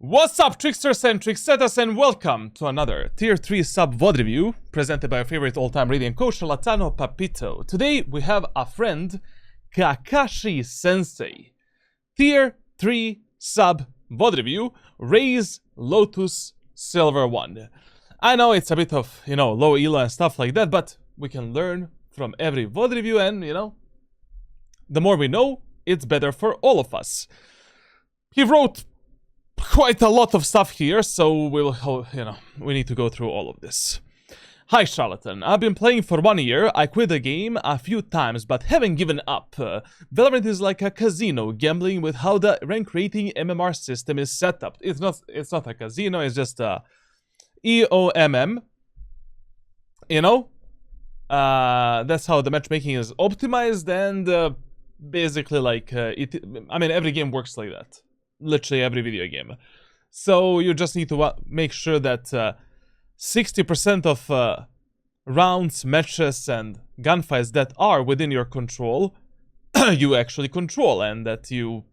What's up, tricksters and tricksetas, and welcome to another Tier 3 sub VOD review presented by our favorite all-time radiant coach, CHARLATAN Papito. Today we have a friend, Kakashi Sensei. Tier 3 sub VOD review, Raise Lotus Silver 1. I know it's a bit of, low elo and stuff like that, but we can learn from every VOD review and, the more we know, it's better for all of us. He wrote quite a lot of stuff here, so we need to go through all of this. Hi Charlatan, I've been playing for 1 year. I quit the game a few times, but haven't given up. Valorant is like a casino, gambling with how the rank rating MMR system is set up. It's not a casino, it's just a EOMM. That's how the matchmaking is optimized, and basically every game works like that. Literally every video game. So you just need to make sure that 60% of rounds, matches, and gunfights that are within your control, you actually control, and that you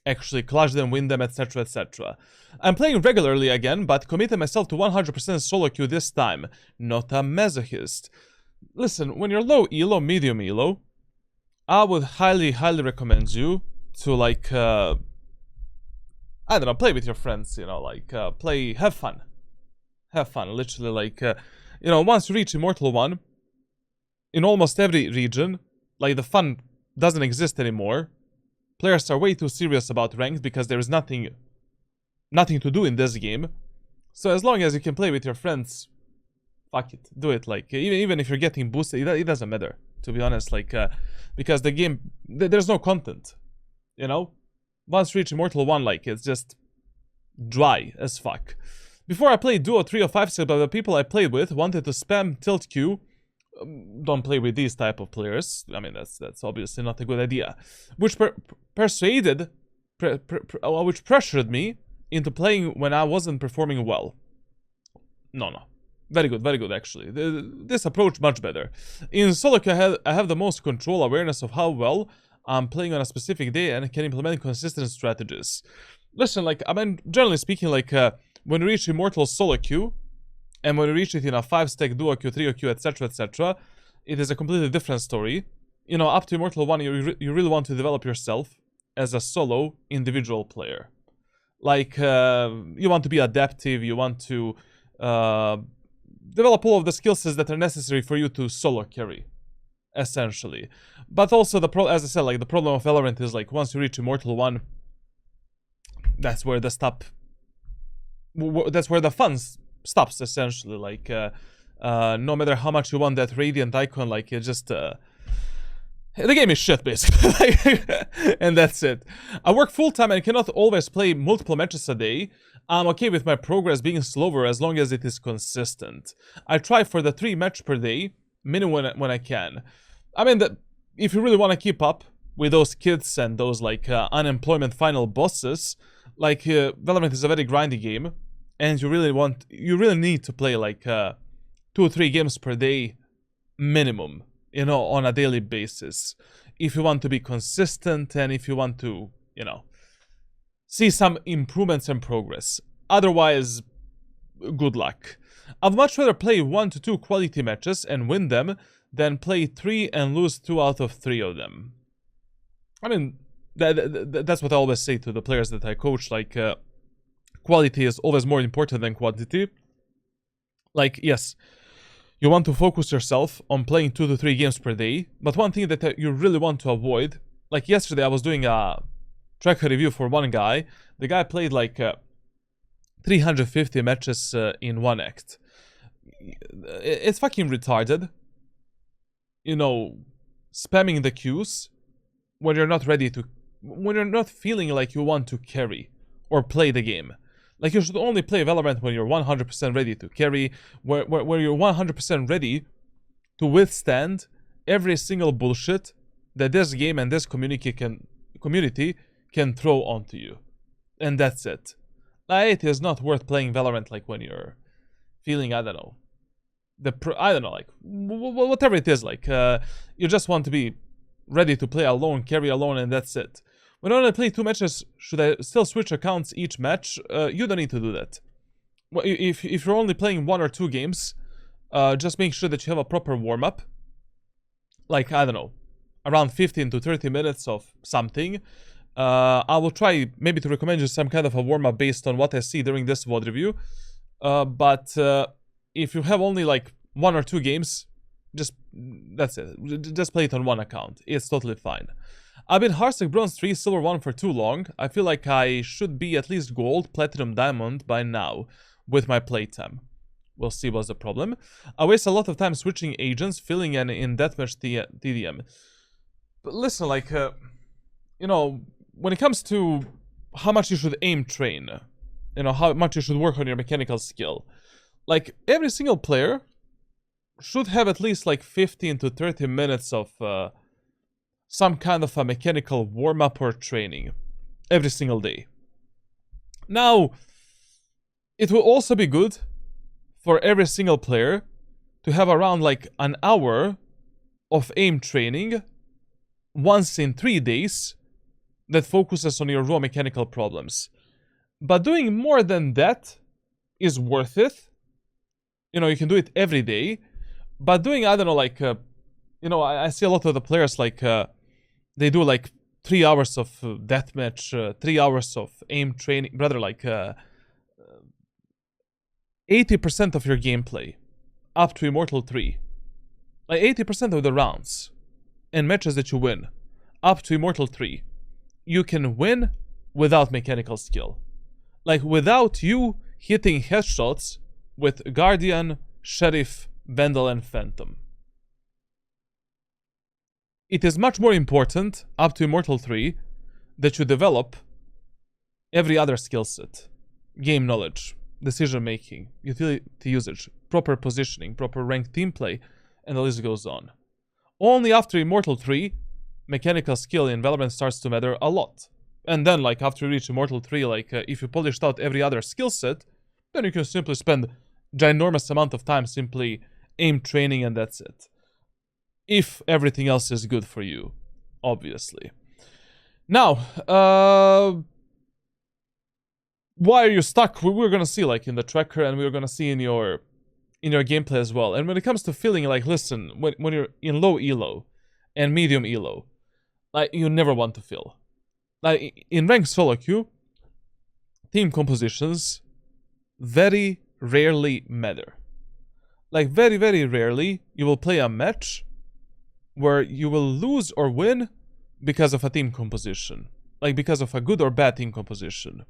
actually clutch them, win them, etc, etc. I'm playing regularly again, but committed myself to 100% solo queue this time. Not a masochist. Listen, when you're low elo, medium elo, I would highly recommend you to I don't know, play with your friends, have fun. Have fun, literally, once you reach Immortal 1, in almost every region, the fun doesn't exist anymore. Players are way too serious about ranked because there is nothing to do in this game. So as long as you can play with your friends, fuck it, do it, even if you're getting boosted, it doesn't matter, to be honest, because the game, there's no content, Once you reach Immortal 1, it's just dry as fuck. Before I played Duo 3 or 5 but the people I played with wanted to spam tilt Q. Don't play with these type of players. I mean, that's obviously not a good idea. Which which pressured me into playing when I wasn't performing well. No. Very good, actually. This approach much better. In solo queue, I have the most control awareness of how well I'm playing on a specific day and can implement consistent strategies. Listen, generally speaking, when you reach Immortal solo queue, and when you reach it in a 5-stack duo queue, trio queue, etc, etc, it is a completely different story. Up to Immortal 1, you really want to develop yourself as a solo individual player. You want to be adaptive, you want to develop all of the skill sets that are necessary for you to solo carry, essentially. But also, as I said, the problem of Valorant is, once you reach Immortal 1, that's where the fun stops, essentially. No matter how much you want that radiant icon, it just the game is shit, basically. And that's it. I work full-time and cannot always play multiple matches a day. I'm okay with my progress being slower as long as it is consistent. I try for the 3 match per day minimum when I can. I mean, if you really want to keep up with those kids and those unemployment final bosses, Valorant is a very grindy game, and you really need to play 2 or 3 games per day minimum, on a daily basis, if you want to be consistent and if you want to, see some improvements and progress. Otherwise, good luck. I'd much rather play 1 to 2 quality matches and win them than play 3 and lose 2 out of 3 of them. I mean, that's what I always say to the players that I coach, quality is always more important than quantity. Yes, you want to focus yourself on playing 2 to 3 games per day, but one thing that you really want to avoid, yesterday I was doing a tracker review for one guy. The guy played 350 matches in 1 act. It's fucking retarded. Spamming the queues when you're not ready to, when you're not feeling like you want to carry or play the game. You should only play Valorant when you're 100% ready to carry, where you're 100% ready to withstand every single bullshit that this game and this community can throw onto you. And that's it. It is not worth playing Valorant when you're feeling, I don't know, whatever it is, you just want to be ready to play alone, carry alone, and that's it. When I only play 2 matches, should I still switch accounts each match? You don't need to do that. Well, if you're only playing 1 or 2 games, just make sure that you have a proper warm-up. Like, I don't know, around 15 to 30 minutes of something. I will try maybe to recommend you some kind of a warm-up based on what I see during this VOD review. But if you have only like 1 or 2 games, that's it. Just play it on 1 account. It's totally fine. I've been Hearthstone Bronze 3, Silver 1 for too long. I feel like I should be at least Gold, Platinum, Diamond by now with my playtime. We'll see what's the problem. I waste a lot of time switching agents, filling in deathmatch TDM. But listen, like, you know, when it comes to how much you should aim train, you know, how much you should work on your mechanical skill, like, every single player should have at least like 15 to 30 minutes of some kind of a mechanical warm-up or training every single day. Now, it will also be good for every single player to have around like an hour of aim training once in 3 days that focuses on your raw mechanical problems. But doing more than that is worth it. You know, you can do it every day. But doing, I don't know, like, you know, I see a lot of the players, like, they do, like, 3 hours of deathmatch, 3 hours of aim training, rather, like, 80% of your gameplay up to Immortal 3. Like, 80% of the rounds and matches that you win up to Immortal 3, you can win without mechanical skill. Like, without you hitting headshots with Guardian, Sheriff, Vandal, and Phantom. It is much more important, up to Immortal 3, that you develop every other skill set. Game knowledge, decision making, utility usage, proper positioning, proper ranked team play, and the list goes on. Only after Immortal 3, mechanical skill in Valorant starts to matter a lot. And then, like, after you reach Immortal 3, like, if you polished out every other skill set, then you can simply spend ginormous amount of time simply aim training, and that's it. If everything else is good for you, obviously. Now, why are you stuck? We're gonna see, like, in the tracker, and we're gonna see in your gameplay as well. And when it comes to feeling, like, listen, when you're in low elo and medium elo, like, you never want to feel. Like, in ranked solo queue, team compositions very rarely matter. Like, very, very rarely you will play a match where you will lose or win because of a team composition. Like, because of a good or bad team composition.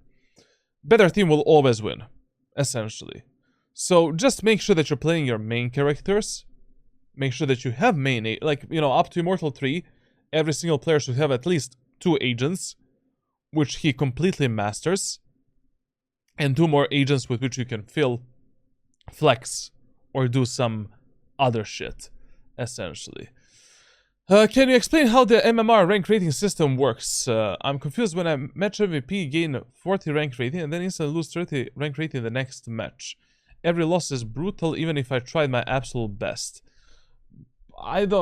Better team will always win, essentially. So just make sure that you're playing your main characters. Make sure that you have main, like, you know, up to Immortal 3, every single player should have at least 2 agents, which he completely masters, and 2 more agents with which you can fill, flex, or do some other shit, essentially. Can you explain how the MMR rank rating system works? I'm confused when I match MVP, gain 40 rank rating, and then instantly lose 30 rank rating in the next match. Every loss is brutal, even if I tried my absolute best. I've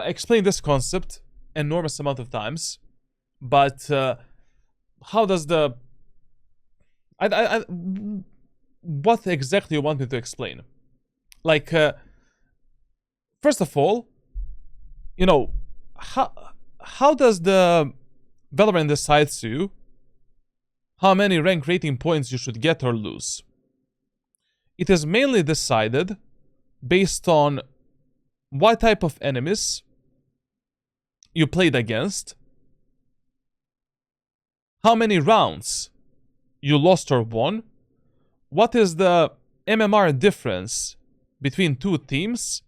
explained this concept enormous amount of times, but how does the... what exactly you want me to explain? Like, first of all, you know, how does the Valorant decide to you how many rank rating points you should get or lose? It is mainly decided based on what type of enemies you played against, how many rounds you lost or won, what is the MMR difference between 2 teams,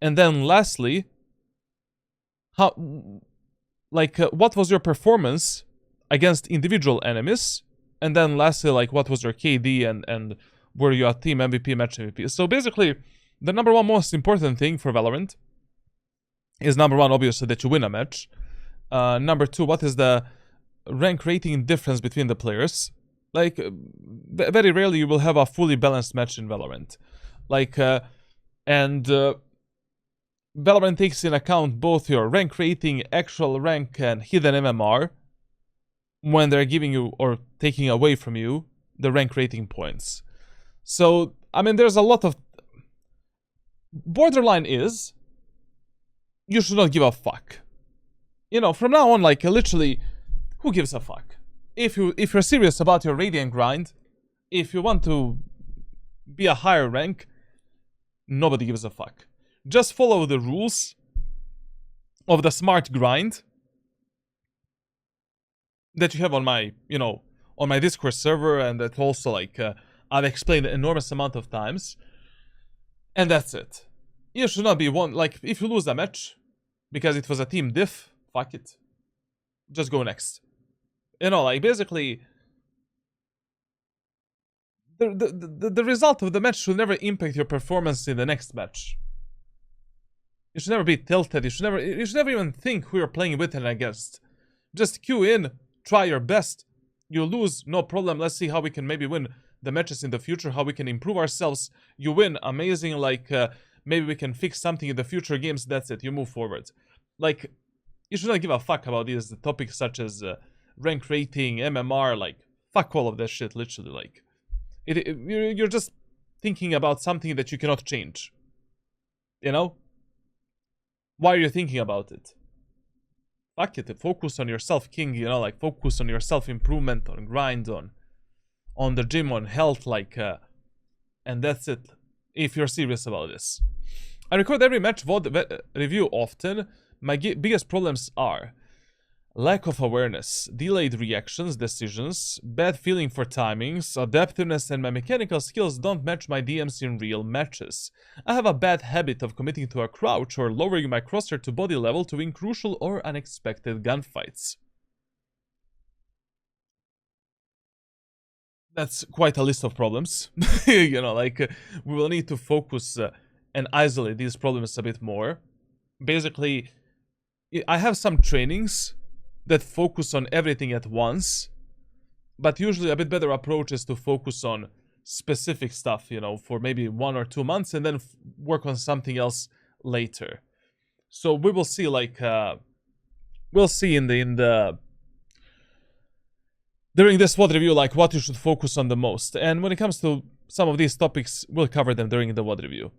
and then lastly, what was your performance against individual enemies, and then lastly, like, what was your KD and were you a team MVP, match MVP? So basically, the number one most important thing for Valorant is, number one, obviously, that you win a match. Number 2, what is the rank rating difference between the players? Like, very rarely you will have a fully balanced match in Valorant. Like, Valorant takes in account both your rank rating, actual rank, and hidden MMR. when they're giving you or taking away from you the rank rating points. So, I mean, there's a lot of... Borderline is, you should not give a fuck. You know, from now on, like, literally, who gives a fuck? If you're serious about your Radiant grind, if you want to be a higher rank, nobody gives a fuck. Just follow the rules of the smart grind that you have on my, you know, on my Discord server, and that also, like, I've explained an enormous amount of times. And that's it. You should not be one, like, if you lose a match because it was a team diff, fuck it. Just go next. You know, like, basically, the result of the match should never impact your performance in the next match. You should never be tilted. You should never even think who you're playing with and against. Just queue in, try your best. You lose, no problem. Let's see how we can maybe win the matches in the future, how we can improve ourselves. You win, amazing. Like, maybe we can fix something in the future games. That's it. You move forward. Like, you should not give a fuck about these topics such as rank rating, MMR. Like, fuck all of that shit, literally. Like, you're just thinking about something that you cannot change. You know? Why are you thinking about it? Fuck it. Focus on yourself, king. You know, like, focus on your self-improvement, on grind, on the gym, on health, like, and that's it, if you're serious about this. I record every match VOD review often. My biggest problems are lack of awareness, delayed reactions, decisions, bad feeling for timings, adaptiveness, and my mechanical skills don't match my DMs in real matches. I have a bad habit of committing to a crouch or lowering my crosshair to body level to win crucial or unexpected gunfights. That's quite a list of problems. You know, like, we will need to focus and isolate these problems a bit more. Basically, I have some trainings that focus on everything at once, but usually a bit better approach is to focus on specific stuff, you know, for maybe 1 or 2 months, and then work on something else later. So we will see, like, we'll see in the during this VOD review, like, what you should focus on the most. And when it comes to some of these topics, we'll cover them during the VOD review.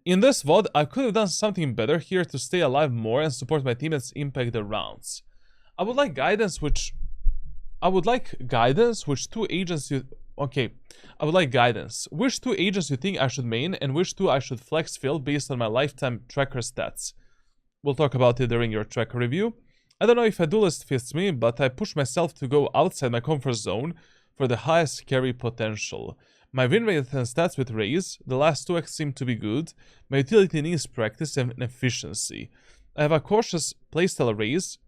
In this VOD, I could have done something better here to stay alive more and support my teammates impact the rounds. I would like guidance which 2 agents you... Okay, I would like guidance. Which 2 agents you think I should main and which 2 I should flex fill based on my lifetime tracker stats. We'll talk about it during your tracker review. I don't know if a duelist fits me, but I push myself to go outside my comfort zone for the highest carry potential. My win rate and stats with Raze, the last 2x seem to be good. My utility needs practice and efficiency. I have a cautious playstyle Raze.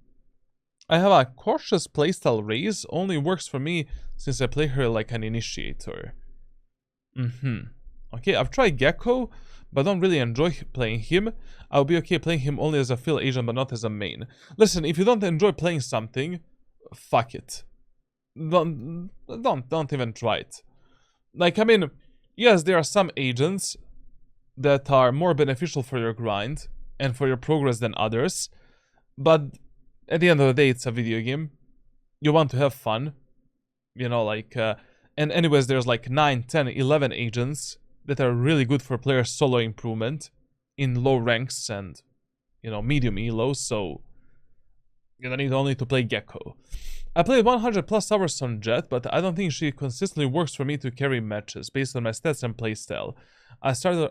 Only works for me since I play her like an initiator. Okay, I've tried Gecko, but don't really enjoy playing him. I'll be okay playing him only as a fill agent, but not as a main. Listen, if you don't enjoy playing something, fuck it. Don't even try it. Like, I mean, yes, there are some agents that are more beneficial for your grind and for your progress than others, but at the end of the day, it's a video game. You want to have fun, you know, like, and anyways, there's like 9, 10, 11 agents that are really good for player solo improvement in low ranks and, you know, medium elo, so you don't need only to play Gecko. I played 100 plus hours on Jett, but I don't think she consistently works for me to carry matches based on my stats and playstyle. I struggle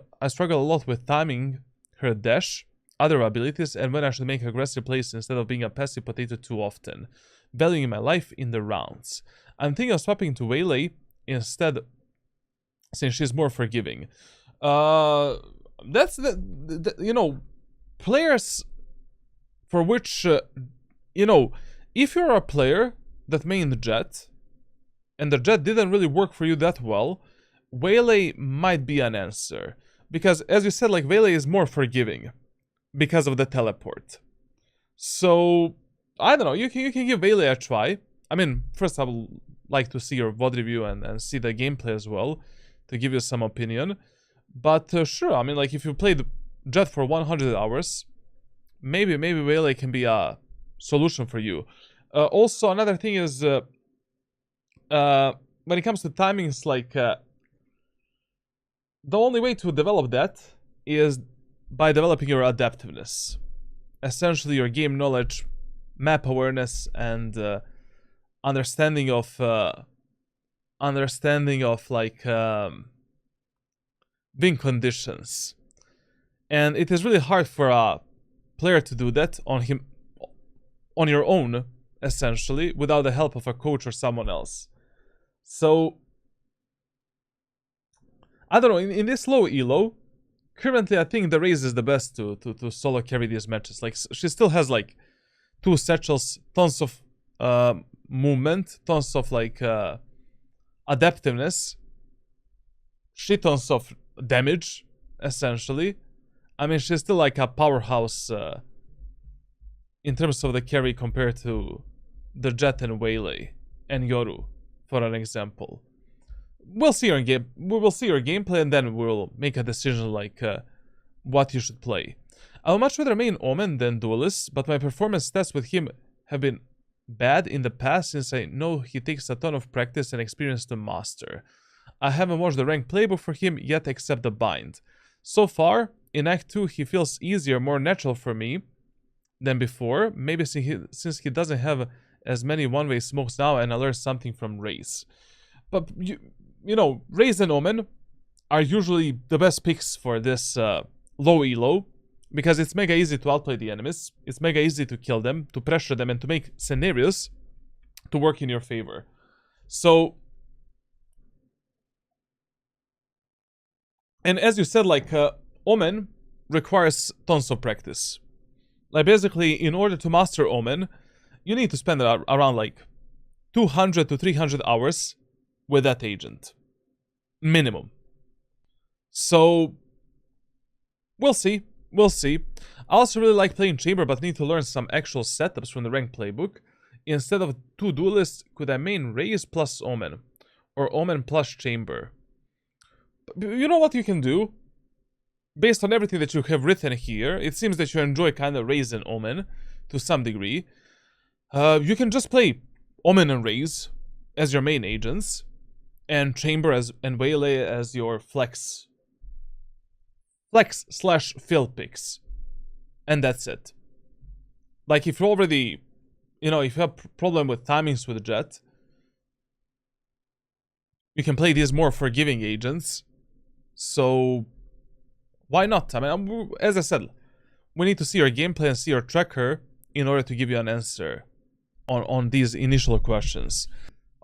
a lot with timing her dash, other abilities, and when I should make aggressive plays instead of being a passive potato too often, valuing my life in the rounds. I'm thinking of swapping to Waylay instead, since she's more forgiving. That's the you know, players for which, you know, if you're a player that mained Jett, and the Jett didn't really work for you that well, Waylay might be an answer. Because, as you said, like, Waylay is more forgiving because of the teleport. So, I don't know, you can give Waylay a try. I mean, first I would like to see your VOD review and see the gameplay as well, to give you some opinion. But sure, I mean, like, if you played Jett for 100 hours, maybe Waylay can be a solution for you. Also, another thing is when it comes to timing, it's like the only way to develop that is by developing your adaptiveness. Essentially, your game knowledge, map awareness, and understanding of like win conditions. And it is really hard for a player to do that on your own, essentially, without the help of a coach or someone else. So I don't know, in this low elo, currently I think the Raze is the best to solo carry these matches. Like, she still has like 2 satchels, tons of movement, tons of like adaptiveness, shit tons of damage, essentially. I mean, she's still like a powerhouse in terms of the carry compared to the Jett and Waylay and Yoru, for an example. We'll see your game. We will see your gameplay, and then we'll make a decision like what you should play. I would much rather main Omen than Duelist, but my performance stats with him have been bad in the past since I know he takes a ton of practice and experience to master. I haven't watched the ranked playbook for him yet except the bind. So far, in Act 2 he feels easier, more natural for me than before, maybe since he doesn't have as many one-way smokes now and I learned something from Raze. But you know, Raze and Omen are usually the best picks for this low elo, because it's mega easy to outplay the enemies, it's mega easy to kill them, to pressure them, and to make scenarios to work in your favor. So, and as you said, like, Omen requires tons of practice. Like, basically, in order to master Omen, you need to spend around like 200 to 300 hours with that agent. Minimum. So, we'll see. We'll see. I also really like playing Chamber, but need to learn some actual setups from the ranked playbook. Instead of 2 duelists, could I main Raze plus Omen? Or Omen plus Chamber? You know what you can do? Based on everything that you have written here, it seems that you enjoy kind of Raze and Omen to some degree. You can just play Omen and Raze as your main agents, and Chamber and Waylay as your flex / fill picks. And that's it. Like, if you're already, you know, if you have problem with timings with Jett, you can play these more forgiving agents. So, why not? I mean, as I said, we need to see your gameplay and see your tracker in order to give you an answer on these initial questions.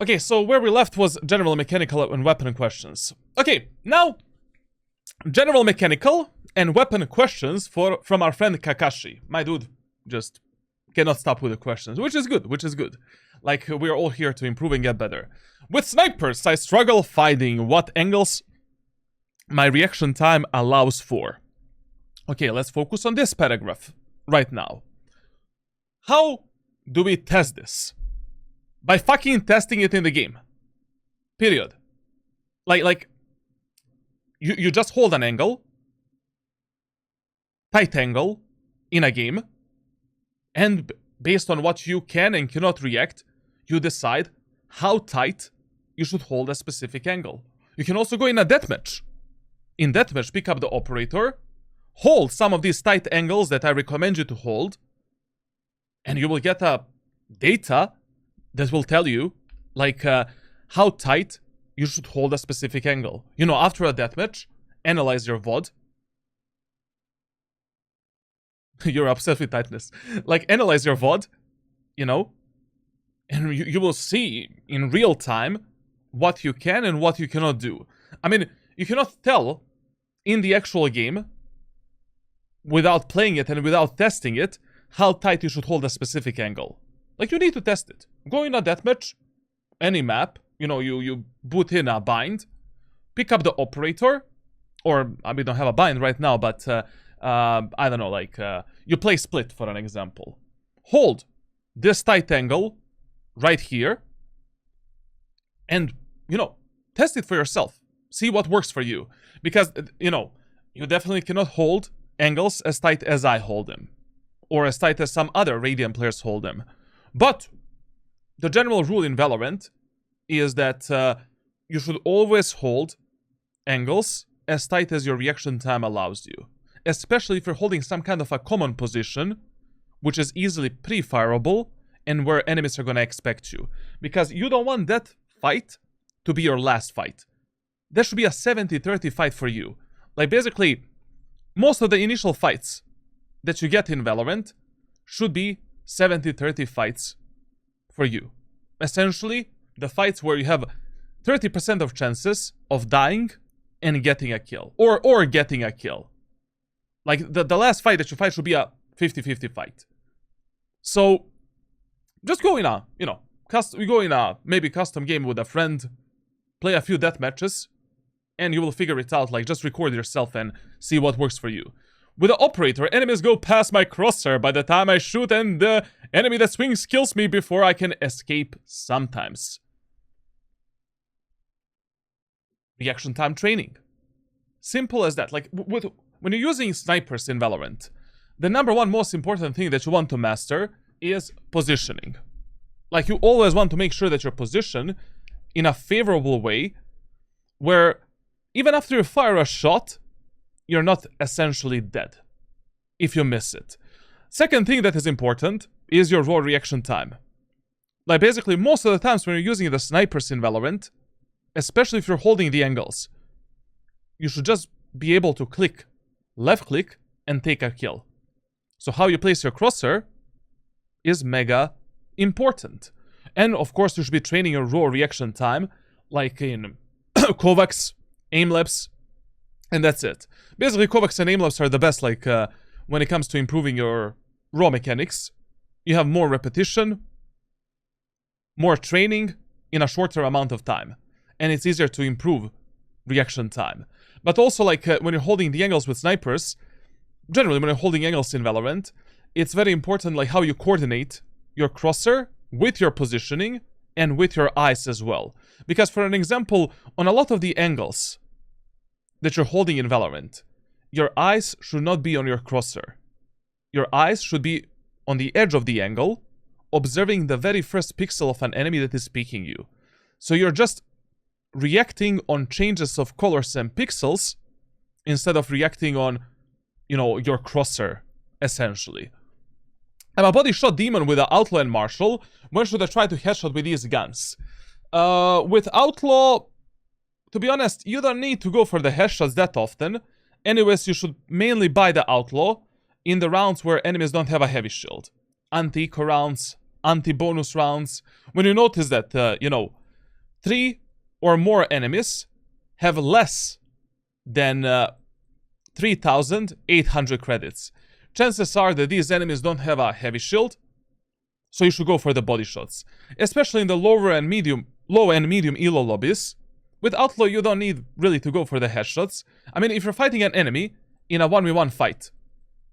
Okay, so where we left was general mechanical and weapon questions. Okay, now general mechanical and weapon questions from our friend Kakashi. My dude just cannot stop with the questions, which is good. Like, we are all here to improve and get better. With snipers, I struggle finding what angles my reaction time allows for. Okay, let's focus on this paragraph right now. How do we test this? By fucking testing it in the game. Period. Like you just hold an angle, tight angle, in a game, and based on what you can and cannot react, you decide how tight you should hold a specific angle. You can also go in a deathmatch. In deathmatch, pick up the operator, hold some of these tight angles that I recommend you to hold, and you will get a data that will tell you, like, how tight you should hold a specific angle. You know, after a deathmatch, analyze your VOD. You're upset with tightness. Like, analyze your VOD, you know, and you will see in real time what you can and what you cannot do. I mean, you cannot tell in the actual game, without playing it and without testing it, how tight you should hold a specific angle. Like, you need to test it. Go in a deathmatch, any map, you know, you boot in a bind, pick up the operator, or, I mean, we don't have a bind right now, but, I don't know, like, you play split, for an example. Hold this tight angle right here, and, you know, test it for yourself. See what works for you. Because, you know, you definitely cannot hold angles as tight as I hold them. Or as tight as some other Radiant players hold them. But the general rule in Valorant is that you should always hold angles as tight as your reaction time allows you. Especially if you're holding some kind of a common position, which is easily pre-fireable, and where enemies are gonna expect you. Because you don't want that fight to be your last fight. That should be a 70-30 fight for you. Like, basically, most of the initial fights that you get in Valorant should be 70-30 fights for you. Essentially, the fights where you have 30% of chances of dying and getting a kill. Or getting a kill. Like, the last fight that you fight should be a 50-50 fight. So, just go in a, we go in a maybe custom game with a friend, play a few death matches, and you will figure it out. Like, just record yourself and see what works for you. With the operator, enemies go past my crosshair by the time I shoot, and the enemy that swings kills me before I can escape sometimes. Reaction time training. Simple as that. Like, when you're using snipers in Valorant, the number one most important thing that you want to master is positioning. Like, you always want to make sure that you're positioned in a favorable way where even after you fire a shot, you're not essentially dead if you miss it. Second thing that is important is your raw reaction time. Like, basically, most of the times when you're using the snipers in Valorant, especially if you're holding the angles, you should just be able to click, left click, and take a kill. So how you place your crosshair is mega important. And of course, you should be training your raw reaction time, like in Kovacs, aim-labs, and that's it. Basically, Kovacs and aim-labs are the best, like, when it comes to improving your raw mechanics. You have more repetition, more training in a shorter amount of time. And it's easier to improve reaction time. But also, like, when you're holding the angles with snipers, generally, when you're holding angles in Valorant, it's very important, like, how you coordinate your crosshair with your positioning and with your eyes as well. Because, for an example, on a lot of the angles that you're holding in Valorant, your eyes should not be on your crosshair. Your eyes should be on the edge of the angle, observing the very first pixel of an enemy that is peeking you. So you're just reacting on changes of colors and pixels instead of reacting on, your crosshair, essentially. I'm a body shot demon with an Outlaw and Marshal. When should I try to headshot with these guns? With Outlaw, to be honest, you don't need to go for the headshots that often. Anyways, you should mainly buy the Outlaw in the rounds where enemies don't have a heavy shield. Anti-eco rounds, anti-bonus rounds. When you notice that, 3 or more enemies have less than 3,800 credits. Chances are that these enemies don't have a heavy shield, so you should go for the body shots. Especially in the low and medium elo lobbies. With Outlaw, you don't need really to go for the headshots. I mean, if you're fighting an enemy in a 1v1 fight,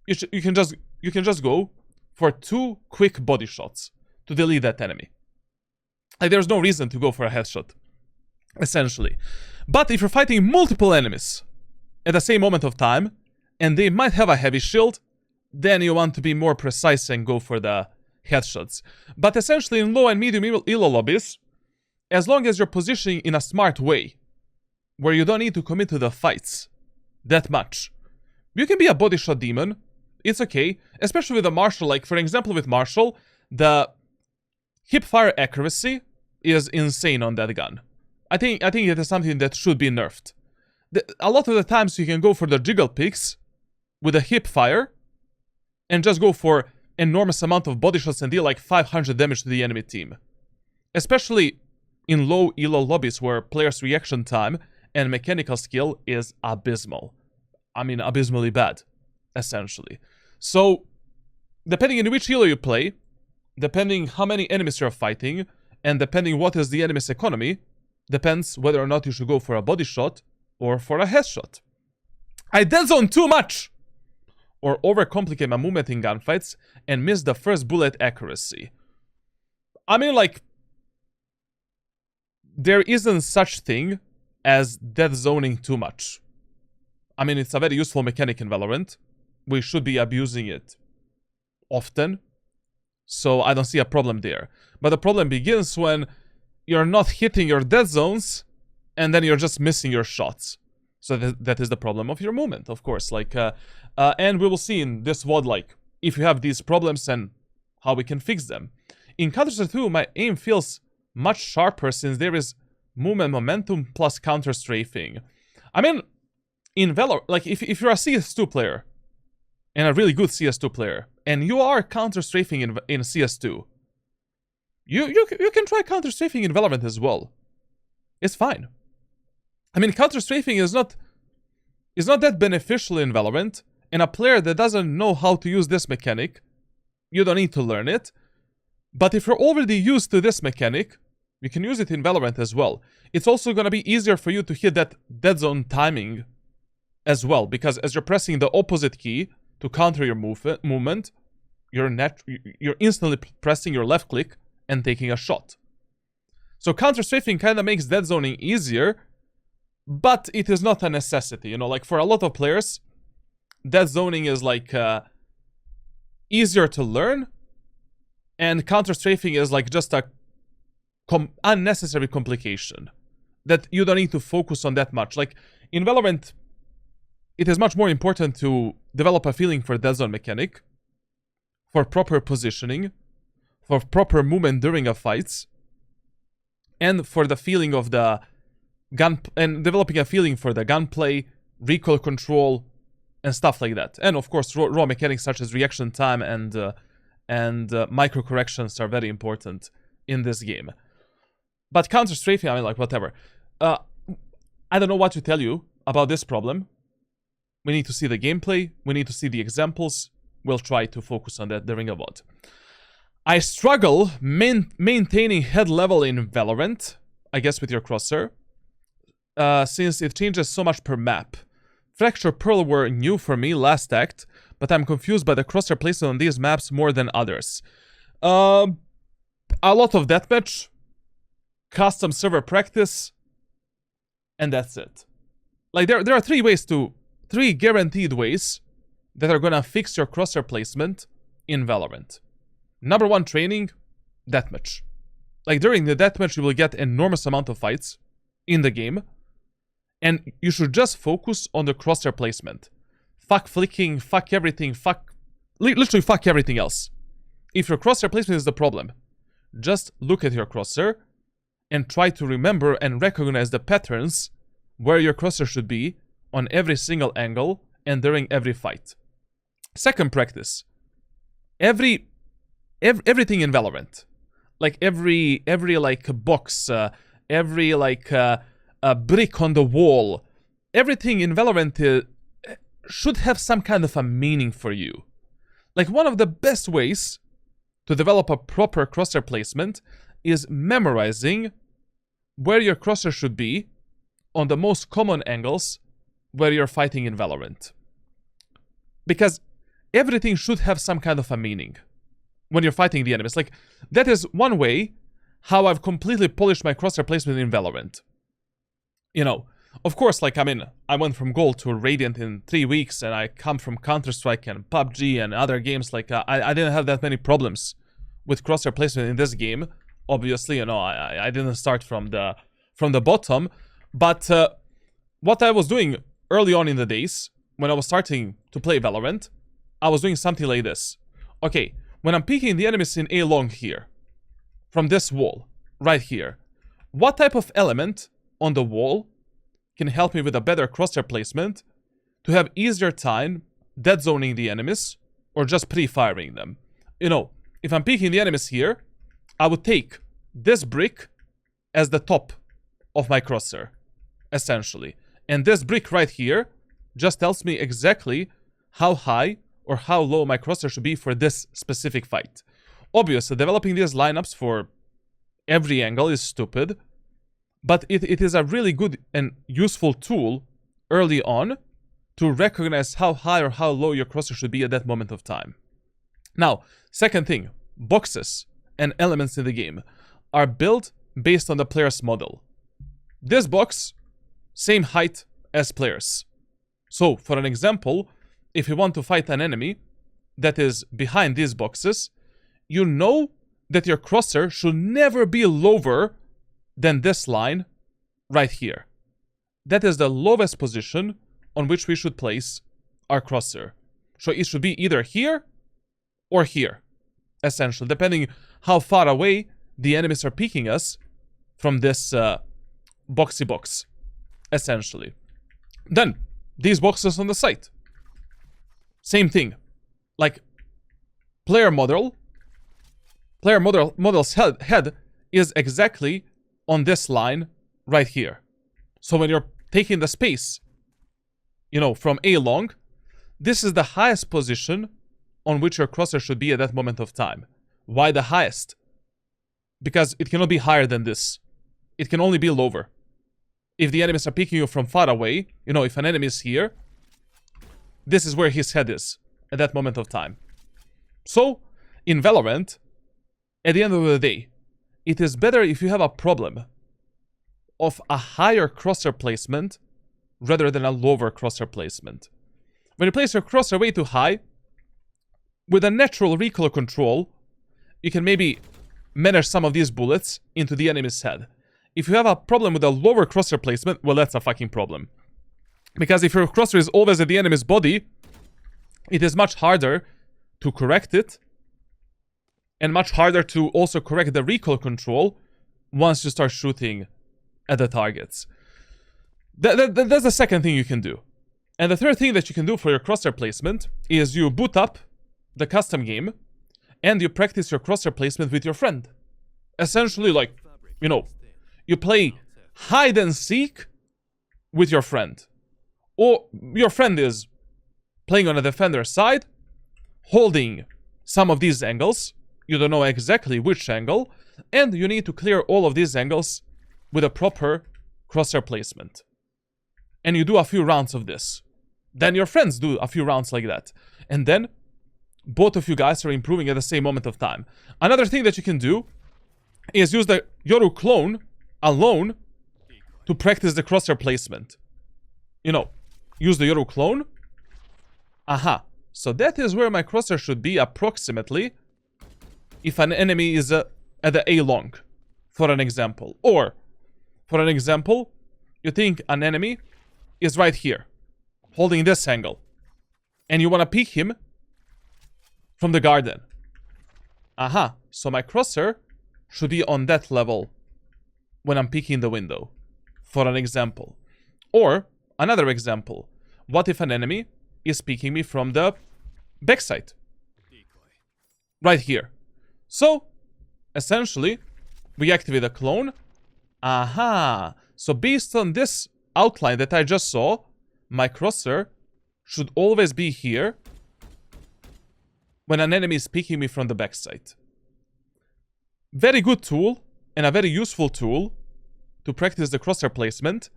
you can just go for 2 quick body shots to delete that enemy. Like, there's no reason to go for a headshot, essentially. But if you're fighting multiple enemies at the same moment of time, and they might have a heavy shield, then you want to be more precise and go for the headshots. But essentially, in low and medium elo lobbies, as long as you're positioning in a smart way, where you don't need to commit to the fights that much, you can be a body shot demon. It's okay, especially with a Marshal. Like, for example, with Marshal, the hip fire accuracy is insane on that gun. I think it is something that should be nerfed. A lot of the times you can go for the jiggle picks with a hip fire and just go for enormous amount of body shots and deal like 500 damage to the enemy team. Especially in low elo lobbies where players' reaction time and mechanical skill is abysmal. I mean, abysmally bad, essentially. So, depending on which elo you play, depending how many enemies you're fighting, and depending what is the enemy's economy, depends whether or not you should go for a body shot or for a headshot. I dead zone too much! Or overcomplicate my movement in gunfights and miss the first bullet accuracy. I mean, like, there isn't such thing as dead zoning too much. I mean, it's a very useful mechanic in Valorant. We should be abusing it often. So I don't see a problem there. But the problem begins when you're not hitting your dead zones, and then you're just missing your shots. So that is the problem of your movement, of course. And we will see in this VOD, if you have these problems and how we can fix them. In Counter-Strike 2, my aim feels much sharper since there is movement momentum plus counter-strafing. I mean, in Valorant, if you're a CS2 player, and a really good CS2 player, and you are counter-strafing in CS2, you can try counter-strafing in Valorant as well. It's fine. I mean, counter-strafing is not that beneficial in Valorant, and a player that doesn't know how to use this mechanic, you don't need to learn it. But if you're already used to this mechanic, you can use it in Valorant as well. It's also going to be easier for you to hit that dead zone timing as well, because as you're pressing the opposite key to counter your movement, you're instantly pressing your left click and taking a shot. So counter-strafing kind of makes dead zoning easier, but it is not a necessity. You know, for a lot of players, dead zoning is easier to learn, and counter-strafing is just a unnecessary complication that you don't need to focus on that much. In Valorant, it is much more important to develop a feeling for dead zone mechanic, for proper positioning, for proper movement during a fight, and for the feeling of the gun, and developing a feeling for the gunplay, recoil control, and stuff like that. And of course, raw mechanics such as reaction time and micro corrections are very important in this game. But counter-strafing, I mean, whatever. I don't know what to tell you about this problem. We need to see the gameplay. We need to see the examples. We'll try to focus on that during a VOD. I struggle maintaining head level in Valorant, I guess with your Crosshair, since it changes so much per map. Fracture Pearl were new for me last act, but I'm confused by the Crosshair placement on these maps more than others. A lot of deathmatch, custom server practice, and that's it. There are three guaranteed ways that are gonna fix your Crosshair placement in Valorant. Number one, training, deathmatch. During the deathmatch, you will get enormous amount of fights in the game, and you should just focus on the Crosshair placement. Fuck flicking, fuck everything, literally fuck everything else. If your Crosshair placement is the problem, just look at your Crosshair and try to remember and recognize the patterns where your Crosshair should be on every single angle and during every fight. Second practice. Everything in Valorant, every box, every a brick on the wall, everything in Valorant should have some kind of a meaning for you. One of the best ways to develop a proper Crosshair placement is memorizing where your Crosshair should be on the most common angles where you're fighting in Valorant. Because everything should have some kind of a meaning when you're fighting the enemies. That is one way how I've completely polished my Crosshair placement in Valorant. You know, of course, I went from Gold to Radiant in 3 weeks, and I come from Counter-Strike and PUBG and other games. I didn't have that many problems with Crosshair placement in this game. Obviously, I didn't start from the bottom. But what I was doing early on in the days, when I was starting to play Valorant, I was doing something like this. Okay, when I'm peeking the enemies in A long here, from this wall, right here, what type of element on the wall can help me with a better Crosshair placement to have easier time dead zoning the enemies or just pre-firing them? If I'm peeking the enemies here, I would take this brick as the top of my Crosshair, essentially. And this brick right here just tells me exactly how high or how low my Crosshair should be for this specific fight. Obviously, developing these lineups for every angle is stupid, but it is a really good and useful tool early on to recognize how high or how low your Crosshair should be at that moment of time. Now, second thing, boxes and elements in the game are built based on the player's model. This box, same height as players. So, for an example, if you want to fight an enemy that is behind these boxes, you know that your crosshair should never be lower than this line right here. That is the lowest position on which we should place our crosshair. So it should be either here or here, essentially, depending how far away the enemies are peeking us from this boxy box, essentially. Then, these boxes on the side. Same thing. Like, model's head is exactly on this line right here. So when you're taking the space, you know, from A long, this is the highest position on which your crosshair should be at that moment of time. Why the highest? Because it cannot be higher than this. It can only be lower. If the enemies are peeking you from far away, you know, if an enemy is here, this is where his head is at that moment of time. So, in Valorant, at the end of the day, it is better if you have a problem of a higher crosshair placement rather than a lower crosshair placement. When you place your crosshair way too high, with a natural recoil control, you can maybe manage some of these bullets into the enemy's head. If you have a problem with a lower crosshair placement, well, that's a fucking problem. Because if your crosshair is always at the enemy's body, it is much harder to correct it, and much harder to also correct the recoil control once you start shooting at the targets. That's the second thing you can do. And the third thing that you can do for your crosshair placement is you boot up the custom game and you practice your crosshair placement with your friend. Essentially, like, you know, you play hide and seek with your friend. Or your friend is playing on a defender's side, holding some of these angles. You don't know exactly which angle, and you need to clear all of these angles with a proper crosshair placement. And you do a few rounds of this. Then your friends do a few rounds like that. And then both of you guys are improving at the same moment of time. Another thing that you can do is use the Yoru clone alone to practice the crosshair placement. You know, use the Yoru clone. Aha. So that is where my crosshair should be approximately if an enemy is at the A long, for an example. Or, for an example, you think an enemy is right here, holding this angle, and you want to peek him from the garden. Aha, so my crosshair should be on that level when I'm peeking the window, for an example. Or, another example, what if an enemy is peeking me from the backside? Right here. So, essentially, we activate a clone. Aha, so based on this outline that I just saw, my crosshair should always be here when an enemy is peeking me from the backside. Very good tool, and a very useful tool to practice the crosshair placement.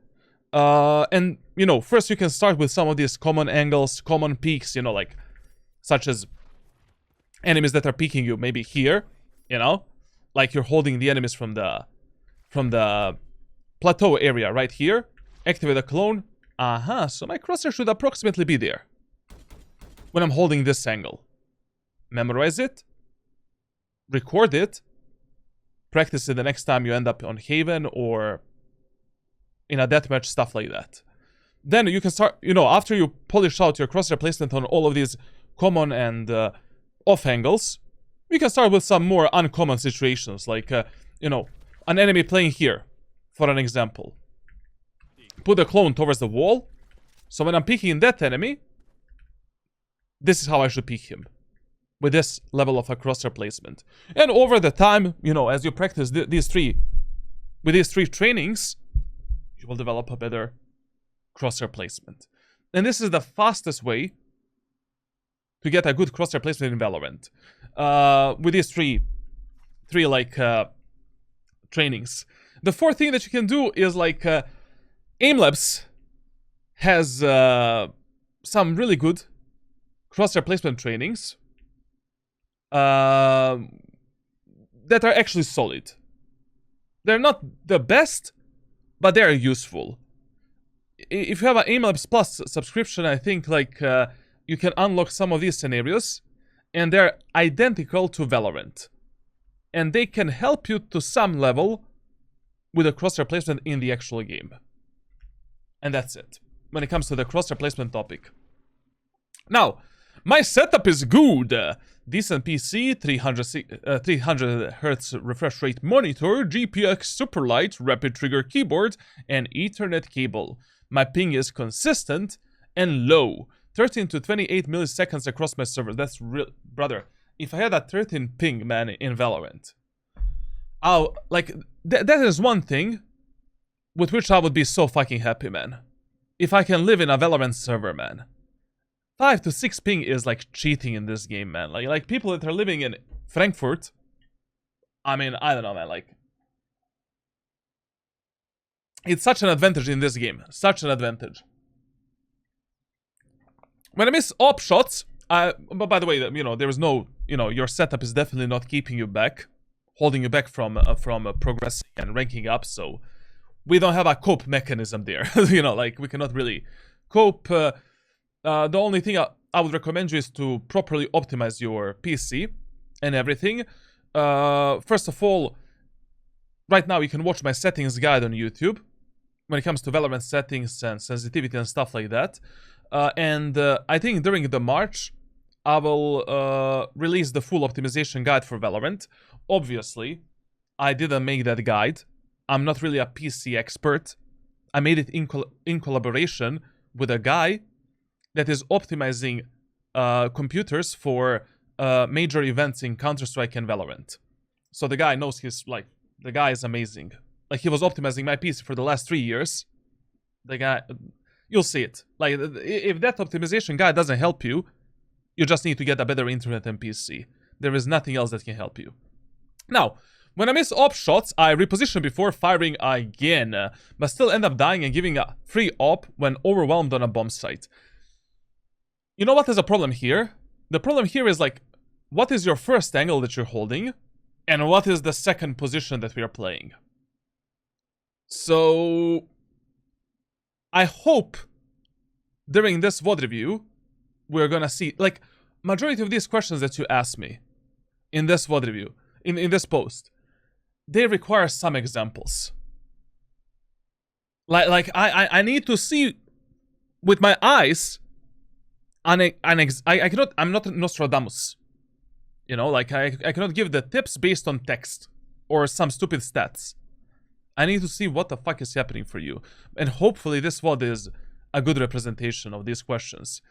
And, you know, first you can start with some of these common angles, common peaks, you know, like, such as enemies that are peeking you maybe here, you know, like you're holding the enemies from the plateau area right here. Activate a clone. Aha, so my crosshair should approximately be there when I'm holding this angle. Memorize it, record it, practice it the next time you end up on Haven or in a deathmatch, stuff like that. Then you can start, you know, after you polish out your crosshair placement on all of these common and off angles, you can start with some more uncommon situations, like, you know, an enemy playing here, for an example. Put the clone towards the wall, so when I'm peeking that enemy, this is how I should peek him, with this level of a crosshair placement. And over the time, you know, as you practice these three trainings, you will develop a better crosshair placement. And this is the fastest way to get a good crosshair placement in Valorant. With these three like trainings. The fourth thing that you can do is like Aimlabs has some really good crosshair placement trainings that are actually solid. They're not the best, but they're useful. If you have an Aimlabs Plus subscription, I think like you can unlock some of these scenarios, and they're identical to Valorant. and they can help you to some level with a crosshair placement in the actual game. And that's it, when it comes to the crosshair placement topic. Now, my setup is good. Decent PC, 300 Hz refresh rate monitor, GPX Superlight, rapid trigger keyboard, and Ethernet cable. My ping is consistent and low. 13 to 28 milliseconds across my server. That's real, brother. If I had a 13 ping, man, in Valorant, like, that is one thing with which I would be so fucking happy, man. If I can live in a Valorant server, man. 5 to 6 ping is like cheating in this game, man. Like people that are living in Frankfurt, I mean, I don't know, man, like, it's such an advantage in this game. Such an advantage. When I miss op shots, but by the way, you know, there is no, you know, your setup is definitely not keeping you back, holding you back from progressing and ranking up, so we don't have a cope mechanism there. You know, like, we cannot really cope. The only thing I would recommend you is to properly optimize your PC and everything. First of all, right now you can watch my settings guide on YouTube when it comes to Valorant settings and sensitivity and stuff like that. And I think during the March, I will release the full optimization guide for Valorant. Obviously, I didn't make that guide. I'm not really a PC expert. I made it in collaboration with a guy that is optimizing computers for major events in Counter-Strike and Valorant. So the guy knows the guy is amazing. Like, he was optimizing my PC for the last 3 years. The guy, you'll see it. Like, if that optimization guide doesn't help you, you just need to get a better internet and PC. There is nothing else that can help you. Now, when I miss op shots, I reposition before firing again, but still end up dying and giving a free op when overwhelmed on a bomb site. You know what is a problem here? The problem here is, like, what is your first angle that you're holding, and what is the second position that we are playing? So, I hope during this VOD review, we're gonna see, like, majority of these questions that you ask me in this VOD review, in this post, they require some examples. Like I need to see with my eyes. I cannot. I'm not Nostradamus. You know, like, I cannot give the tips based on text or some stupid stats. I need to see what the fuck is happening for you, and hopefully this VOD is a good representation of these questions.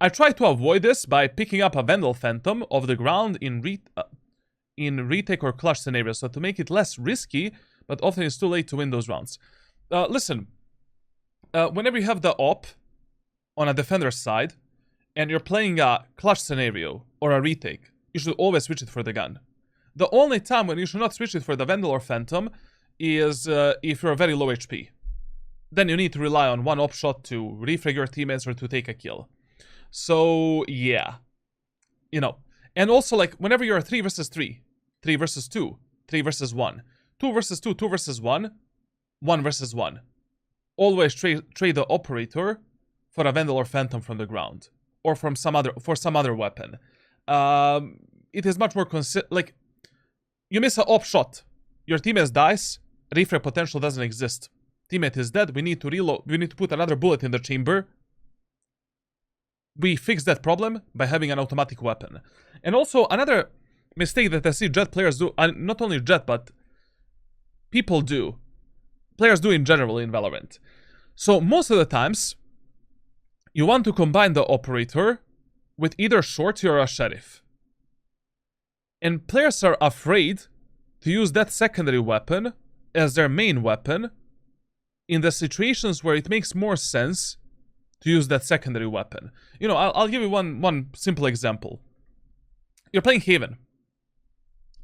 I try to avoid this by picking up a Vandal Phantom off the ground in retake or clutch scenarios, so to make it less risky, but often it's too late to win those rounds. Listen, whenever you have the op on a defender's side, and you're playing a clutch scenario or a retake, you should always switch it for the gun. The only time when you should not switch it for the Vandal or Phantom is if you're very low HP. Then you need to rely on one op shot to refrag your teammates or to take a kill. So, yeah. You know. And also, like, whenever you're 3 versus 3, 3 versus 2, 3 versus 1, 2 versus 2, 2 versus 1, 1 versus 1. Always trade the operator for a Vandal or Phantom from the ground. Or from some other weapon. It is much more like, you miss an op shot, your teammate dies, refrag potential doesn't exist. Teammate is dead, we need to reload, we need to put another bullet in the chamber. We fix that problem by having an automatic weapon. And also, another mistake that I see Jett players do, not only Jett, but people do. Players do in general in Valorant. So, most of the times, you want to combine the operator with either Shorty or a Sheriff. And players are afraid to use that secondary weapon as their main weapon in the situations where it makes more sense to use that secondary weapon. You know, I'll give you one simple example. You're playing Haven.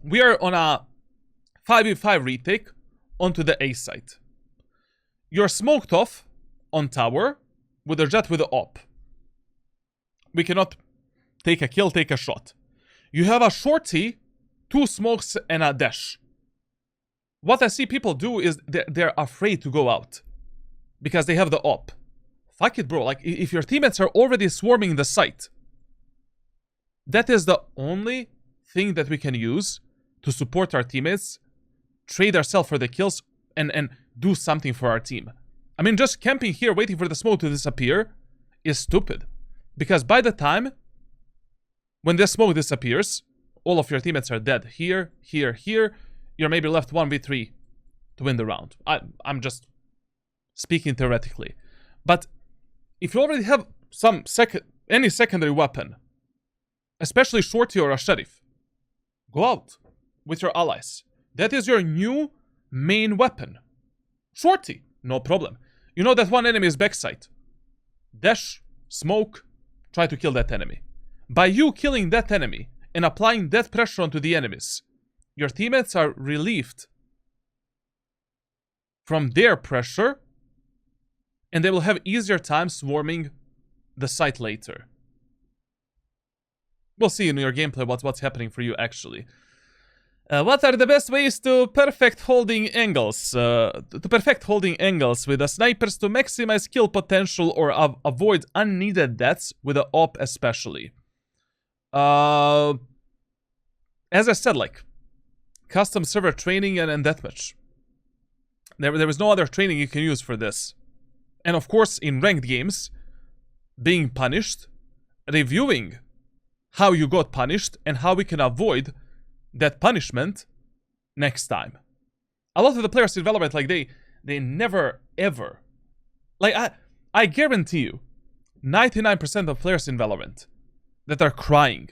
We are on a 5v5 retake onto the A site. You're smoked off on tower with a Jett with the op. We cannot take a kill, take a shot. You have a Shorty, 2 smokes, and a dash. What I see people do is they're afraid to go out because they have the op. Fuck it, bro. Like, if your teammates are already swarming the site, that is the only thing that we can use to support our teammates, trade ourselves for the kills, and do something for our team. I mean, just camping here waiting for the smoke to disappear is stupid. Because by the time when the smoke disappears, all of your teammates are dead. Here, here, here. You're maybe left 1v3 to win the round. I'm just speaking theoretically. But if you already have any secondary weapon, especially shorty or a sheriff, go out with your allies. That is your new main weapon. Shorty, no problem. You know that one enemy is backside. Dash, smoke, try to kill that enemy. By you killing that enemy and applying that pressure onto the enemies, your teammates are relieved from their pressure, and they will have easier time swarming the site later. We'll see in your gameplay what's happening for you actually. What are the best ways to perfect holding angles? To perfect holding angles with the snipers to maximize kill potential or avoid unneeded deaths with the op especially. As I said, like custom server training and deathmatch. There is no other training you can use for this. And of course, in ranked games, being punished, reviewing how you got punished and how we can avoid that punishment next time. A lot of the players in Valorant, like they never ever, like I guarantee you, 99% of players in Valorant that are crying,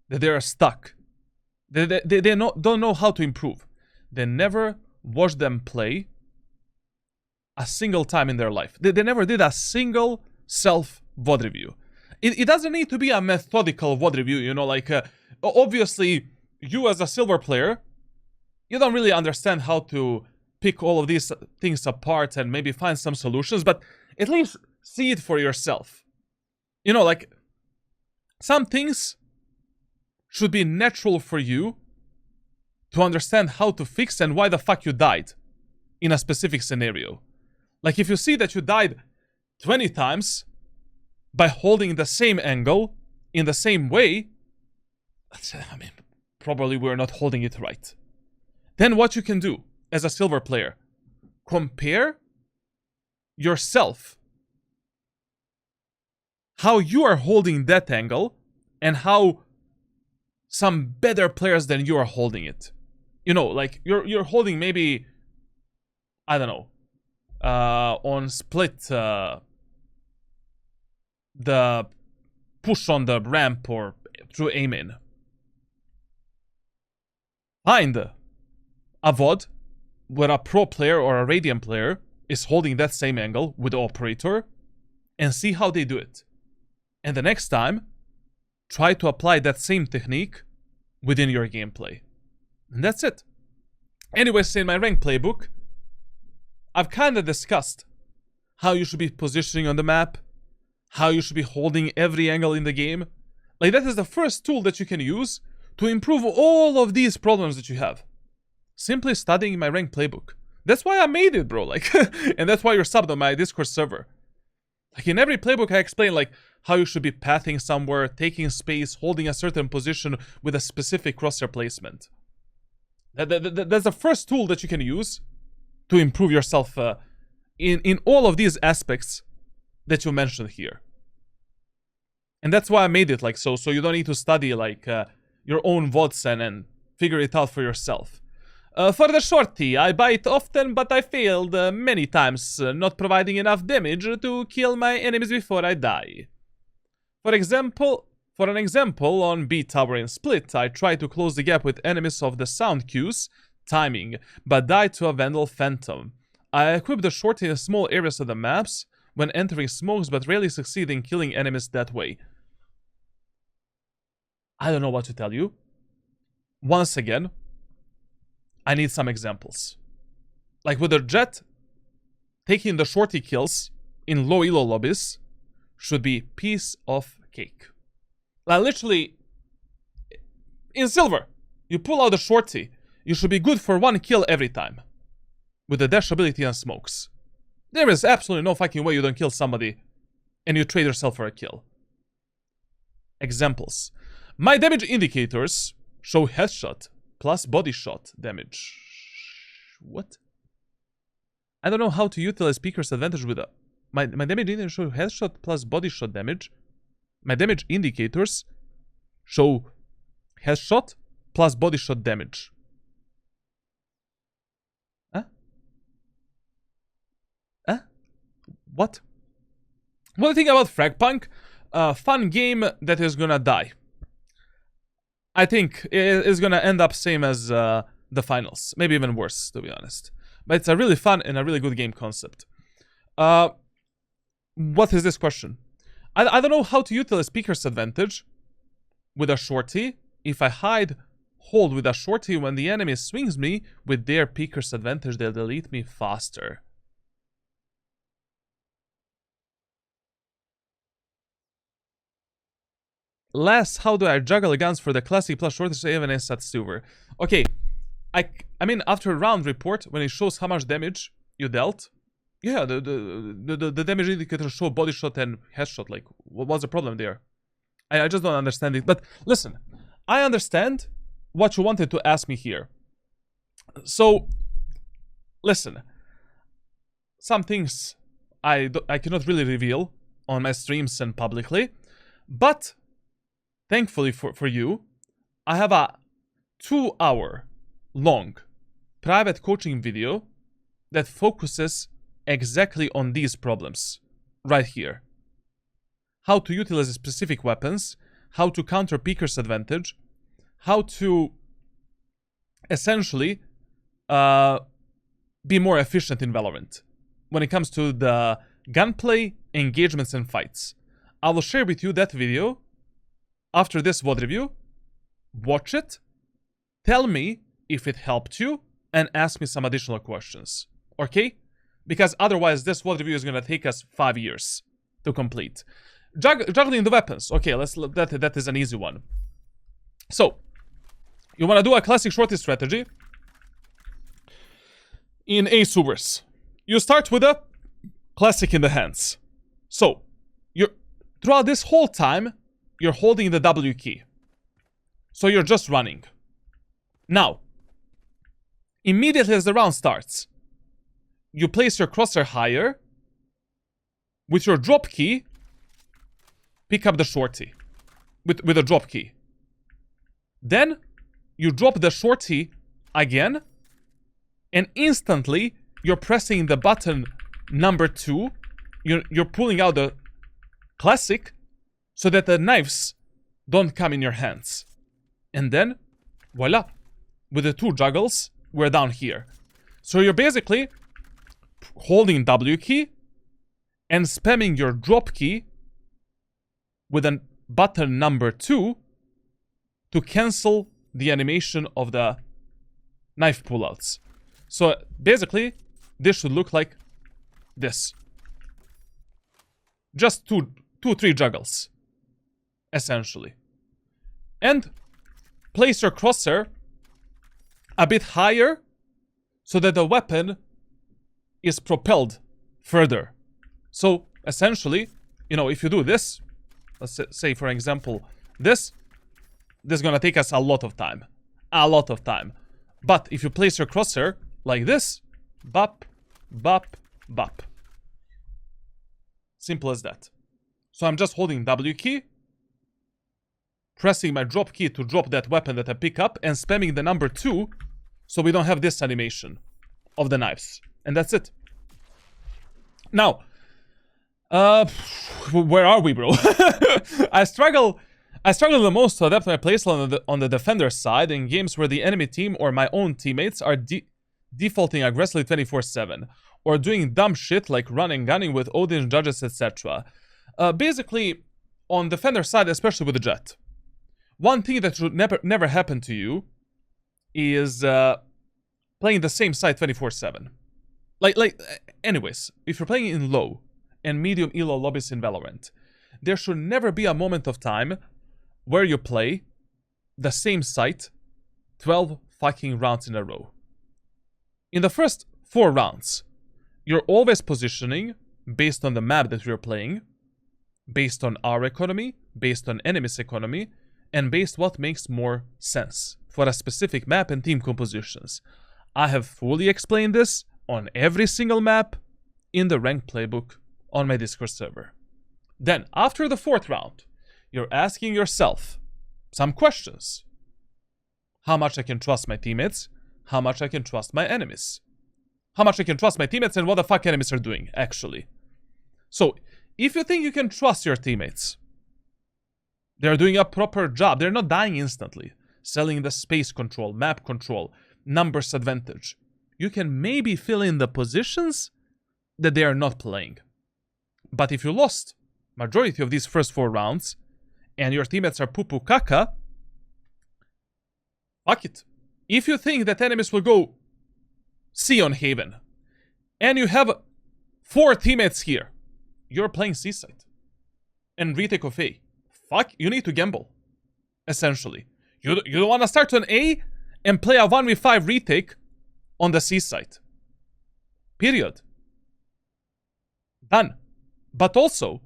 that they are stuck, they don't know how to improve. They never watch them play a single time in their life. They never did a single self-VOD review. It doesn't need to be a methodical VOD review, you know, like, obviously, you as a silver player, you don't really understand how to pick all of these things apart and maybe find some solutions, but at least see it for yourself. You know, like, some things should be natural for you to understand how to fix and why the fuck you died in a specific scenario. Like, if you see that you died 20 times by holding the same angle in the same way, I mean, probably we're not holding it right. Then what you can do as a silver player, compare yourself, how you are holding that angle and how some better players than you are holding it. You know, like you're holding maybe, I don't know, on split, the push on the ramp or through aim in. Find a VOD where a pro player or a Radiant player is holding that same angle with the operator and see how they do it. And the next time, try to apply that same technique within your gameplay. And that's it. Anyways, in my rank playbook, I've kind of discussed how you should be positioning on the map, how you should be holding every angle in the game. Like, that is the first tool that you can use to improve all of these problems that you have. Simply studying my rank playbook. That's why I made it, bro. Like, and that's why you're subbed on my Discord server. Like, in every playbook, I explain, like, how you should be pathing somewhere, taking space, holding a certain position with a specific crosshair placement. That's the first tool that you can use to improve yourself in all of these aspects that you mentioned here. And that's why I made it like so you don't need to study like your own VODs and figure it out for yourself. For the shorty, I bite often, but I failed many times, not providing enough damage to kill my enemies before I die. For an example, on B Tower in Split, I tried to close the gap with enemies of the sound cues, timing, but died to a Vandal Phantom. I equipped the shorty in small areas of the maps when entering smokes, but rarely succeed in killing enemies that way. I don't know what to tell you. Once again, I need some examples. Like with the Jett, taking the shorty kills in low elo lobbies should be piece of cake. Like literally, in silver, you pull out the shorty, you should be good for 1 kill every time. With the dash ability and smokes. There is absolutely no fucking way you don't kill somebody and you trade yourself for a kill. Examples. My damage indicators show headshot plus body shot damage. What? I don't know how to utilize speaker's advantage with a... My damage indicator show headshot plus body shot damage. My damage indicators show headshot plus body shot damage. Huh? Huh? What? What do you think about Fragpunk? Fun game that is gonna die. I think it is gonna end up same as the finals. Maybe even worse, to be honest. But it's a really fun and a really good game concept. What is this question? I don't know how to utilize speaker's advantage with a shorty. If I hold with a shorty when the enemy swings me with their speaker's advantage, they'll delete me faster. Last, how do I juggle guns for the classic plus shorty even in Satsuver? Okay, I mean after round report, when it shows how much damage you dealt, yeah, the damage indicator show body shot and headshot. Like, what's the problem there? I just don't understand it. But listen, I understand what you wanted to ask me here. So, listen, some things I cannot really reveal on my streams and publicly, but thankfully for you, I have a 2-hour long private coaching video that focuses exactly on these problems right here. How to utilize specific weapons, how to counter Peeker's advantage, how to essentially be more efficient in Valorant when it comes to the gunplay, engagements, and fights. I will share with you that video after this VOD review. Watch it, tell me if it helped you, and ask me some additional questions. Okay? Because otherwise this VOD review is going to take us 5 years to complete. Juggling the weapons. Okay, that is an easy one. So, you want to do a classic shorty strategy in Ace Ubers. You start with a classic in the hands. So, throughout this whole time, you're holding the W key. So you're just running. Now, immediately as the round starts, you place your crosshair higher. With your drop key, pick up the shorty. With a drop key. Then, you drop the shorty again. And instantly, you're pressing the button number 2. You're pulling out the classic so that the knives don't come in your hands. And then, voila. With the 2 juggles, we're down here. So you're basically holding W key and spamming your drop key with a button number 2 to cancel the animation of the knife pullouts. So basically, this should look like this. Just 3 juggles, essentially. And place your crosshair a bit higher so that the weapon is propelled further. So essentially, if you do this, let's say for example, this is gonna take us a lot of time. But if you place your crosshair like this, bop, bop, bop. Simple as that. So I'm just holding W key, pressing my drop key to drop that weapon that I pick up, and spamming the number 2 so we don't have this animation of the knives. And that's it. Now, where are we, bro? I struggle the most to adapt my playstyle on the defender side in games where the enemy team or my own teammates are defaulting aggressively 24/7 or doing dumb shit like running, gunning with audience judges, etc. Basically, on defender side, especially with the Jett, one thing that should never happen to you is playing the same side 24/7. Anyways, if you're playing in low and medium elo lobbies in Valorant, there should never be a moment of time where you play the same site 12 fucking rounds in a row. In the first 4 rounds, you're always positioning based on the map that you're playing, based on our economy, based on enemy's economy, and based what makes more sense for a specific map and team compositions. I have fully explained this on every single map in the ranked playbook on my Discord server. Then, after the 4th round, you're asking yourself some questions. How much I can trust my teammates? How much I can trust my enemies? How much I can trust my teammates and what the fuck enemies are doing, actually. So, if you think you can trust your teammates, they're doing a proper job, they're not dying instantly, selling the space control, map control, numbers advantage, you can maybe fill in the positions that they are not playing. But if you lost majority of these first 4 rounds, and your teammates are poo-poo caca, fuck it. If you think that enemies will go C on Haven, and you have 4 teammates here, you're playing C side. And retake of A. Fuck, you need to gamble. Essentially. You don't want to start on A and play a 1v5 retake on the C side. Period. Done. But also,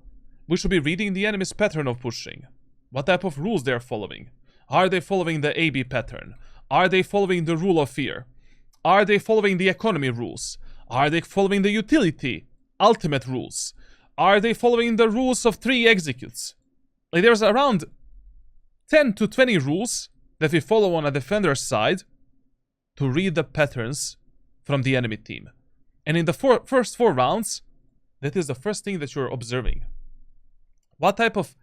we should be reading the enemy's pattern of pushing. What type of rules they're following. Are they following the AB pattern? Are they following the rule of fear? Are they following the economy rules? Are they following the utility, ultimate rules? Are they following the rules of 3 executes? Like, there's around 10 to 20 rules that we follow on a defender's side to read the patterns from the enemy team. And in the first 4 rounds, that is the first thing that you're observing. What type of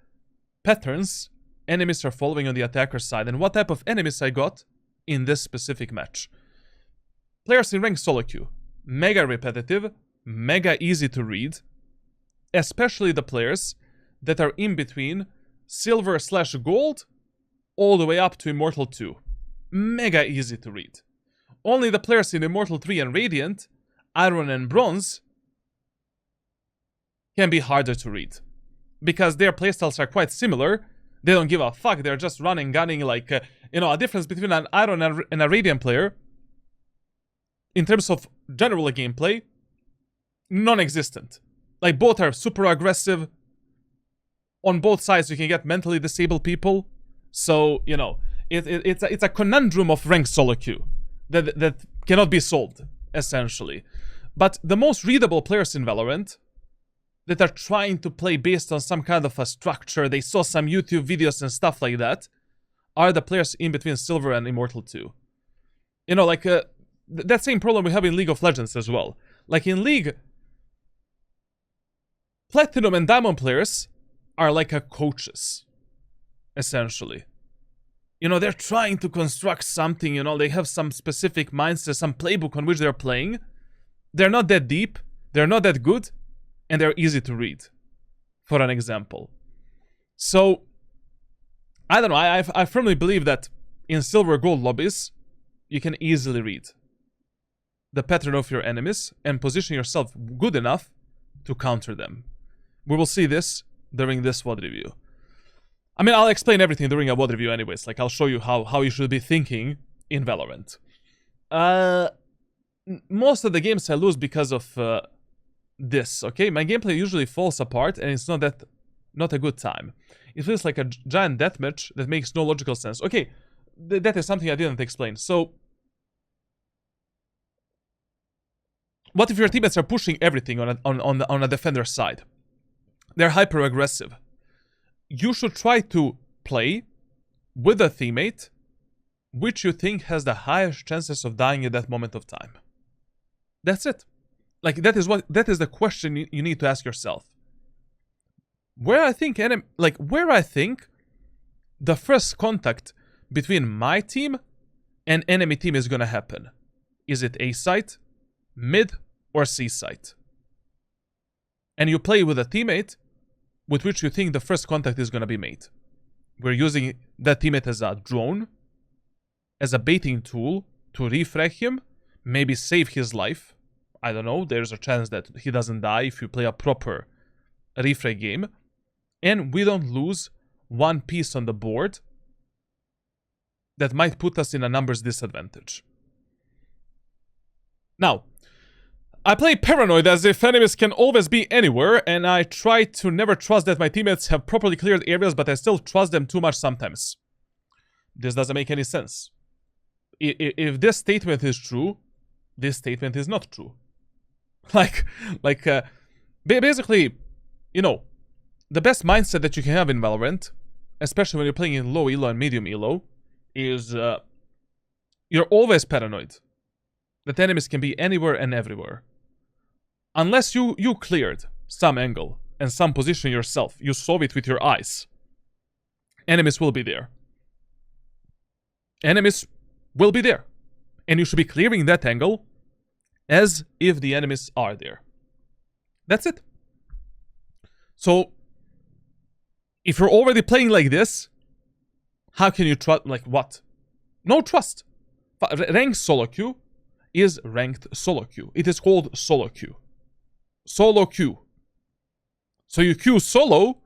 patterns enemies are following on the attacker's side, and what type of enemies I got in this specific match. Players in ranked solo queue, mega repetitive, mega easy to read, especially the players that are in between silver/gold all the way up to Immortal 2. Mega easy to read. Only the players in Immortal 3 and Radiant, Iron and Bronze, can be harder to read. Because their playstyles are quite similar. They don't give a fuck, they're just running, gunning, like, a difference between an Iron and a Radiant player, in terms of general gameplay, non-existent. Like, both are super aggressive. On both sides, you can get mentally disabled people. So, it's a conundrum of ranked solo queue that cannot be solved, essentially. But the most readable players in Valorant that are trying to play based on some kind of a structure, they saw some YouTube videos and stuff like that, are the players in between Silver and Immortal 2. That same problem we have in League of Legends as well. Like, in League, Platinum and Diamond players are like coaches, essentially. They're trying to construct something, they have some specific mindset, some playbook on which they're playing. They're not that deep, they're not that good, and they're easy to read, for an example. So, I don't know, I firmly believe that in silver gold lobbies, you can easily read the pattern of your enemies and position yourself good enough to counter them. We will see this during this VOD review. I mean, I'll explain everything during a VOD review anyways. Like, I'll show you how you should be thinking in Valorant. Most of the games I lose because of this, okay? My gameplay usually falls apart and it's not a good time. It feels like a giant deathmatch that makes no logical sense. Okay, that is something I didn't explain. So, what if your teammates are pushing everything on a defender's side? They're hyper aggressive. You should try to play with a teammate which you think has the highest chances of dying at that moment of time. That's it. Like, that is the question you need to ask yourself. Where I think the first contact between my team and enemy team is gonna happen. Is it A site, mid, or C site? And you play with a teammate with which you think the first contact is gonna be made. We're using that teammate as a drone, as a baiting tool to refrag him, maybe save his life. I don't know, there's a chance that he doesn't die if you play a proper refrag game. And we don't lose one piece on the board that might put us in a numbers disadvantage. Now, I play paranoid as if enemies can always be anywhere, and I try to never trust that my teammates have properly cleared areas, but I still trust them too much sometimes. This doesn't make any sense. if this statement is true, this statement is not true. Basically, you know, the best mindset that you can have in Valorant, especially when you're playing in low elo and medium elo, is you're always paranoid that enemies can be anywhere and everywhere. Unless you cleared some angle and some position yourself, you saw it with your eyes, enemies will be there. Enemies will be there. And you should be clearing that angle as if the enemies are there. That's it. So, if you're already playing like this, how can you trust, like what? No trust. Ranked solo queue is ranked solo queue. It is called solo queue. Solo queue. So you queue solo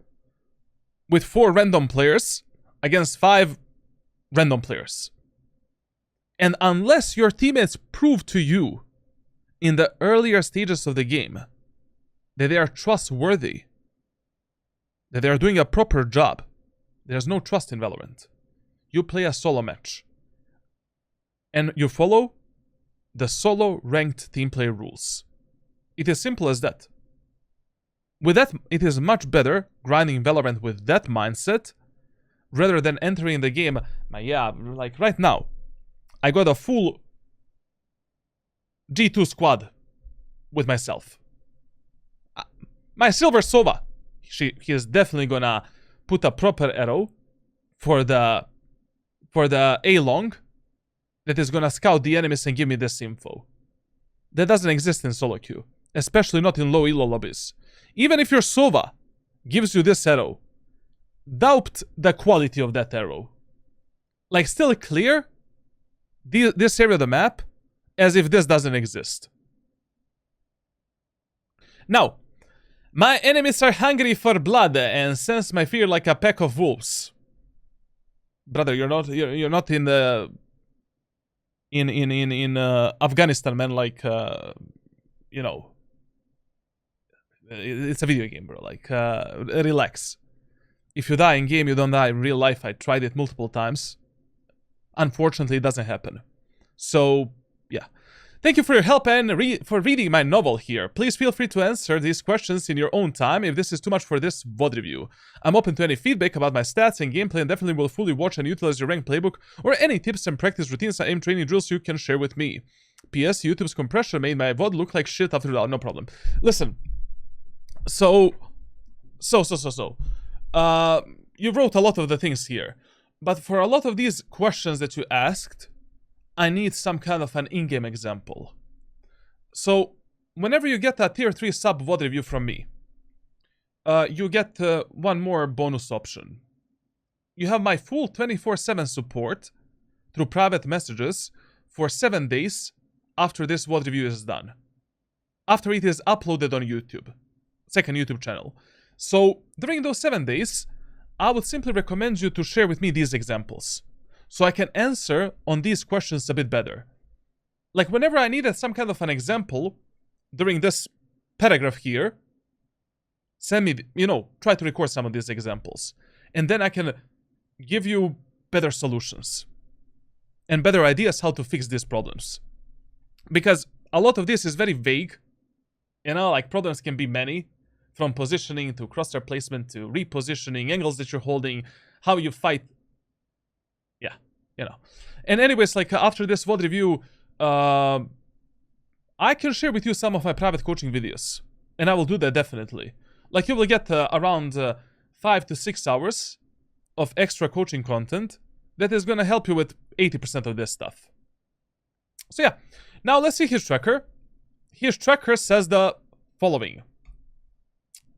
with 4 random players against 5 random players. And unless your teammates prove to you in the earlier stages of the game that they are trustworthy, that they are doing a proper job, there's no trust in Valorant. You play a solo match. And you follow the solo ranked team play rules. It is simple as that. With that, it is much better grinding Valorant with that mindset rather than entering the game. Yeah, like right now, I got a full G2 squad with myself. My Silver Sova, he is definitely gonna put a proper arrow for the A long that is gonna scout the enemies and give me this info. That doesn't exist in solo queue, especially not in low elo lobbies. Even if your Sova gives you this arrow, doubt the quality of that arrow. Like, still clear this area of the map as if this doesn't exist. Now, my enemies are hungry for blood and sense my fear like a pack of wolves. Brother, you're not in the in Afghanistan, man. Like, you know, it's a video game, bro. Like, relax. If you die in game, you don't die in real life. I tried it multiple times. Unfortunately, it doesn't happen. So, yeah. Thank you for your help and for reading my novel here. Please feel free to answer these questions in your own time if this is too much for this VOD review. I'm open to any feedback about my stats and gameplay and definitely will fully watch and utilize your ranked playbook or any tips and practice routines and aim training drills you can share with me. P.S. YouTube's compression made my VOD look like shit after that. No problem. Listen. You wrote a lot of the things here. But for a lot of these questions that you asked, I need some kind of an in-game example. So, whenever you get a tier 3 sub VOD review from me, you get one more bonus option. You have my full 24/7 support through private messages for 7 days after this VOD review is done. After it is uploaded on YouTube. Second YouTube channel. So, during those 7 days, I would simply recommend you to share with me these examples, so I can answer on these questions a bit better. Like, whenever I needed some kind of an example during this paragraph here, send me, try to record some of these examples. And then I can give you better solutions and better ideas how to fix these problems. Because a lot of this is very vague. Like, problems can be many. From positioning to crosshair placement to repositioning, angles that you're holding, how you fight. Yeah, And anyways, like, after this VOD review, I can share with you some of my private coaching videos. And I will do that definitely. Like, you will get around 5 to 6 hours of extra coaching content that is going to help you with 80% of this stuff. So yeah, now let's see his tracker. His tracker says the following.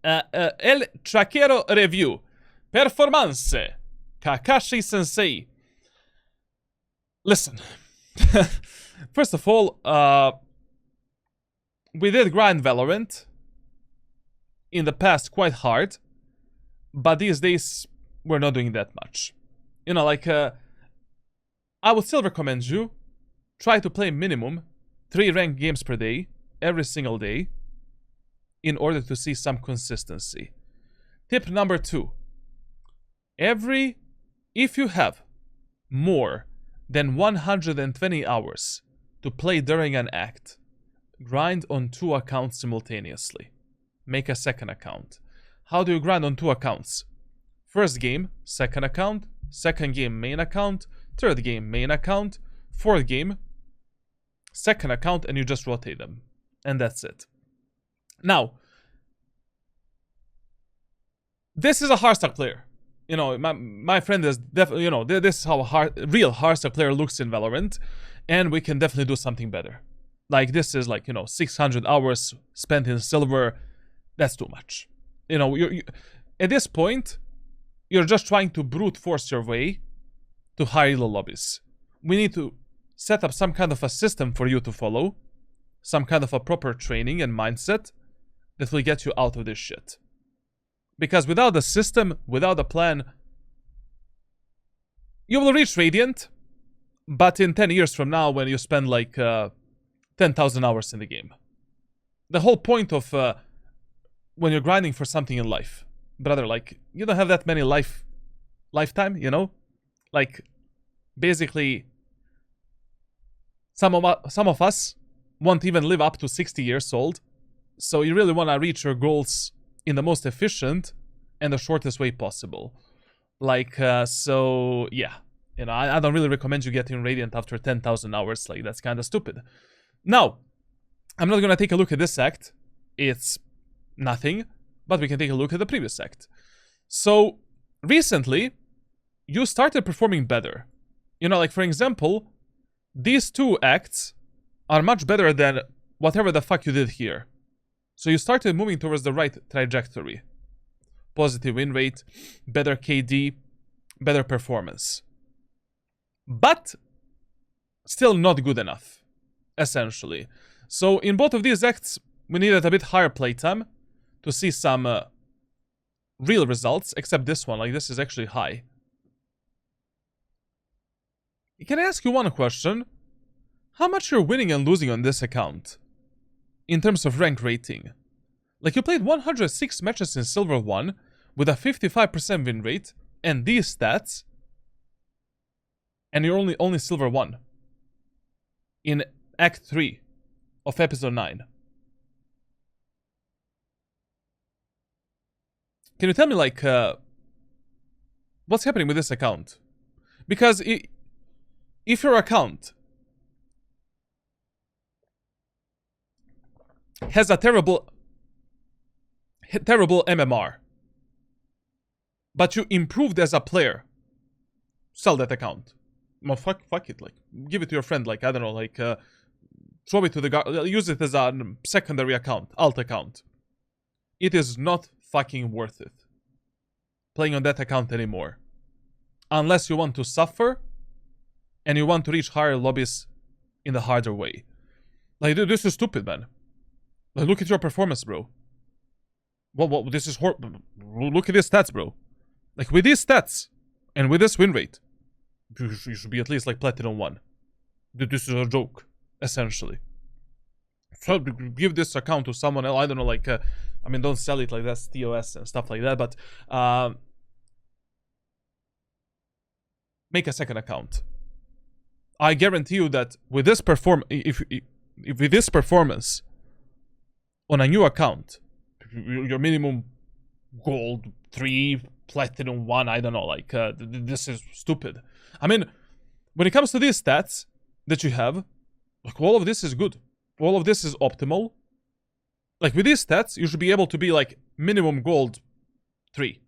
El Traquero Review. Performance. Kakashi Sensei. Listen. First of all, we did grind Valorant in the past quite hard, but these days we're not doing that much. I would still recommend you try to play minimum 3 ranked games per day, every single day, in order to see some consistency. Tip number 2. If you have more then 120 hours to play during an act. Grind on 2 accounts simultaneously. Make a second account. How do you grind on 2 accounts? First game, second account. Second game, main account. Third game, main account. Fourth game, second account, and you just rotate them. And that's it. Now, this is a hardstack player. You know, my friend is definitely, you know, this is how a real hardstack player looks in Valorant. And we can definitely do something better. Like, this is like, you know, 600 hours spent in silver. That's too much. You know, at this point, you're just trying to brute force your way to high elo lobbies. We need to set up some kind of a system for you to follow. Some kind of a proper training and mindset that will get you out of this shit. Because without the system, without a plan, you will reach Radiant, but in 10 years from now, when you spend like 10,000 hours in the game. The whole point of when you're grinding for something in life, brother, like, you don't have that many lifetime, you know? Like, basically, some of us won't even live up to 60 years old. So you really want to reach your goals in the most efficient and the shortest way possible. Like, so, yeah. You know, I don't really recommend you getting Radiant after 10,000 hours. Like, that's kind of stupid. Now, I'm not going to take a look at this act. It's nothing. But we can take a look at the previous act. So, recently, you started performing better. You know, like, for example, these 2 acts are much better than whatever the fuck you did here. So you started moving towards the right trajectory. Positive win rate, better KD, better performance. But still not good enough, essentially. So in both of these acts, we needed a bit higher playtime to see some real results, except this one. Like, this is actually high. Can I ask you one question? How much you're winning and losing on this account? In terms of rank rating. Like, you played 106 matches in Silver 1 with a 55% win rate and these stats, and you're only Silver 1 in Act 3 of Episode 9. Can you tell me, like, what's happening with this account? Because if your account has a terrible MMR, but you improved as a player, sell that account. Well, fuck it, like, give it to your friend, like, I don't know, like, throw it to the guy, use it as a secondary account, alt account. It is not fucking worth it playing on that account anymore. Unless you want to suffer and you want to reach higher lobbies in the harder way. Like, dude, this is stupid, man. Like, look at your performance, bro. Well, this is horrible. Look at these stats, bro. Like, with these stats and with this win rate, you should be at least like Platinum 1. This is a joke, essentially. So give this account to someone else. I don't know, like, I mean, don't sell it like that's TOS and stuff like that, but make a second account. I guarantee you that with this if with this performance on a new account, your minimum gold 3, platinum 1, I don't know, like, this is stupid. I mean, when it comes to these stats that you have, like, all of this is good. All of this is optimal. Like, with these stats, you should be able to be, like, minimum gold 3.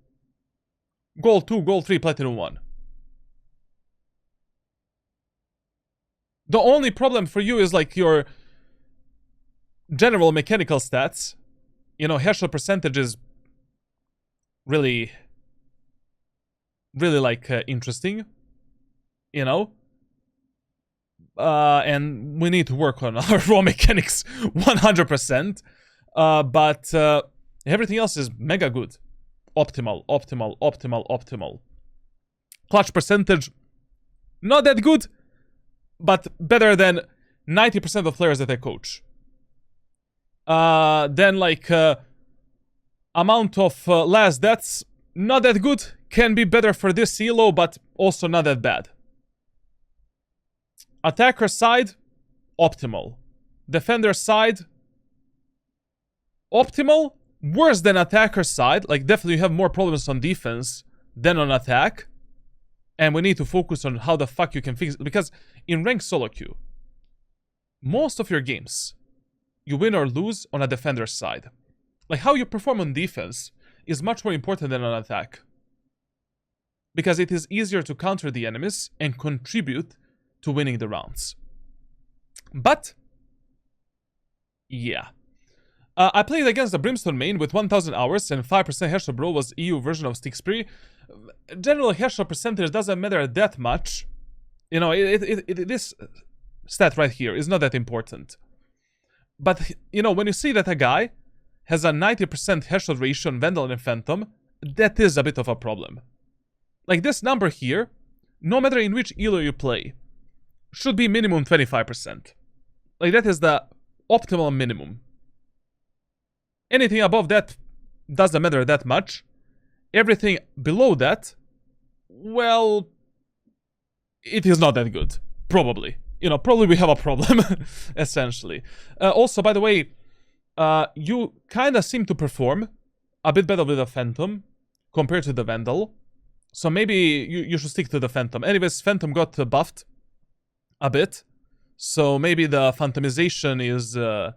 Gold 2, gold 3, platinum 1. The only problem for you is, like, your general mechanical stats. You know, headshot percentage is really, like, interesting. You know? And we need to work on our raw mechanics 100%. But everything else is mega good. Optimal. Clutch percentage, not that good, but better than 90% of players that I coach. Then, like, amount of last deaths, not that good. Can be better for this elo, but also not that bad. Attacker side, optimal. Defender side, optimal. Worse than attacker side. Like, definitely you have more problems on defense than on attack. And we need to focus on how the fuck you can fix it. Because in ranked solo queue, most of your games, you win or lose on a defender's side. Like, how you perform on defense is much more important than on attack. Because it is easier to counter the enemies and contribute to winning the rounds. But, yeah. I played against the Brimstone main with 1000 hours and 5% headshot bro was EU version of Stick Spree. General headshot percentage doesn't matter that much. You know, this stat right here is not that important. But, you know, when you see that a guy has a 90% headshot ratio on Vandal and Phantom, that is a bit of a problem. Like, this number here, no matter in which elo you play, should be minimum 25%. Like, that is the optimal minimum. Anything above that doesn't matter that much. Everything below that, well, it is not that good. Probably. You know, probably we have a problem, essentially. Also, by the way, you kind of seem to perform a bit better with the Phantom compared to the Vandal. So maybe you should stick to the Phantom. Anyways, Phantom got buffed a bit. So maybe the Phantomization is a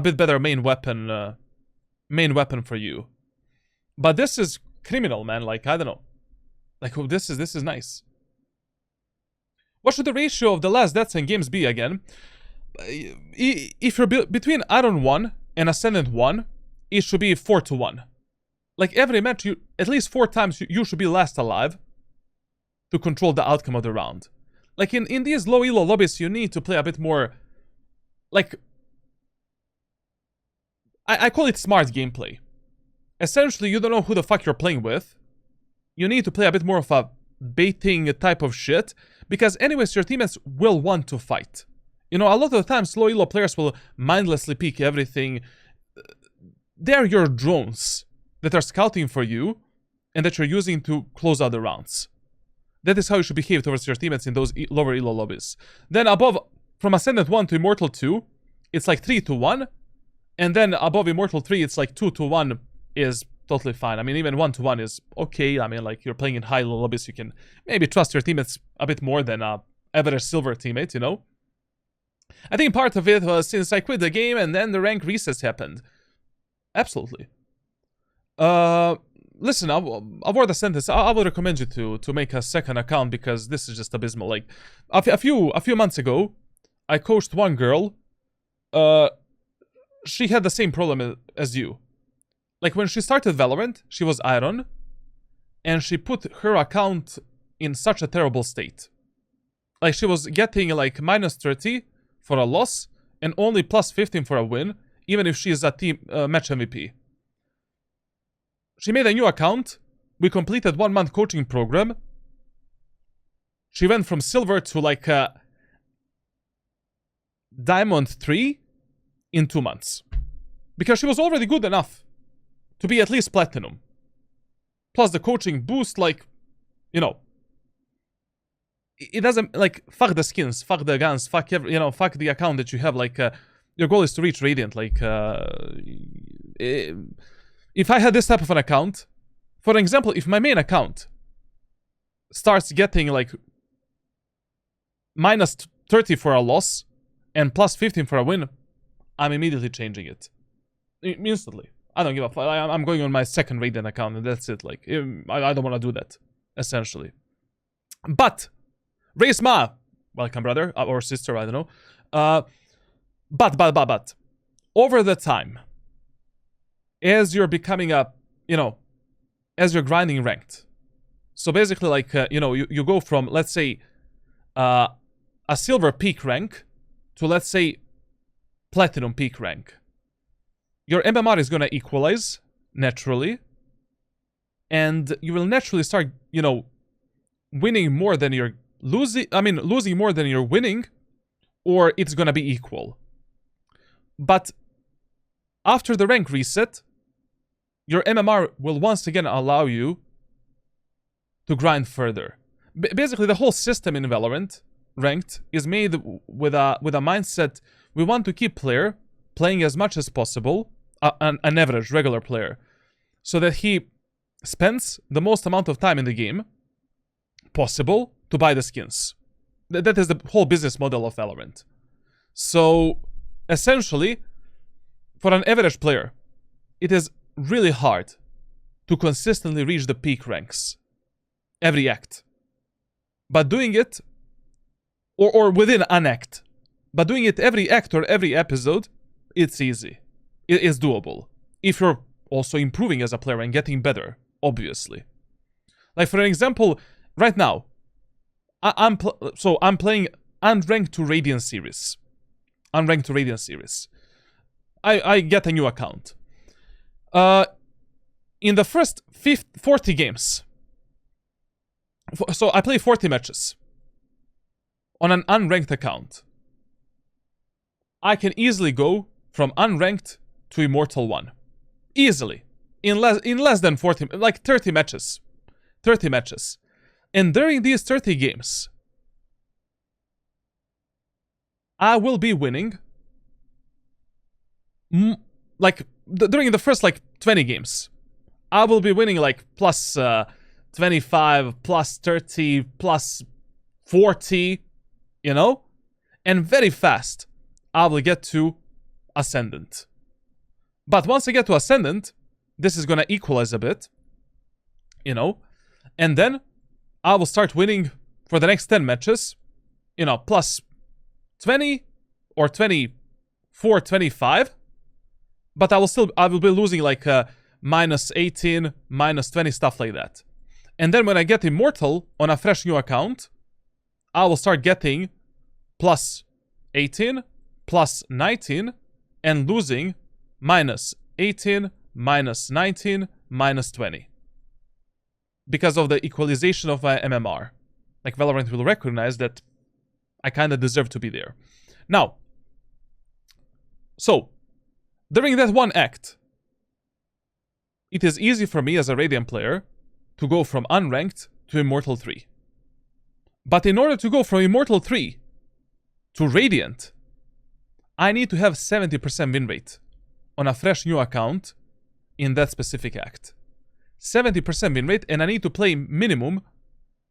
bit better main weapon for you. But this is criminal, man. Like, I don't know. Like, oh, this is nice. What should the ratio of the last deaths in games be again? If you're between Iron 1 and Ascendant 1, it should be 4-1. Like, every match, at least 4 times, you should be last alive to control the outcome of the round. Like, in these low elo lobbies, you need to play a bit more, like, I call it smart gameplay. Essentially, you don't know who the fuck you're playing with. You need to play a bit more of a baiting type of shit, because anyways, your teammates will want to fight. You know, a lot of the times, low elo players will mindlessly peek everything. They're your drones that are scouting for you, and that you're using to close out the rounds. That is how you should behave towards your teammates in those lower elo lobbies. Then above, from Ascendant 1 to Immortal 2, it's like 3-1. And then above Immortal 3, it's like 2-1 is totally fine. I mean, even 1-1 is okay. I mean, like, you're playing in high elo lobbies, you can maybe trust your teammates a bit more than a average silver teammate, you know? I think part of it was since I quit the game and then the rank resets happened. Absolutely. Listen, avoid the sentence. I would recommend you to make a second account because this is just abysmal. Like, a few months ago, I coached one girl. She had the same problem as you. Like, when she started Valorant, she was Iron, and she put her account in such a terrible state. Like, she was getting, like, -30 for a loss, and only +15 for a win, even if she is a team match MVP. She made a new account, we completed 1 month coaching program, she went from silver to, like, Diamond 3 in 2 months. Because she was already good enough to be at least platinum. Plus the coaching boost, like, you know, it doesn't, like, fuck the skins, fuck the guns, fuck you know, fuck the account that you have. Like, your goal is to reach Radiant. Like, if I had this type of an account, for example, if my main account starts getting, like, -30 for a loss and +15 for a win, I'm immediately changing it. Instantly. I don't give a fuck. I'm going on my second Radiant account and that's it. Like, I don't want to do that, essentially. But, Reisma, welcome brother, or sister, I don't know. But, over the time, as you're becoming you know, as you're grinding ranked. So basically, like, you know, you go from, let's say, a silver peak rank to, let's say, platinum peak rank. Your MMR is gonna equalize, naturally. And you will naturally start, you know, winning more than you're losing. I mean, losing more than you're winning, or it's gonna be equal. But after the rank reset, your MMR will once again allow you to grind further. Basically, the whole system in Valorant ranked is made with a mindset we want to keep player playing as much as possible, an average regular player, so that he spends the most amount of time in the game possible to buy the skins. That is the whole business model of Valorant. So essentially, for an average player, it is really hard to consistently reach the peak ranks every act. But doing it, or within an act, but doing it every act or every episode, it's easy. It is doable. If you're also improving as a player and getting better, obviously. Like for an example, right now, I'm playing Unranked to Radiant series. Unranked to Radiant series. I get a new account. In the first 40 games, so I play 40 matches on an unranked account. I can easily go from unranked to Immortal 1. Easily. In less than 40, like 30 matches. 30 matches. And during these 30 games, I will be winning, like, during the first, like, 20 games, I will be winning, like, plus 25, plus 30, plus 40, you know? And very fast, I will get to Ascendant. But once I get to Ascendant, this is gonna equalize a bit, you know? And then, I will start winning for the next 10 matches, you know, plus 20 or 24, 25. But I will be losing like minus 18, minus 20, stuff like that. And then when I get Immortal on a fresh new account, I will start getting plus 18, plus 19, and losing minus 18, minus 19, minus 20. Because of the equalization of my MMR. Like, Valorant will recognize that I kind of deserve to be there. Now, so, during that one act, it is easy for me as a Radiant player to go from Unranked to Immortal 3. But in order to go from Immortal 3 to Radiant, I need to have 70% win rate on a fresh new account in that specific act. 70% win rate, and I need to play minimum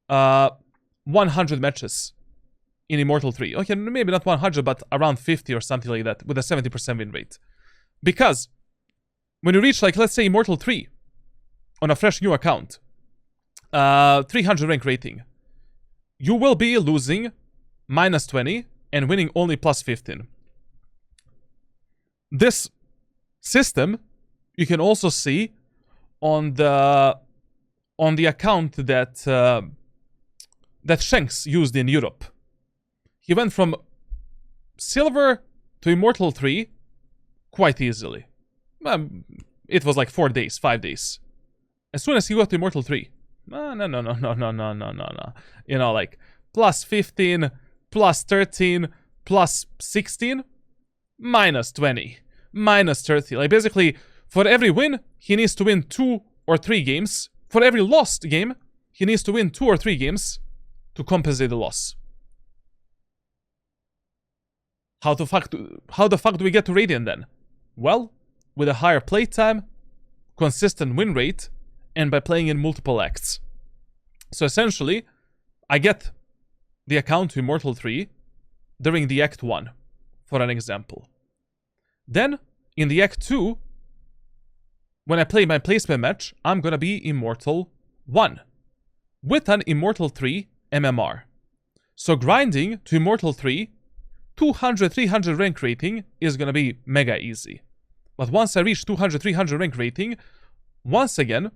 100 matches in Immortal 3. Okay, maybe not 100, but around 50 or something like that, with a 70% win rate. Because when you reach, like, let's say Immortal 3 on a fresh new account, 300 rank rating, you will be losing minus 20 and winning only plus 15. This system you can also see on the account that Shanks used in Europe. He went from Silver to Immortal 3 quite easily. It was like 4 days, 5 days. As soon as he got to Immortal 3, no. You know, like, plus 15, plus 13, plus 16, minus 20, minus 30. Like, basically, for every win, he needs to win 2 or 3 games. For every lost game, he needs to win 2 or 3 games to compensate the loss. How the fuck do we get to Radiant then? Well, with a higher playtime, consistent win rate, and by playing in multiple acts. So essentially, I get the account to Immortal 3 during the Act 1, for an example. Then, in the Act 2, when I play my placement match, I'm gonna be Immortal 1, with an Immortal 3 MMR. So grinding to Immortal 3, 200, 300 rank rating is gonna be mega easy. But once I reach 200, 300 rank rating, once again,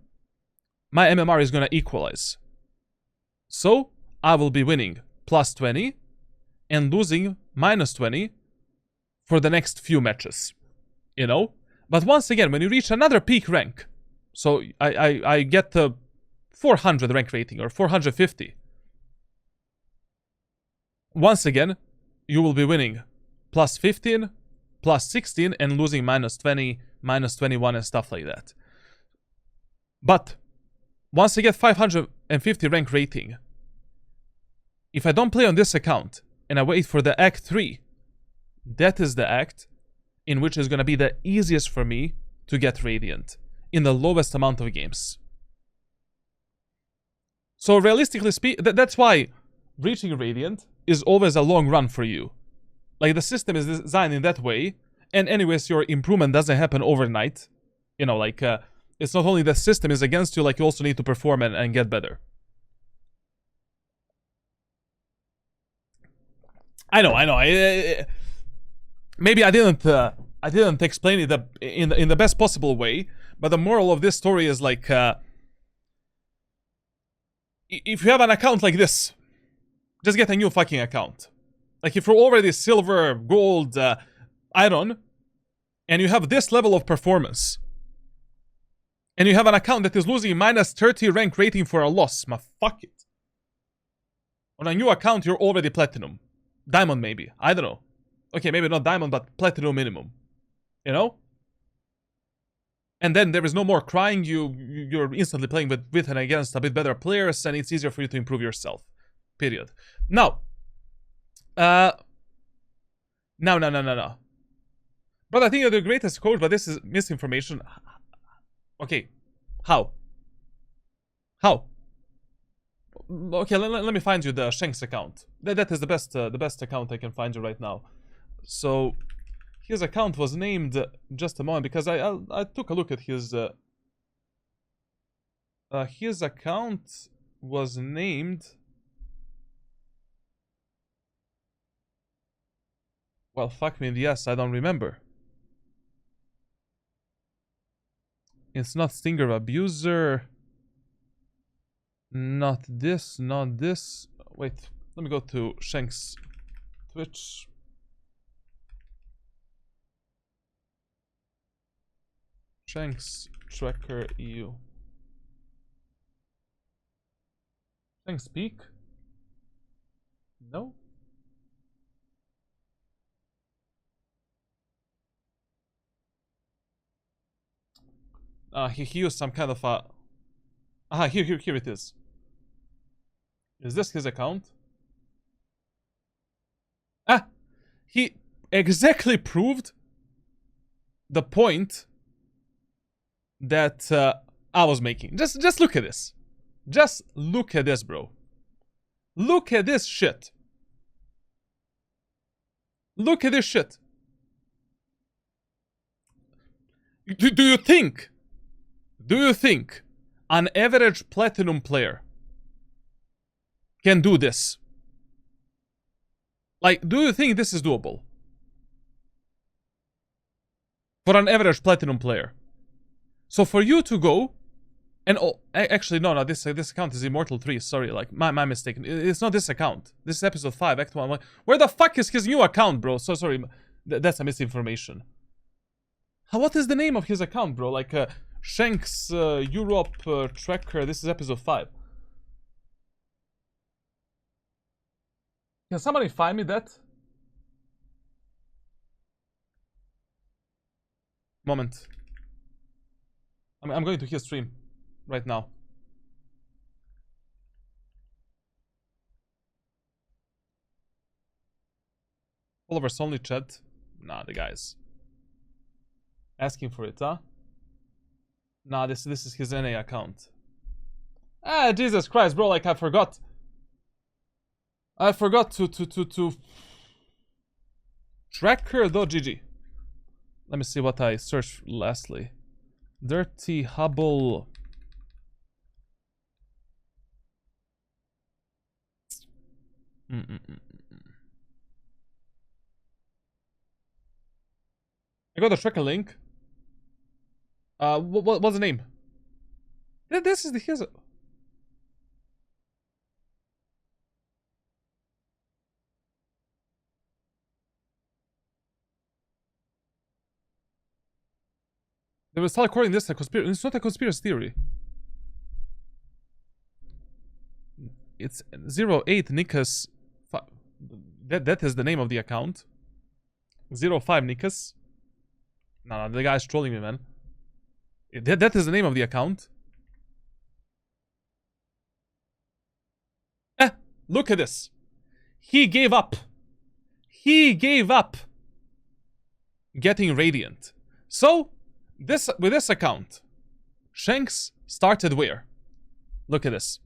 my MMR is gonna equalize. So, I will be winning plus 20 and losing minus 20 for the next few matches. You know? But once again, when you reach another peak rank, so I get the 400 rank rating or 450. Once again, you will be winning plus 15, plus 16, and losing minus 20, minus 21, and stuff like that. But once I get 550 rank rating, If I don't play on this account and I wait for the Act 3, that is the act in which is going to be the easiest for me to get Radiant in the lowest amount of games. So realistically speaking, that's why reaching Radiant is always a long run for you. Like, the system is designed in that way, and anyways, your improvement doesn't happen overnight. You know, like, it's not only the system is against you, like, you also need to perform and get better. I know. Maybe I didn't explain it in the best possible way, but the moral of this story is like, if you have an account like this, just get a new fucking account. Like, if you're already silver, gold, iron, and you have this level of performance, and you have an account that is losing minus 30 rank rating for a loss, fuck it. On a new account, you're already platinum. Diamond, maybe. I don't know. Okay, maybe not diamond, but platinum minimum. You know? And then there is no more crying. You're instantly playing with and against a bit better players, and it's easier for you to improve yourself. Period. Now. No. But I think you're the greatest coach, but this is misinformation. Okay. How? Okay, let me find you the Shanks account. That is the best account I can find you right now. So, his account was named just a moment because I took a look at his account was named. Well, fuck me in the ass, I don't remember. It's not Stinger Abuser. Not this. Wait, let me go to Shanks Twitch. Shanks Tracker EU. Shanks Peak? No? He used some kind of a... Aha, here it is. Is this his account? Ah! He exactly proved the point that I was making. Just look at this. Just look at this, bro. Look at this shit. Look at this shit. Do you think an average platinum player can do this? Like, do you think this is doable? For an average platinum player. So for you to go, and oh, actually no, this account is Immortal 3, sorry, like, my mistake. It's not this account. This is episode 5, Act 1. Where the fuck is his new account, bro? So sorry, that's a misinformation. What is the name of his account, bro? Like, Shanks Europe Tracker, this is episode 5. Can somebody find me that? Moment. I'm going to his stream right now. Followers only chat. Nah, the guys. Asking for it, huh? Nah, this is his NA account. Ah, Jesus Christ, bro, like I forgot to tracker.gg. Let me see what I searched lastly. Dirty Hubble. I got a tracker link. What's the name? This is his. They will start calling this a conspiracy. It's not a conspiracy theory. It's 08 Nikas. That is the name of the account. 05 Nikas. No, the guy's trolling me, man. That is the name of the account. Look at this. He gave up. He gave up getting Radiant. So, with this account, Shanks started where? Look at this.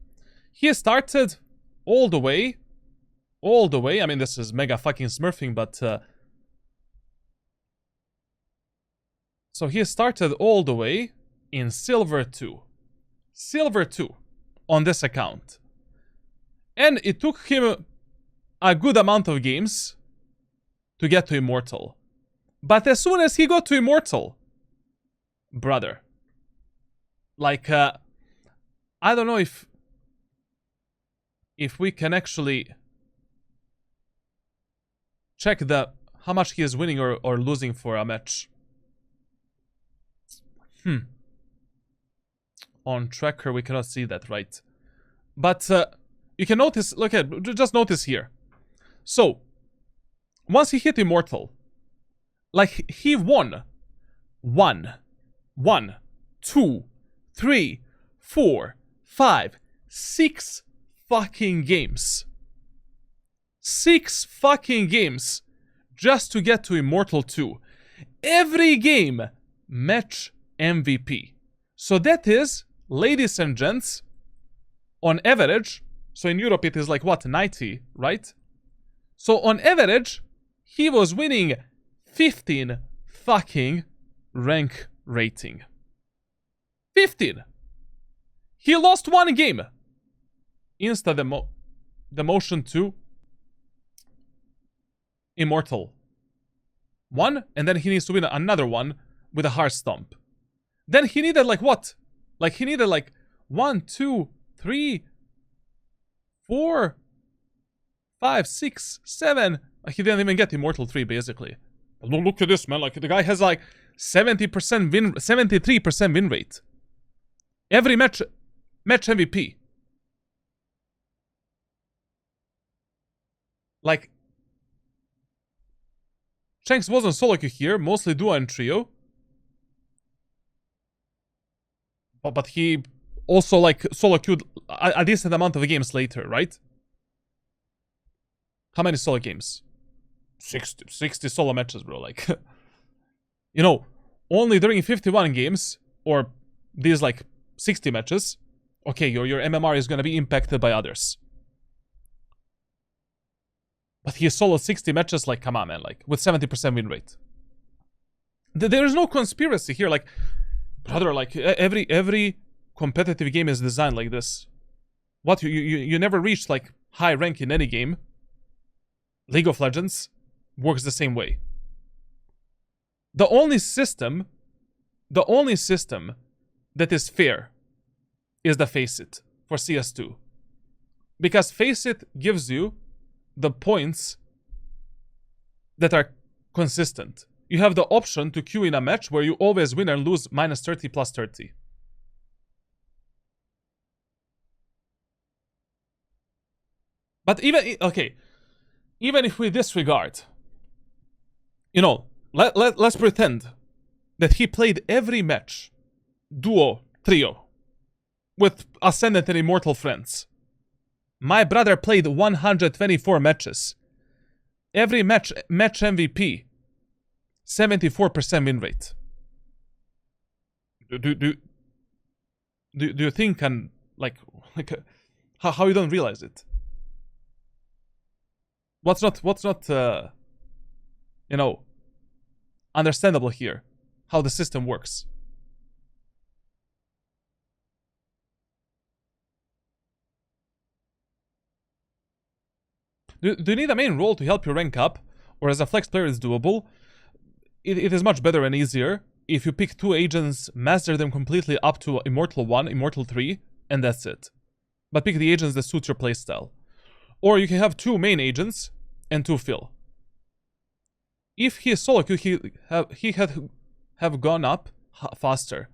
He started all the way. I mean, this is mega fucking smurfing, but... so he started all the way in Silver 2. Silver 2 on this account. And it took him a good amount of games to get to Immortal. But as soon as he got to Immortal, brother, like, I don't know if we can actually check how much he is winning or losing for a match. On tracker, we cannot see that, right? But you can notice, look at, just notice here. So, once he hit Immortal, like, he won 1, 2, 3, 4, 5, 6 fucking games. 6 fucking games just to get to Immortal 2. Every game, match MVP. So that is, ladies and gents, on average, so in Europe it is like what, 90, right? So on average, he was winning 15 fucking rank rating. 15. He lost 1 game. Insta demotion to Immortal 1, and then he needs to win another one with a hard stomp. Then he needed like what? Like he needed like 1, 2, 3, 4, 5, 6, 7. He didn't even get Immortal 3 basically. Look at this, man. Like the guy has like 73% win rate. Every match MVP. Like, Shanks wasn't solo queue here, mostly duo and trio. But he also like solo queued a decent amount of games later, right? How many solo games? 60 solo matches, bro. Like, you know, only during 51 games, or these like 60 matches, okay, your MMR is gonna be impacted by others. But he soloed 60 matches, like, come on, man, like, with 70% win rate. There is no conspiracy here, like, brother, like, every competitive game is designed like this. What, you never reach, like, high rank in any game. League of Legends works the same way. The only system that is fair is the Faceit for CS2. Because Faceit gives you the points that are consistent. You have the option to queue in a match where you always win and lose -30 plus 30. But even if we disregard, you know, let's pretend that he played every match, duo, trio, with Ascendant and Immortal friends. My brother played 124 matches. Every match MVP, 74% win rate. Do you think how you don't realize it? What's not you know, understandable here? How the system works. Do you need a main role to help you rank up? Or as a flex player it's doable? It is much better and easier if you pick 2 agents, master them completely up to Immortal 1, Immortal 3, and that's it. But pick the agents that suit your playstyle. Or you can have 2 main agents and 2 fill. If he is solo queue, he had have gone up faster.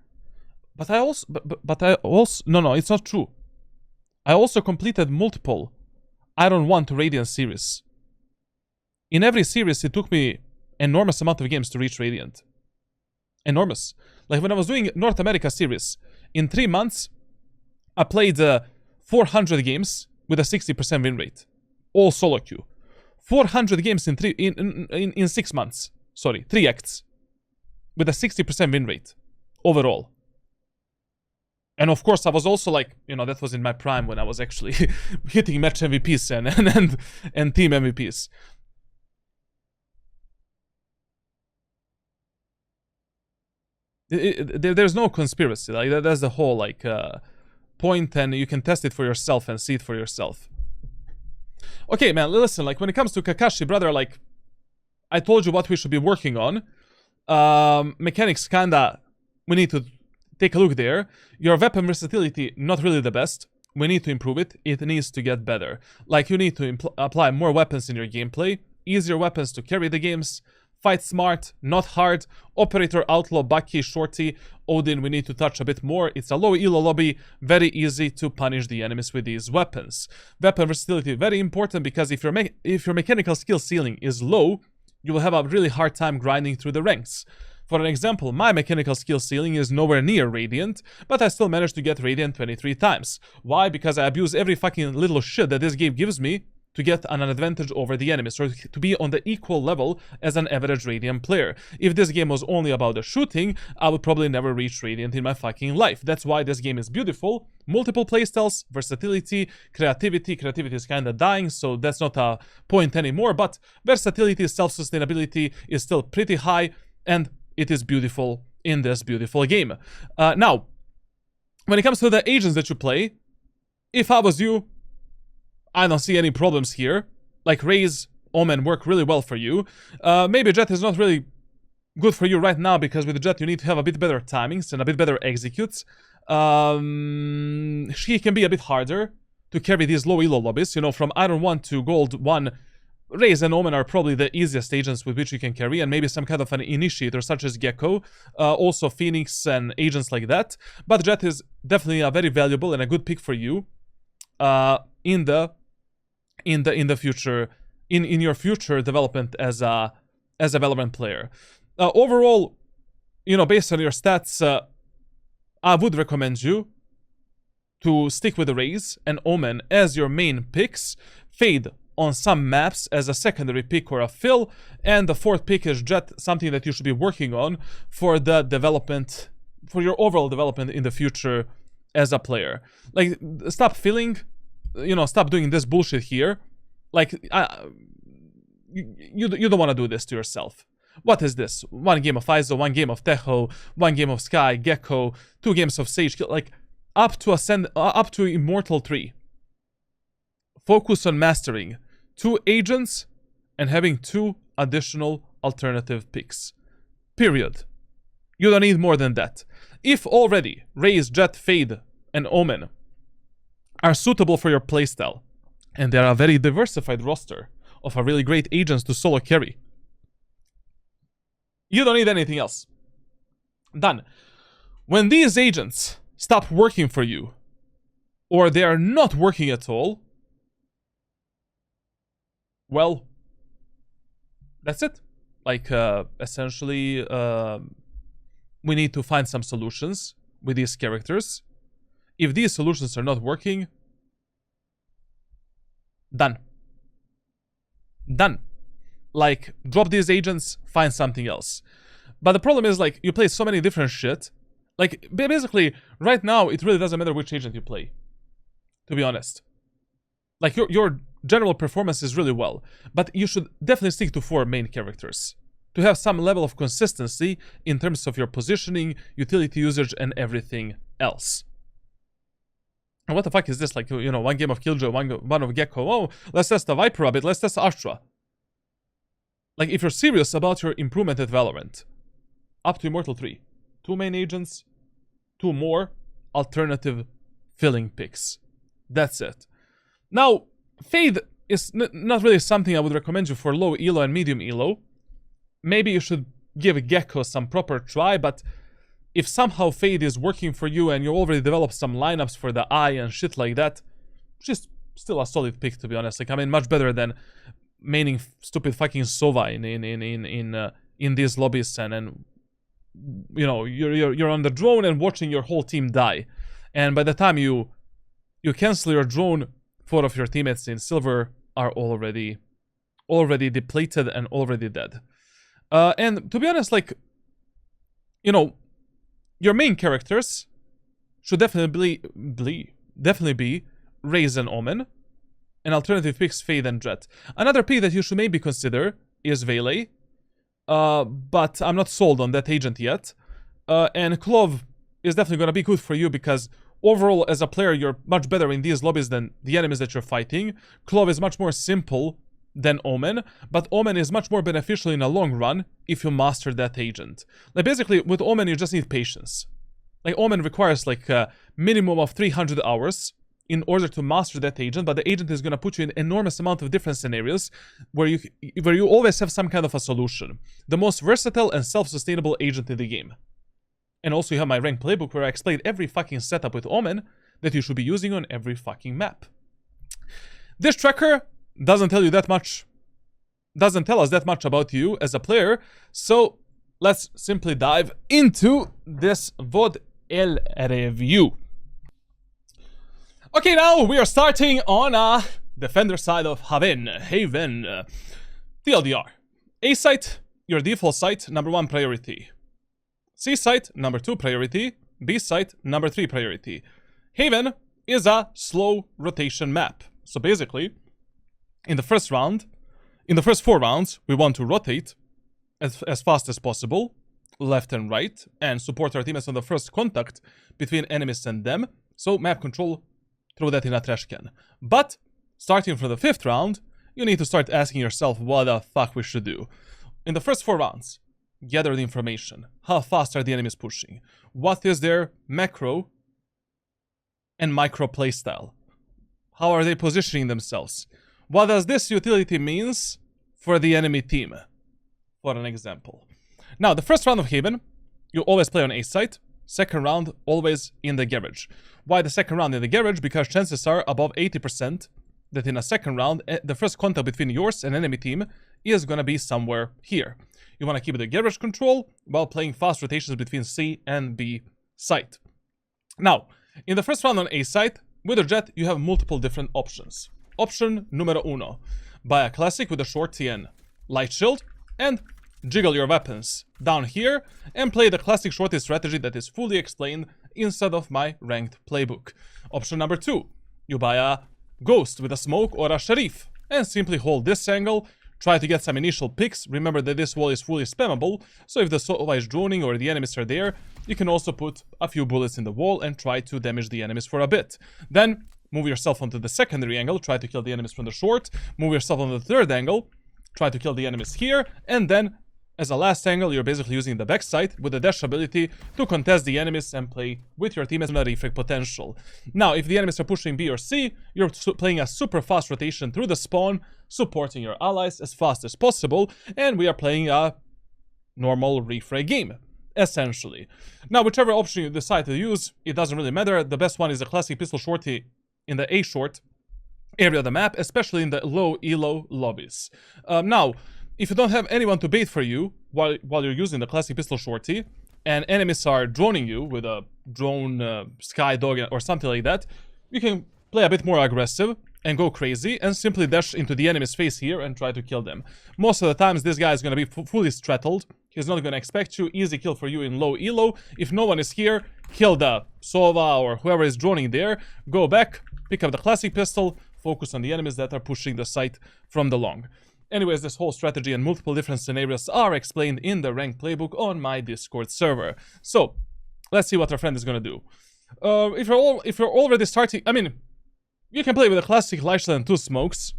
But I also no, it's not true. I also completed multiple Iron 1 to Radiant series. In every series, it took me enormous amount of games to reach Radiant. Enormous. Like when I was doing North America series, in 3 months, I played 400 games with a 60% win rate. All solo queue. 400 games in 6 months. Sorry, 3 acts. With a 60% win rate overall. And of course, I was also like, you know, that was in my prime when I was actually hitting match MVPs and team MVPs. There's no conspiracy. Like that's the whole like point, and you can test it for yourself and see it for yourself. Okay, man, listen. Like when it comes to Kakashi, brother, like I told you what we should be working on. Mechanics kinda, we need to take a look there. Your weapon versatility, not really the best. We need to improve it. It needs to get better. Like you need to apply more weapons in your gameplay. Easier weapons to carry the games. Fight smart, not hard. Operator, Outlaw, Bucky, Shorty, Odin, we need to touch a bit more. It's a low elo lobby, very easy to punish the enemies with these weapons. Weapon versatility, very important, because if your mechanical skill ceiling is low, you will have a really hard time grinding through the ranks. For an example, my mechanical skill ceiling is nowhere near Radiant, but I still managed to get Radiant 23 times. Why? Because I abuse every fucking little shit that this game gives me to get an advantage over the enemies, or to be on the equal level as an average Radiant player. If this game was only about the shooting, I would probably never reach Radiant in my fucking life. That's why this game is beautiful. Multiple playstyles, versatility, creativity. Creativity is kinda dying, so that's not a point anymore, but versatility, self-sustainability is still pretty high, and it is beautiful in this beautiful game. Now, when it comes to the agents that you play, if I was you, I don't see any problems here. Like Raze, Omen work really well for you. Maybe Jett is not really good for you right now, because with Jett you need to have a bit better timings and a bit better executes. She can be a bit harder to carry these low elo lobbies. You know, from Iron 1 to Gold 1, Raze and Omen are probably the easiest agents with which you can carry, and maybe some kind of an initiator such as Gecko, also Phoenix and agents like that. But Jett is definitely a very valuable and a good pick for you in the future, in your future development as a Valorant player. Overall, you know, based on your stats, I would recommend you to stick with the Raze and Omen as your main picks. Fade on some maps as a secondary pick or a fill, and the fourth pick is Jett, something that you should be working on for the development, for your overall development in the future as a player. Like, stop filling, you know, stop doing this bullshit here. Like, you don't want to do this to yourself. What is this? 1 game of ISO, 1 game of Teho, 1 game of Sky, Gecko, 2 games of Sage, like, up to Immortal 3. Focus on mastering 2 agents and having 2 additional alternative picks. Period. You don't need more than that. If already Raze, Jett, Fade, and Omen are suitable for your playstyle, and they are a very diversified roster of a really great agents to solo carry, you don't need anything else. Done. When these agents stop working for you, or they are not working at all, well, that's it. Like, essentially, we need to find some solutions with these characters. If these solutions are not working, done. Done. Like, drop these agents, find something else. But the problem is, like, you play so many different shit. Like, basically, right now, it really doesn't matter which agent you play, to be honest. Like, your general performance is really well, but you should definitely stick to 4 main characters to have some level of consistency in terms of your positioning, utility usage, and everything else. And what the fuck is this? Like, you know, 1 game of Killjoy, one of Gecko. Oh, let's test the Viper a bit, let's test Astra. Like, if you're serious about your improvement at Valorant, up to Immortal 3. 2 main agents, 2 more alternative filling picks. That's it. Now, Fade is not really something I would recommend you for low elo and medium elo. Maybe you should give Gecko some proper try, but if somehow Fade is working for you and you already developed some lineups for the eye and shit like that, just still a solid pick, to be honest. Like, I mean, much better than maining stupid fucking Sova in these lobbies, and you know, you're on the drone and watching your whole team die, and by the time you cancel your drone, 4 of your teammates in silver are already already depleted and already dead. And to be honest, like, you know, your main characters should definitely be Raze and Omen, and alternative picks Fade and Jett. Another pick that you should maybe consider is Valet, but I'm not sold on that agent yet. And Clove is definitely going to be good for you because overall, as a player, you're much better in these lobbies than the enemies that you're fighting. Clove is much more simple than Omen, but Omen is much more beneficial in a long run if you master that agent. Like, basically, with Omen, you just need patience. Like, Omen requires, like, a minimum of 300 hours in order to master that agent, but the agent is going to put you in enormous amount of different scenarios where you always have some kind of a solution. The most versatile and self-sustainable agent in the game. And also you have my rank playbook where I explained every fucking setup with Omen that you should be using on every fucking map. This tracker doesn't tell you that much, doesn't tell us that much about you as a player, so let's simply dive into this VOD review. Okay, now we are starting on defender side of Haven. TLDR. A site, your default site, number 1 priority. C site, number 2 priority. B site, number 3 priority. Haven is a slow rotation map. So basically, in the first 4 rounds, we want to rotate as fast as possible, left and right, and support our teammates on the first contact between enemies and them. So map control, throw that in a trash can. But starting from the 5th round, you need to start asking yourself what the fuck we should do. In the first 4 rounds, gather the information. How fast are the enemies pushing? What is their macro and micro playstyle? How are they positioning themselves? What does this utility means for the enemy team? For an example. Now, the first round of Haven, you always play on A site. Second round, always in the garage. Why the second round in the garage? Because chances are above 80% that in a second round, the first contact between yours and enemy team is going to be somewhere here. You want to keep the garage control while playing fast rotations between C and B site. Now, in the first round on A site, with a Jett, you have multiple different options. Option numero uno. Buy a classic with a short TN, light shield, and jiggle your weapons down here and play the classic shorty strategy that is fully explained inside of my ranked playbook. Option number 2. You buy a ghost with a smoke or a sheriff and simply hold this angle. Try to get some initial picks. Remember that this wall is fully spammable, so if the Sova is droning or the enemies are there, you can also put a few bullets in the wall and try to damage the enemies for a bit. Then, move yourself onto the secondary angle, try to kill the enemies from the short. Move yourself on the third angle, try to kill the enemies here, and then, as a last angle, you're basically using the backside with the dash ability to contest the enemies and play with your teammates on a refrag potential. Now, if the enemies are pushing B or C, you're playing a super fast rotation through the spawn, supporting your allies as fast as possible, and we are playing a normal refrag game, essentially. Now, whichever option you decide to use, it doesn't really matter. The best one is a classic pistol shorty in the A short area of the map, especially in the low elo lobbies. Now, if you don't have anyone to bait for you while you're using the classic pistol shorty, and enemies are droning you with a drone sky dog or something like that, you can play a bit more aggressive and go crazy and simply dash into the enemy's face here and try to kill them. Most of the times this guy is going to be fully straddled. He's not going to expect you. Easy kill for you in low elo. If no one is here, kill the Sova or whoever is droning there. Go back, pick up the classic pistol, focus on the enemies that are pushing the site from the long. Anyways, this whole strategy and multiple different scenarios are explained in the ranked playbook on my Discord server. So, let's see what our friend is gonna do. If you're already starting, I mean, you can play with a classic Leishland and 2 smokes.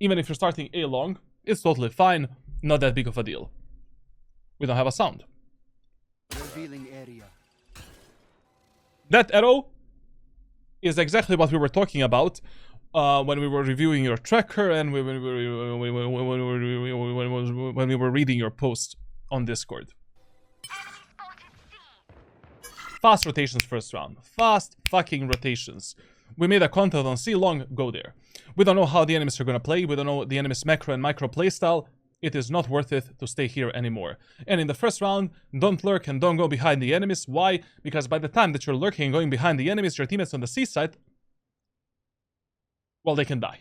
Even if you're starting A long, it's totally fine. Not that big of a deal. We don't have a sound. Revealing area. That arrow is exactly what we were talking about when we were reviewing your tracker and when we were reading your post on Discord. Fast rotations first round. Fast fucking rotations. We made a contact on C long, go there. We don't know how the enemies are gonna play. We don't know the enemy's macro and micro playstyle. It is not worth it to stay here anymore. And in the first round, don't lurk and don't go behind the enemies. Why? Because by the time that you're lurking and going behind the enemies, your teammates on the C side, well, they can die.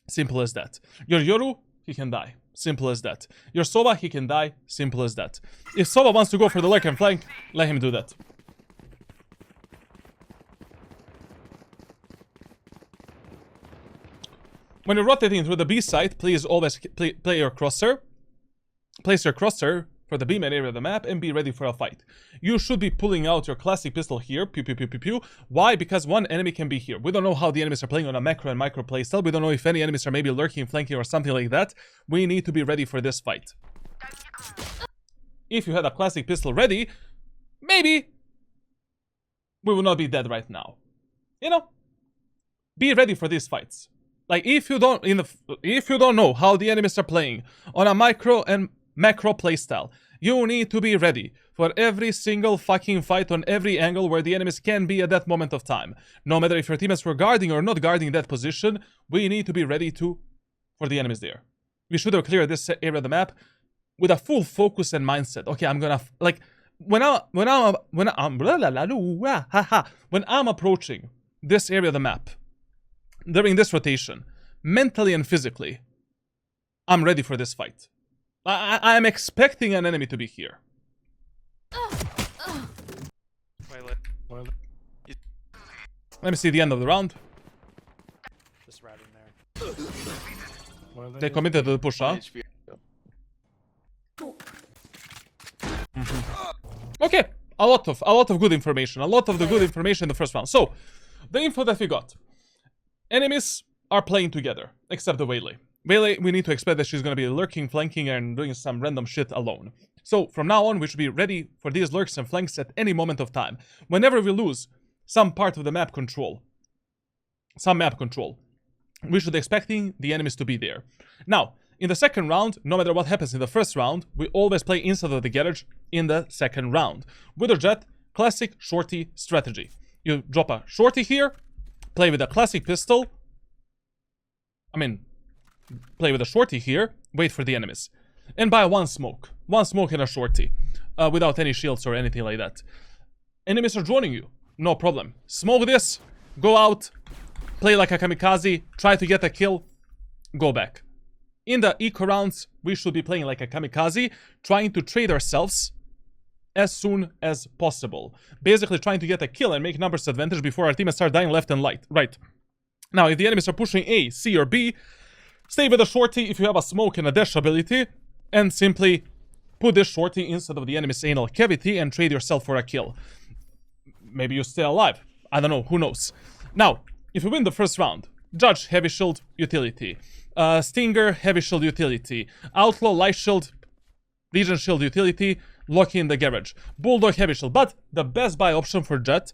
Simple as that. Your Yoru he can die. Simple as that. Your Sova, he can die. Simple as that. If Sova wants to go for the lurk and flank, let him do that. When you're rotating through the B side, please always play your Crosshair. Place your Crosshair for the B main area of the map and be ready for a fight. You should be pulling out your classic pistol here. Pew, pew, pew, pew, pew. Why? Because one enemy can be here. We don't know how the enemies are playing on a macro and micro playstyle. We don't know if any enemies are maybe lurking, flanking, or something like that. We need to be ready for this fight. If you had a classic pistol ready, maybe we would not be dead right now. You know? Be ready for these fights. Like, if you don't know how the enemies are playing on a micro and macro playstyle, you need to be ready for every single fucking fight on every angle where the enemies can be at that moment of time. No matter if your teammates were guarding or not guarding that position, we need to be ready for the enemies there. We should have cleared this area of the map with a full focus and mindset. Okay, I'm gonna like when I'm approaching this area of the map during this rotation, mentally and physically, I'm ready for this fight. I am expecting an enemy to be here. Let me see the end of the round. Just rat in there. They committed to the push, huh? Okay, a lot of good information. A lot of the good information in the first round. So, the info that we got. Enemies are playing together, except the Waylay. Waylay, we need to expect that she's going to be lurking, flanking, and doing some random shit alone. So, from now on, we should be ready for these lurks and flanks at any moment of time. Whenever we lose some part of the map control, we should be expecting the enemies to be there. Now, in the second round, no matter what happens in the first round, we always play inside of the garage in the second round. With a Jett, classic shorty strategy. You drop a shorty here, play with a classic pistol. Play with a shorty here, wait for the enemies. And buy one smoke and a shorty, without any shields or anything like that. Enemies are joining you, no problem. Smoke this, go out, play like a kamikaze, try to get a kill, go back. In the eco rounds, we should be playing like a kamikaze, trying to trade ourselves as soon as possible. Basically trying to get a kill and make numbers advantage before our teammates start dying left and right. Now, if the enemies are pushing A, C, or B, stay with a shorty if you have a smoke and a dash ability, and simply put this shorty inside of the enemy's anal cavity and trade yourself for a kill. Maybe you stay alive. I don't know, who knows. Now, if you win the first round, Judge, heavy shield, utility. Stinger, heavy shield, utility. Outlaw, light shield, Legion shield, utility. Lock in the garage. Bulldog, heavy shield. But the best buy option for Jett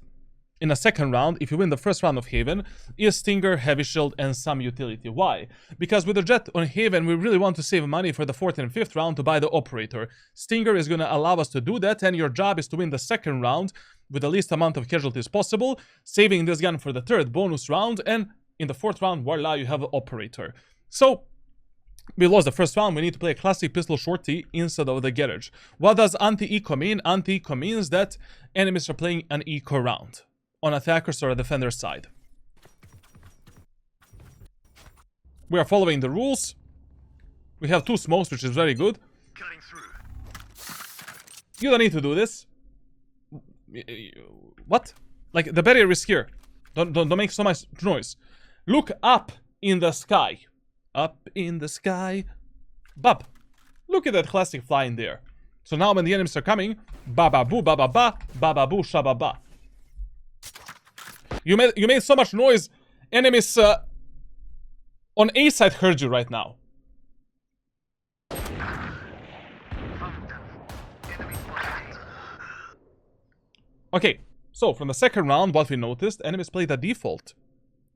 in a second round, if you win the first round of Haven, is Stinger, heavy shield, and some utility. Why? Because with the Jett on Haven, we really want to save money for the 4th and 5th round to buy the operator. Stinger is going to allow us to do that, and your job is to win the second round with the least amount of casualties possible, saving this gun for the 3rd bonus round, and in the 4th round, voila, you have an operator. So, we lost the first round, we need to play a classic pistol shorty instead of the garage. What does anti-eco mean? Anti-eco means that enemies are playing an eco round on attackers or a defender side. We are following the rules. We have 2 smokes, which is very good. You don't need to do this. What? Like, the barrier is here. Don't make so much noise. Look up in the sky. Up in the sky. Bub. Look at that classic fly in there. So now when the enemies are coming, ba-ba-boo, ba-ba-ba, ba-ba-boo, sha-ba-ba. You made so much noise. Enemies on A side heard you right now. Okay, so from the second round, what we noticed, enemies played a default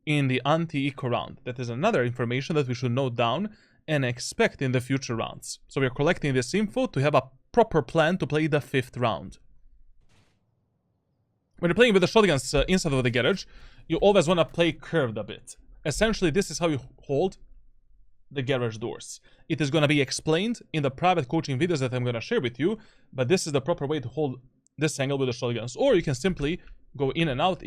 in the anti-eco round. That is another information that we should note down and expect in the future rounds. So we are collecting this info to have a proper plan to play the 5th round. When you're playing with the shotguns inside of the garage, you always want to play curved a bit. Essentially, this is how you hold the garage doors. It is going to be explained in the private coaching videos that I'm going to share with you, but this is the proper way to hold this angle with the shotguns. Or you can simply go in and out,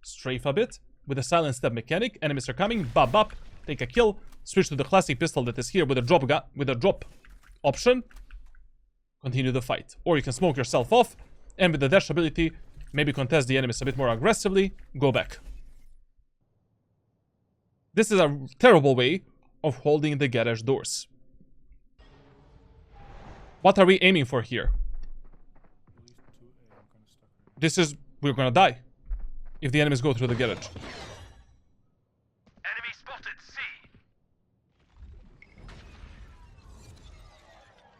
strafe a bit with a silent step mechanic. Enemies are coming, bop, bop, take a kill, switch to the classic pistol that is here with a drop option, continue the fight. Or you can smoke yourself off, and with the dash ability, maybe contest the enemies a bit more aggressively, go back. This is a terrible way of holding the garage doors. What are we aiming for here? This is... we're gonna die if the enemies go through the garage. Enemy spotted C.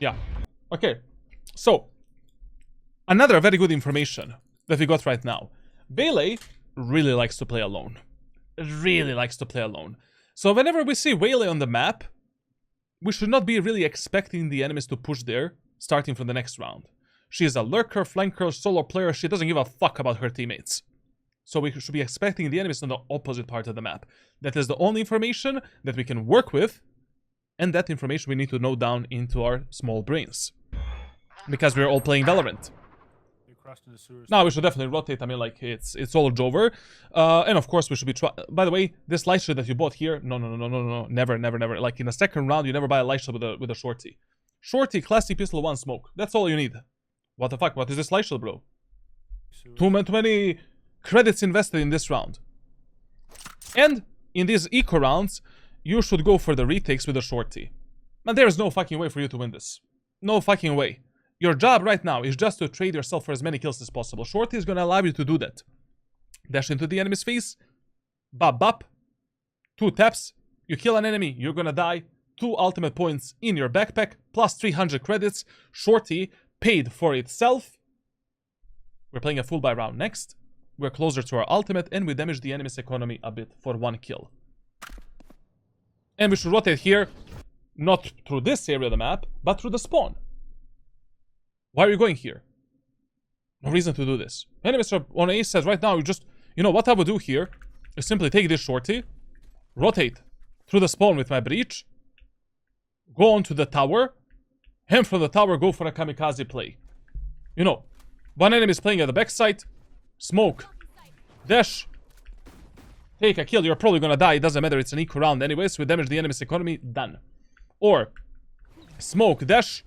Yeah. Okay. So, another very good information that we got right now. Waylay really likes to play alone. Really likes to play alone. So whenever we see Waylay on the map, we should not be really expecting the enemies to push there, starting from the next round. She is a lurker, flanker, solo player. She doesn't give a fuck about her teammates. So we should be expecting the enemies on the opposite part of the map. That is the only information that we can work with, and that information we need to note down into our small brains. Because we're all playing Valorant. Now we should definitely rotate. I mean, like, it's all over. And of course we should be by the way, this light shot that you bought here, no, never. Like, in a second round, you never buy a light shot with a shorty. Shorty, classic pistol, one smoke. That's all you need. What the fuck? What is this light shot, bro? Too many credits invested in this round. And in these eco rounds, you should go for the retakes with a shorty. And there is no fucking way for you to win this. No fucking way. Your job right now is just to trade yourself for as many kills as possible. Shorty is gonna allow you to do that. Dash into the enemy's face. Bop bop. 2 taps. You kill an enemy, you're gonna die. 2 ultimate points in your backpack. Plus 300 credits. Shorty paid for itself. We're playing a full buy round next. We're closer to our ultimate, and we damage the enemy's economy a bit for 1 kill. And we should rotate here, not through this area of the map, but through the spawn. Why are you going here? No reason to do this. Enemies are on A side right now. You know what I would do here is simply take this shorty, rotate through the spawn with my breach, go onto the tower, and from the tower go for a kamikaze play. You know, one enemy is playing at the backside, smoke, dash, take a kill. You're probably gonna die. It doesn't matter. It's an eco round anyways. We damage the enemy's economy. Done. Or smoke, dash,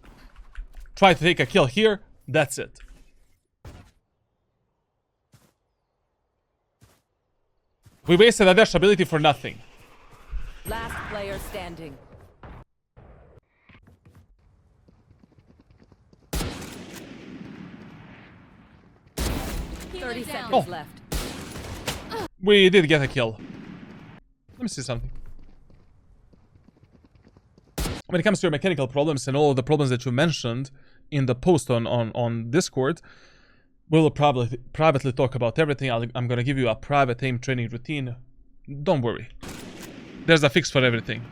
try to take a kill here. That's it. We wasted a dash ability for nothing. Last player standing. Thirty seconds left. We did get a kill. Let me see something. When it comes to your mechanical problems and all of the problems that you mentioned in the post on Discord, we'll probably privately talk about everything. I'm gonna give you a private aim training routine. Don't worry. There's a fix for everything.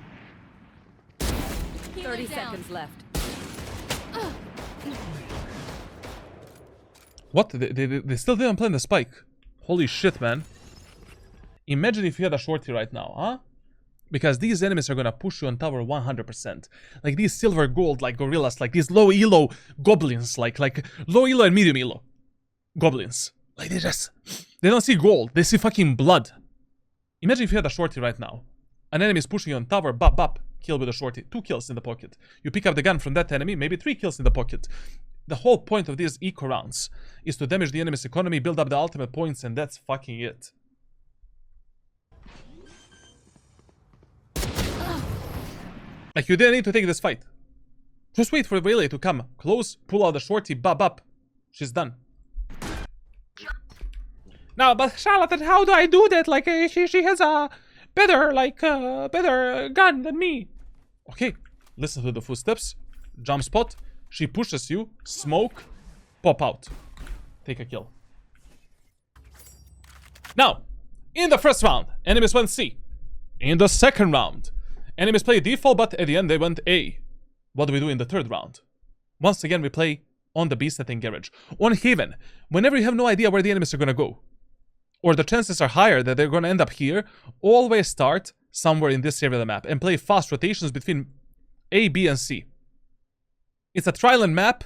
30 seconds left. What? They still didn't plan the spike. Holy shit, man. Imagine if you had a shorty right now, huh? Because these enemies are gonna push you on tower 100%. Like these silver gold, like gorillas, like these low elo goblins, like low elo and medium elo goblins. Like they don't see gold, they see fucking blood. Imagine if you had a shorty right now. An enemy is pushing you on tower, bop bop, kill with a shorty. 2 kills in the pocket. You pick up the gun from that enemy, maybe 3 kills in the pocket. The whole point of these eco rounds is to damage the enemy's economy, build up the ultimate points, and that's fucking it. Like, you didn't need to take this fight. Just wait for Waylay to come close, pull out the shorty, bop bop. She's done. Now, but Charlatan, how do I do that? Like, she has a better, better gun than me. Okay, listen to the footsteps. Jump spot. She pushes you. Smoke. Pop out. Take a kill. Now, in the first round, enemies went C. In the second round, enemies play default, but at the end they went A. What do we do in the third round? Once again, we play on the B setting garage. On Haven, whenever you have no idea where the enemies are gonna go, or the chances are higher that they're gonna end up here, always start somewhere in this area of the map and play fast rotations between A, B, and C. It's a trial and map.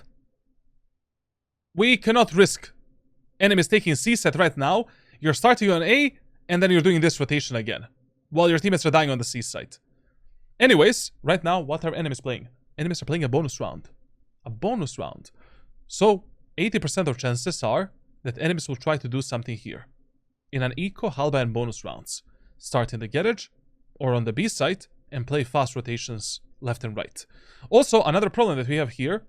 We cannot risk enemies taking C set right now. You're starting on A, and then you're doing this rotation again. while your teammates are dying on the C site. Anyways, right now, what are enemies playing? Enemies are playing a bonus round. A bonus round. So, 80% of chances are that enemies will try to do something here. In an eco, halba, and bonus rounds. Start in the garage or on the B site and play fast rotations left and right. Also, another problem that we have here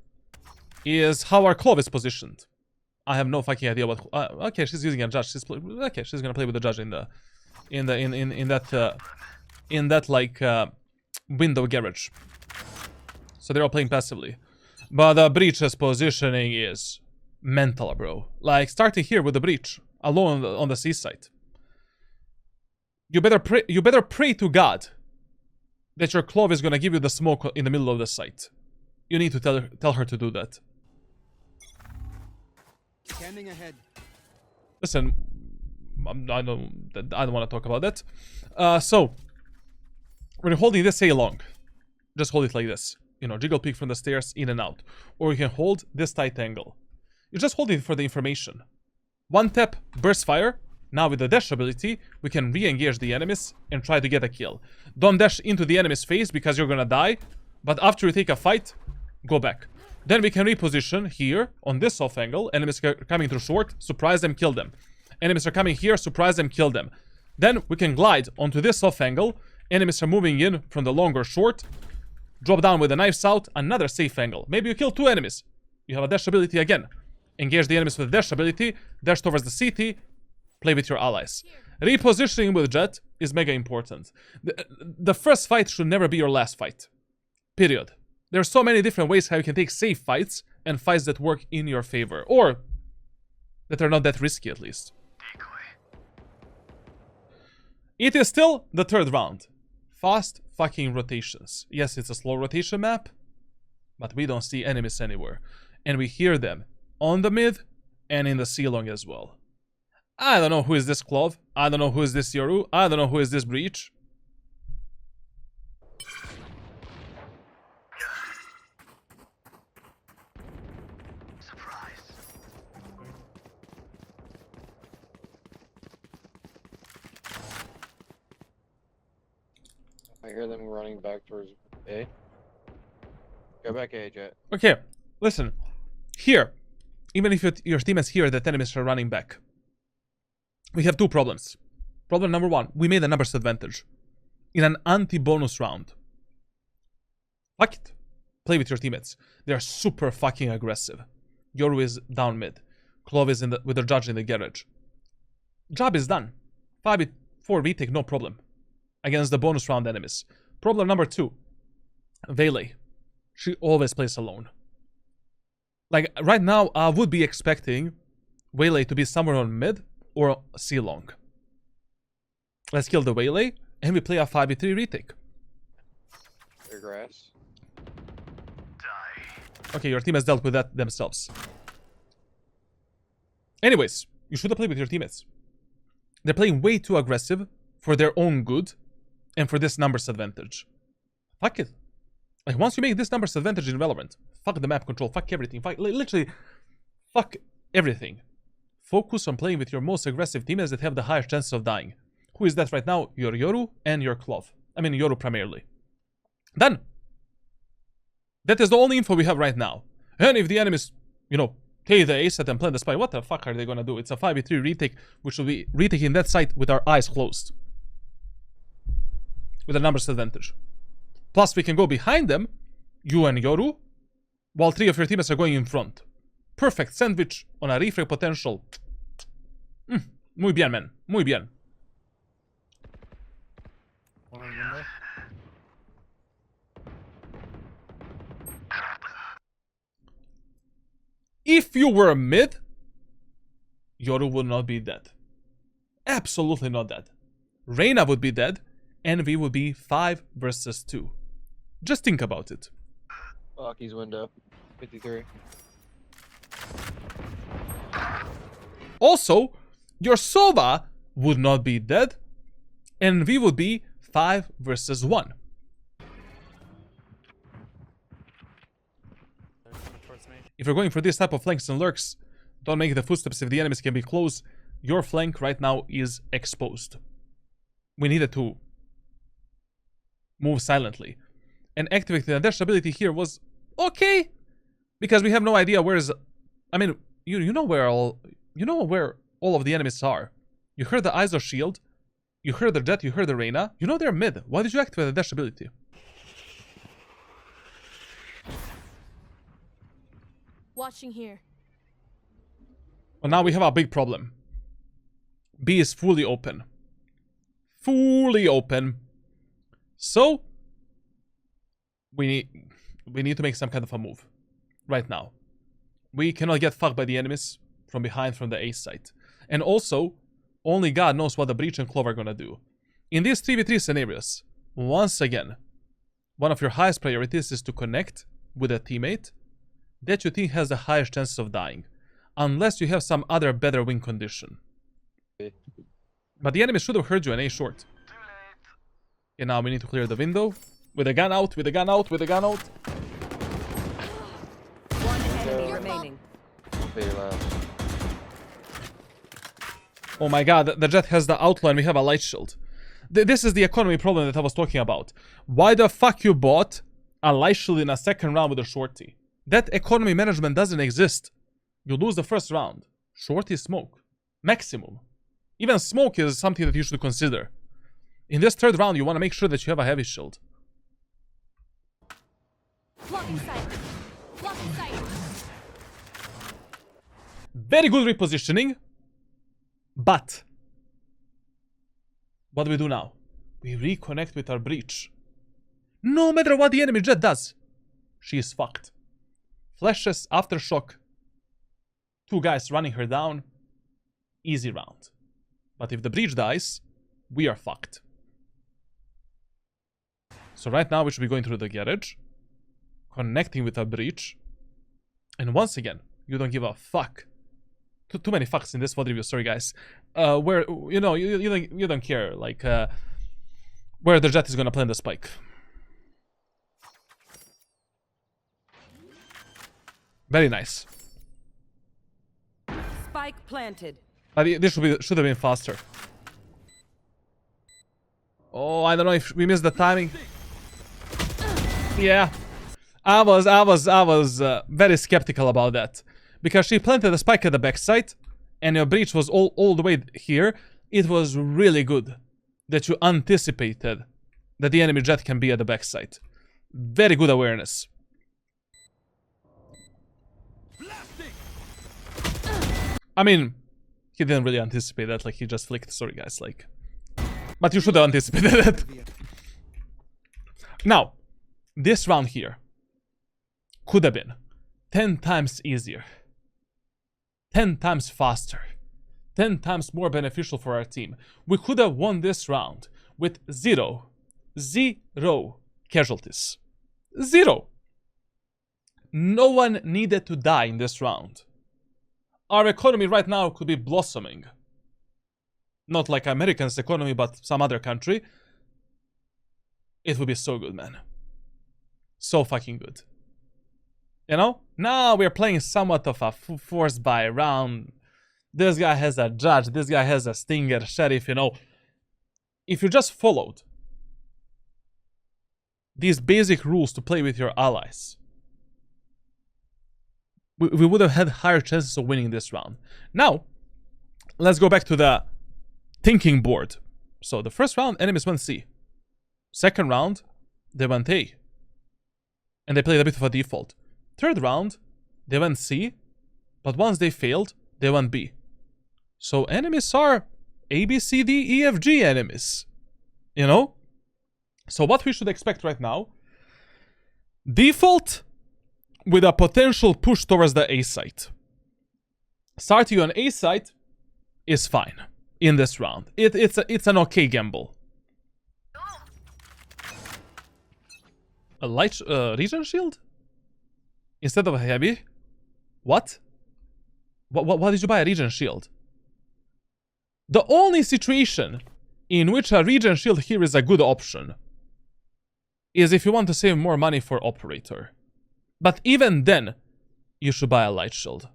is how our Clove is positioned. I have no fucking idea what. Okay, she's using a judge. She's gonna play with the judge in that like window garage. So they're all playing passively, but the breach's positioning is mental, bro. Like starting here with the breach alone on the C site. You better pray to God that your Clove is gonna give you the smoke in the middle of the site. You need to tell her to do that. Scanning ahead. Listen, I don't want to talk about that. So when you're holding this A long, just hold it like this. You know, jiggle peek from the stairs in and out, or you can hold this tight angle. You're just holding it for the information. One tap, burst fire. Now with the dash ability, we can re-engage the enemies and try to get a kill. Don't dash into the enemy's face because you're gonna die. But after you take a fight, go back. Then we can reposition here on this off angle. Enemies are coming through short, surprise them, kill them. Enemies are coming here, surprise them, kill them. Then we can glide onto this off angle. Enemies are moving in from the long or short. Drop down with the knives out, another safe angle. Maybe you kill 2 enemies. You have a dash ability again. Engage the enemies with a dash ability, dash towards the CT, play with your allies. Repositioning with Jett is mega important. The first fight should never be your last fight. Period. There are so many different ways how you can take safe fights and fights that work in your favor. Or that are not that risky, at least. It is still the 3rd round. Fast fucking rotations. Yes, it's a slow rotation map, but we don't see enemies anywhere. And we hear them on the mid and in the C-long as well. I don't know who is this Clove. I don't know who is this Yoru. I don't know who is this Breach. I hear them running back towards A. Go back A, Jett. Okay, listen. Here, even if your teammates hear that enemies are running back, we have 2 problems. Problem number 1, we made a numbers advantage. In an anti-bonus round. Fuck it. Play with your teammates. They are super fucking aggressive. Yoru is down mid. Clove is with their judge in the garage. Job is done. 5v4 retake, no problem. Against the bonus round enemies. Problem number 2. Vayley. She always plays alone. Like, right now, I would be expecting Vayley to be somewhere on mid or C-long. Let's kill the Vayley, and we play a 5v3 retake. Their grass. Okay, your team has dealt with that themselves. Anyways, you should have played with your teammates. They're playing way too aggressive for their own good and for this numbers advantage. Fuck it. Like, once you make this numbers advantage in Valorant, fuck the map control, fuck everything, literally, fuck everything. Focus on playing with your most aggressive teammates that have the highest chances of dying. Who is that right now? Your Yoru and your Clove. I mean, Yoru primarily. Done. That is the only info we have right now. And if the enemies, you know, take the A set and plant the spy, what the fuck are they gonna do? It's a 5v3 retake, which will be retaking that site with our eyes closed. With a numbers advantage. Plus, we can go behind them, you and Yoru, while 3 of your teammates are going in front. Perfect sandwich on a refrag potential. Muy bien, man. Muy bien. One on window. If you were mid, Yoru would not be dead. Absolutely not dead. Reyna would be dead, and we would be 5 versus 2. Just think about it. Lucky's window. 53. Also, your Sova would not be dead, and we would be 5 versus 1. They're coming towards me. If you're going for this type of flanks and lurks, don't make the footsteps if the enemies can be close. Your flank right now is exposed. We needed to move silently. And activating the dash ability here was okay, because we have no idea where's. I mean, you know where all of the enemies are. You heard the ISO shield, you heard the Jett, you heard the Reyna. You know they're mid. Why did you activate the dash ability? Watching here. Well, now we have a big problem. B is fully open. Fully open. So we need to make some kind of a move right now. We cannot get fucked by the enemies from behind from the A site. And also, only God knows what the Breach and Clove are gonna do. In these 3v3 scenarios, once again, one of your highest priorities is to connect with a teammate that you think has the highest chances of dying. Unless you have some other better win condition. But the enemy should have heard you in A short. Okay, now we need to clear the window. With a gun out, with a gun out, with a gun out. One enemy remaining. Okay, last. Oh my god, the Jett has the outline, we have a light shield. This is the economy problem that I was talking about. Why the fuck you bought a light shield in a second round with a shorty? That economy management doesn't exist. You lose the first round. Shorty smoke. Maximum. Even smoke is something that you should consider. In this third round, you want to make sure that you have a heavy shield. Blocking sight. Blocking sight. Very good repositioning. But what do we do now? We reconnect with our breach. No matter what the enemy Jett does, she is fucked. Flashes, aftershock. 2 guys running her down. Easy round. But if the breach dies, we are fucked. So right now we should be going through the garage, connecting with our breach. And once again, you don't give a fuck. Too many fucks in this VOD review, sorry guys. Where, you know, you don't care, like, where the Jett is gonna plant the spike. Very nice. Spike planted. This should have been faster. Oh, I don't know if we missed the timing. Yeah, I was very skeptical about that, because she planted the spike at the backside, and your breach was all the way here. It was really good that you anticipated that the enemy Jett can be at the backside. Very good awareness. I mean, he didn't really anticipate that, like he just flicked, sorry guys, like. But you should have anticipated that. Now, this round here could have been 10 times easier, 10 times faster, 10 times more beneficial for our team. We could have won this round with zero casualties. Zero. No one needed to die in this round. Our economy right now could be blossoming. Not like America's economy, but some other country. It would be so good, man. So fucking good. You know? Now we're playing somewhat of a forced buy round. This guy has a judge. This guy has a stinger, sheriff, you know. If you just followed these basic rules to play with your allies, we would have had higher chances of winning this round. Now, let's go back to the thinking board. So the first round, enemies went C. Second round, they went A. And they played a bit of a default. Third round, they went C. But once they failed, they went B. So enemies are A, B, C, D, E, F, G enemies. You know? So what we should expect right now, default with a potential push towards the A site. Starting on A site is fine in this round. It's an okay gamble. A light regen shield instead of a heavy. What? Why did you buy a regen shield? The only situation in which a regen shield here is a good option is if you want to save more money for operator. But even then, you should buy a light shield.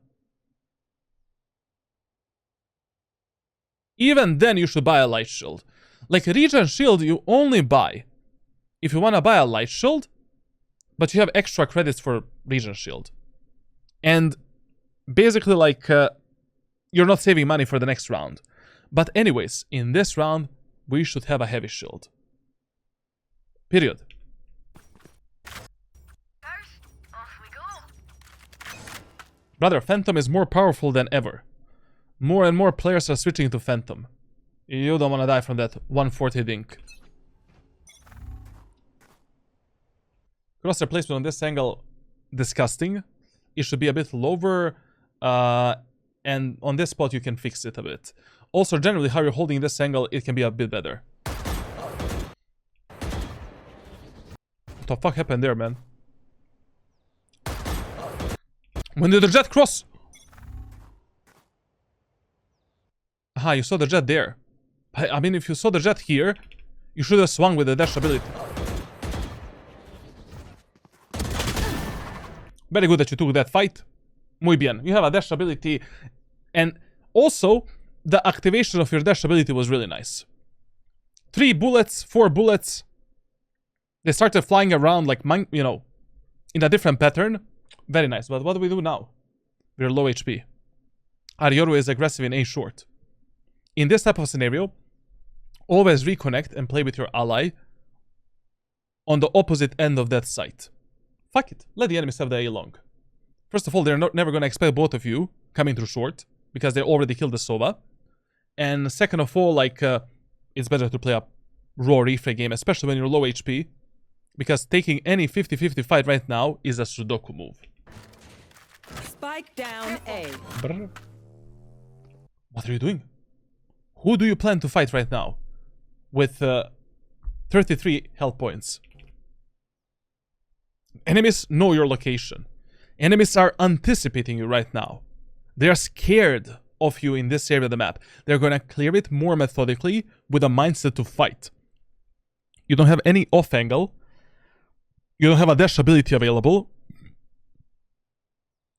Even then, you should buy a light shield. Like, regen shield you only buy if you want to buy a light shield, but you have extra credits for Regent Shield. And basically, like, you're not saving money for the next round. But anyways, in this round, we should have a heavy shield. Period. Brother, Phantom is more powerful than ever. More and more players are switching to Phantom. You don't want to die from that 140 dink. Crosshair placement on this angle, disgusting. It should be a bit lower. And on this spot, you can fix it a bit. Also, generally, how you're holding this angle, it can be a bit better. What the fuck happened there, man? When did the Jett cross? Aha, you saw the Jett there. I mean, if you saw the Jett here, you should have swung with the dash ability. Very good that you took that fight. Muy bien. You have a dash ability. And also, the activation of your dash ability was really nice. 3 bullets, 4 bullets. They started flying around like, you know, in a different pattern. Very nice. But what do we do now? We're low HP. Our Yoru is aggressive in A short. In this type of scenario, always reconnect and play with your ally on the opposite end of that site. Fuck it. Let the enemies have the A long. First of all, they're never going to expect both of you coming through short because they already killed the Sova. And second of all, like, it's better to play a raw refrag game, especially when you're low HP, because taking any 50-50 fight right now is a Sudoku move. Spike down A. Brr. What are you doing? Who do you plan to fight right now? With 33 health points. Enemies know your location. Enemies are anticipating you right now. They are scared of you in this area of the map. They're gonna clear it more methodically with a mindset to fight. You don't have any off angle. You don't have a dash ability available.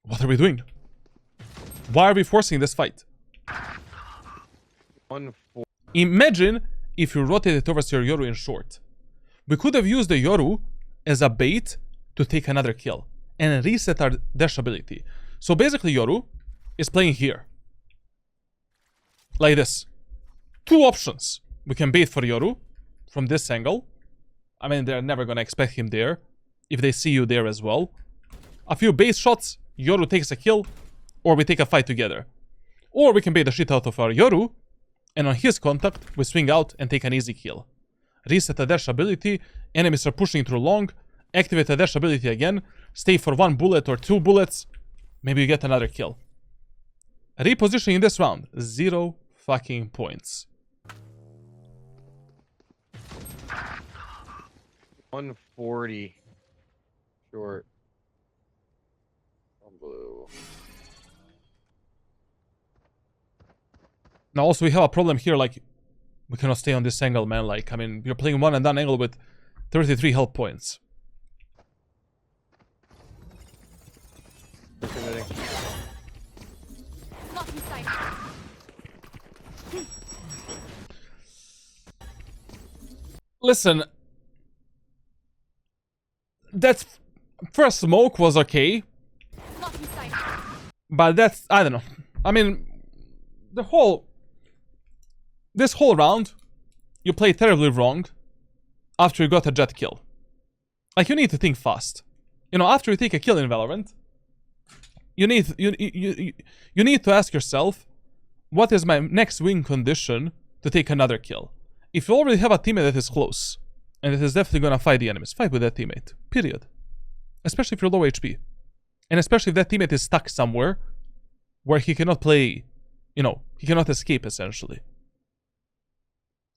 What are we doing? Why are we forcing this fight? Imagine if you rotated towards your Yoru in short. We could have used the Yoru as a bait to take another kill and reset our dash ability. So basically Yoru is playing here. Like this. 2 options. We can bait for Yoru from this angle. I mean, they're never gonna expect him there if they see you there as well. A few base shots, Yoru takes a kill, or we take a fight together. Or we can bait the shit out of our Yoru, and on his contact, we swing out and take an easy kill. Reset the dash ability, enemies are pushing through long, activate the dash ability again, stay for 1 bullet or 2 bullets, maybe you get another kill. Repositioning this round, 0 fucking points. 140 short. On blue. Now also we have a problem here, like, we cannot stay on this angle, man. Like, I mean, you're playing one and done angle with 33 health points. Blocking sight. Listen, that first smoke was okay, Blocking sight. but that's, I don't know. I mean, this whole round, you played terribly wrong after you got a Jett kill. Like, you need to think fast. You know, after you take a kill in Valorant, you need to ask yourself, what is my next win condition to take another kill? If you already have a teammate that is close, and it is definitely gonna fight the enemies, fight with that teammate. Period. Especially if you're low HP. And especially if that teammate is stuck somewhere where he cannot play, you know, he cannot escape, essentially.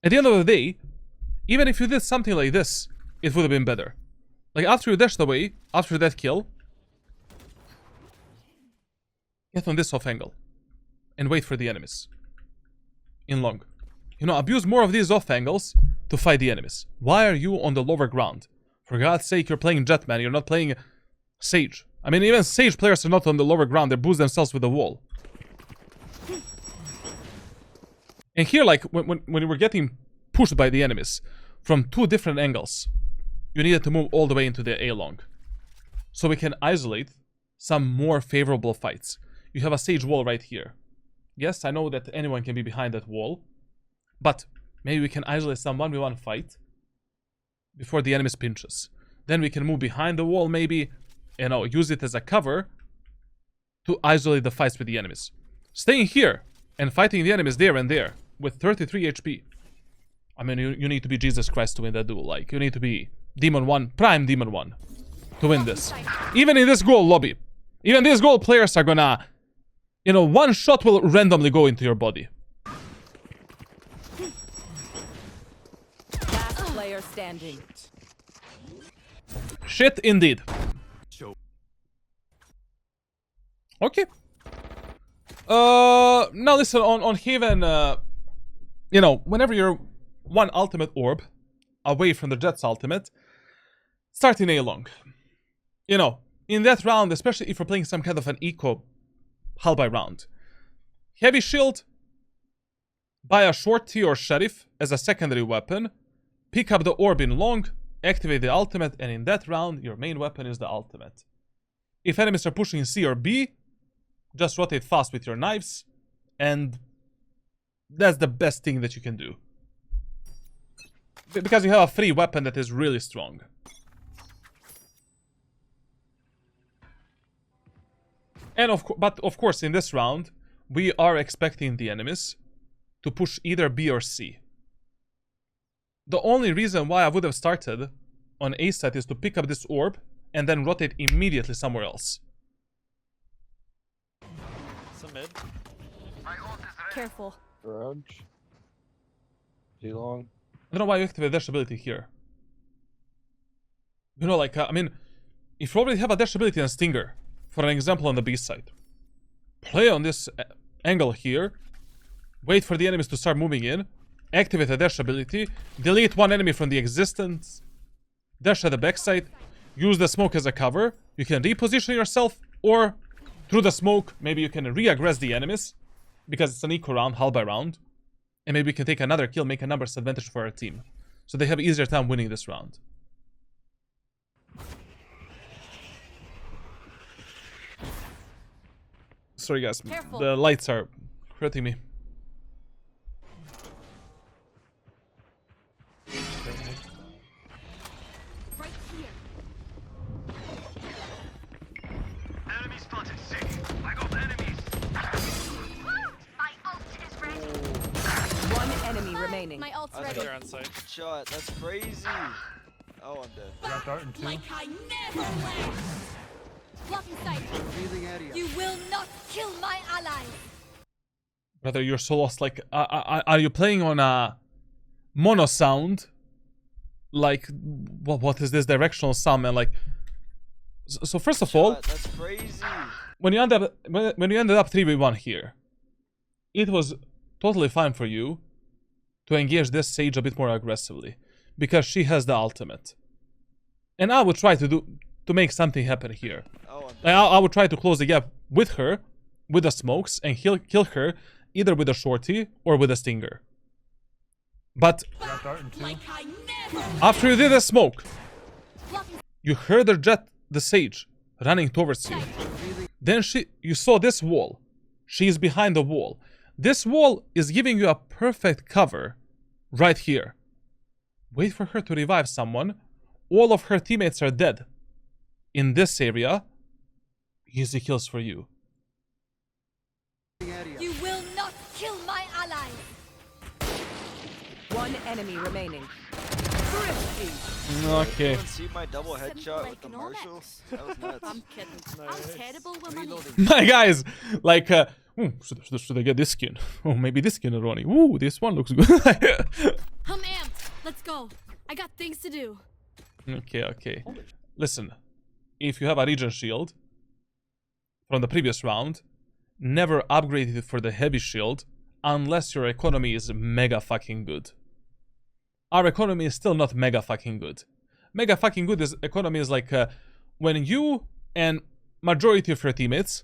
At the end of the day, even if you did something like this, it would have been better. Like, after you dashed away, after that kill, get on this off angle and wait for the enemies in long. You know, abuse more of these off angles to fight the enemies. Why are you on the lower ground? For God's sake, you're playing Jett, man. You're not playing Sage. I mean, even Sage players are not on the lower ground. They boost themselves with the wall. And here, like, when we were getting pushed by the enemies from 2 different angles, you needed to move all the way into the A long. So we can isolate some more favorable fights. You have a sage wall right here. Yes, I know that anyone can be behind that wall. But maybe we can isolate some 1v1 fight before the enemy's pinches. Then we can move behind the wall maybe, you know, use it as a cover to isolate the fights with the enemies. Staying here and fighting the enemies there and there with 33 HP. I mean, you need to be Jesus Christ to win that duel. Like, you need to be Demon 1, Prime Demon 1 to win this. Even in this goal lobby. Even these goal players are gonna, you know, one shot will randomly go into your body. Last player standing. Shit indeed. Okay. Now listen, on Haven, you know, whenever you're one ultimate orb away from the Jett's ultimate, start in A long. You know, in that round, especially if you're playing some kind of an eco hull by round. Heavy shield, buy a short T or sheriff as a secondary weapon, pick up the orb in long, activate the ultimate, and in that round, your main weapon is the ultimate. If enemies are pushing C or B, just rotate fast with your knives, and that's the best thing that you can do. Because you have a free weapon that is really strong. And but of course, in this round, we are expecting the enemies to push either B or C. The only reason why I would have started on A side is to pick up this orb and then rotate immediately somewhere else. Some mid. Careful. Garage. Too long. I don't know why you activate dash ability here. You know, like, I mean, if you already have a dash ability and Stinger, for an example on the B side, play on this angle here, wait for the enemies to start moving in, activate a dash ability, delete one enemy from the existence, dash at the backside, use the smoke as a cover, you can reposition yourself, or through the smoke, maybe you can re-aggress the enemies, because it's an equal round, hull by round, and maybe we can take another kill, make a numbers advantage for our team. So they have easier time winning this round. Sorry guys, Careful. the lights are hurting me. Right here. Enemy spotted. Sick. I got enemies. My ult is ready. One enemy remaining. My ult's I ready. think they're on site. Shot, that's crazy. Oh, I'm dead. Got dart in two. Like I never left. Blocking sight. Revealing area. You will not kill my ally. Brother, you're so lost. Like, are you playing on a mono sound? Like, what is this directional sound, man? Like, so first of all, Shot, that's crazy. when you ended up 3v1 here, it was totally fine for you to engage this Sage a bit more aggressively because she has the ultimate, and I would try to make something happen here. Oh, I'm dead. Like, I would try to close the gap with her, with the smokes, and kill her either with a shorty or with a stinger. But Got dart in two. Like I never. after you did a smoke, Blocking you heard the Jett, the Sage, running towards you. Then you saw this wall. She is behind the wall. This wall is giving you a perfect cover right here. Wait for her to revive someone. All of her teammates are dead. In this area, easy kills for you. You will not kill my ally. One enemy remaining. Okay. Anyone see my double headshot with the Simple Marshall? economics. That was nuts. I'm kidding. I'm terrible with money. My guys, like, should I get this skin? Oh, maybe this skin, Ronnie. Ooh, this one looks good. I'm amped. Let's go. I got things to do. Okay. Listen, if you have a regen shield from the previous round, never upgrade it for the heavy shield unless your economy is mega fucking good. Our economy is still not mega fucking good. Mega fucking good economy is like when you and majority of your teammates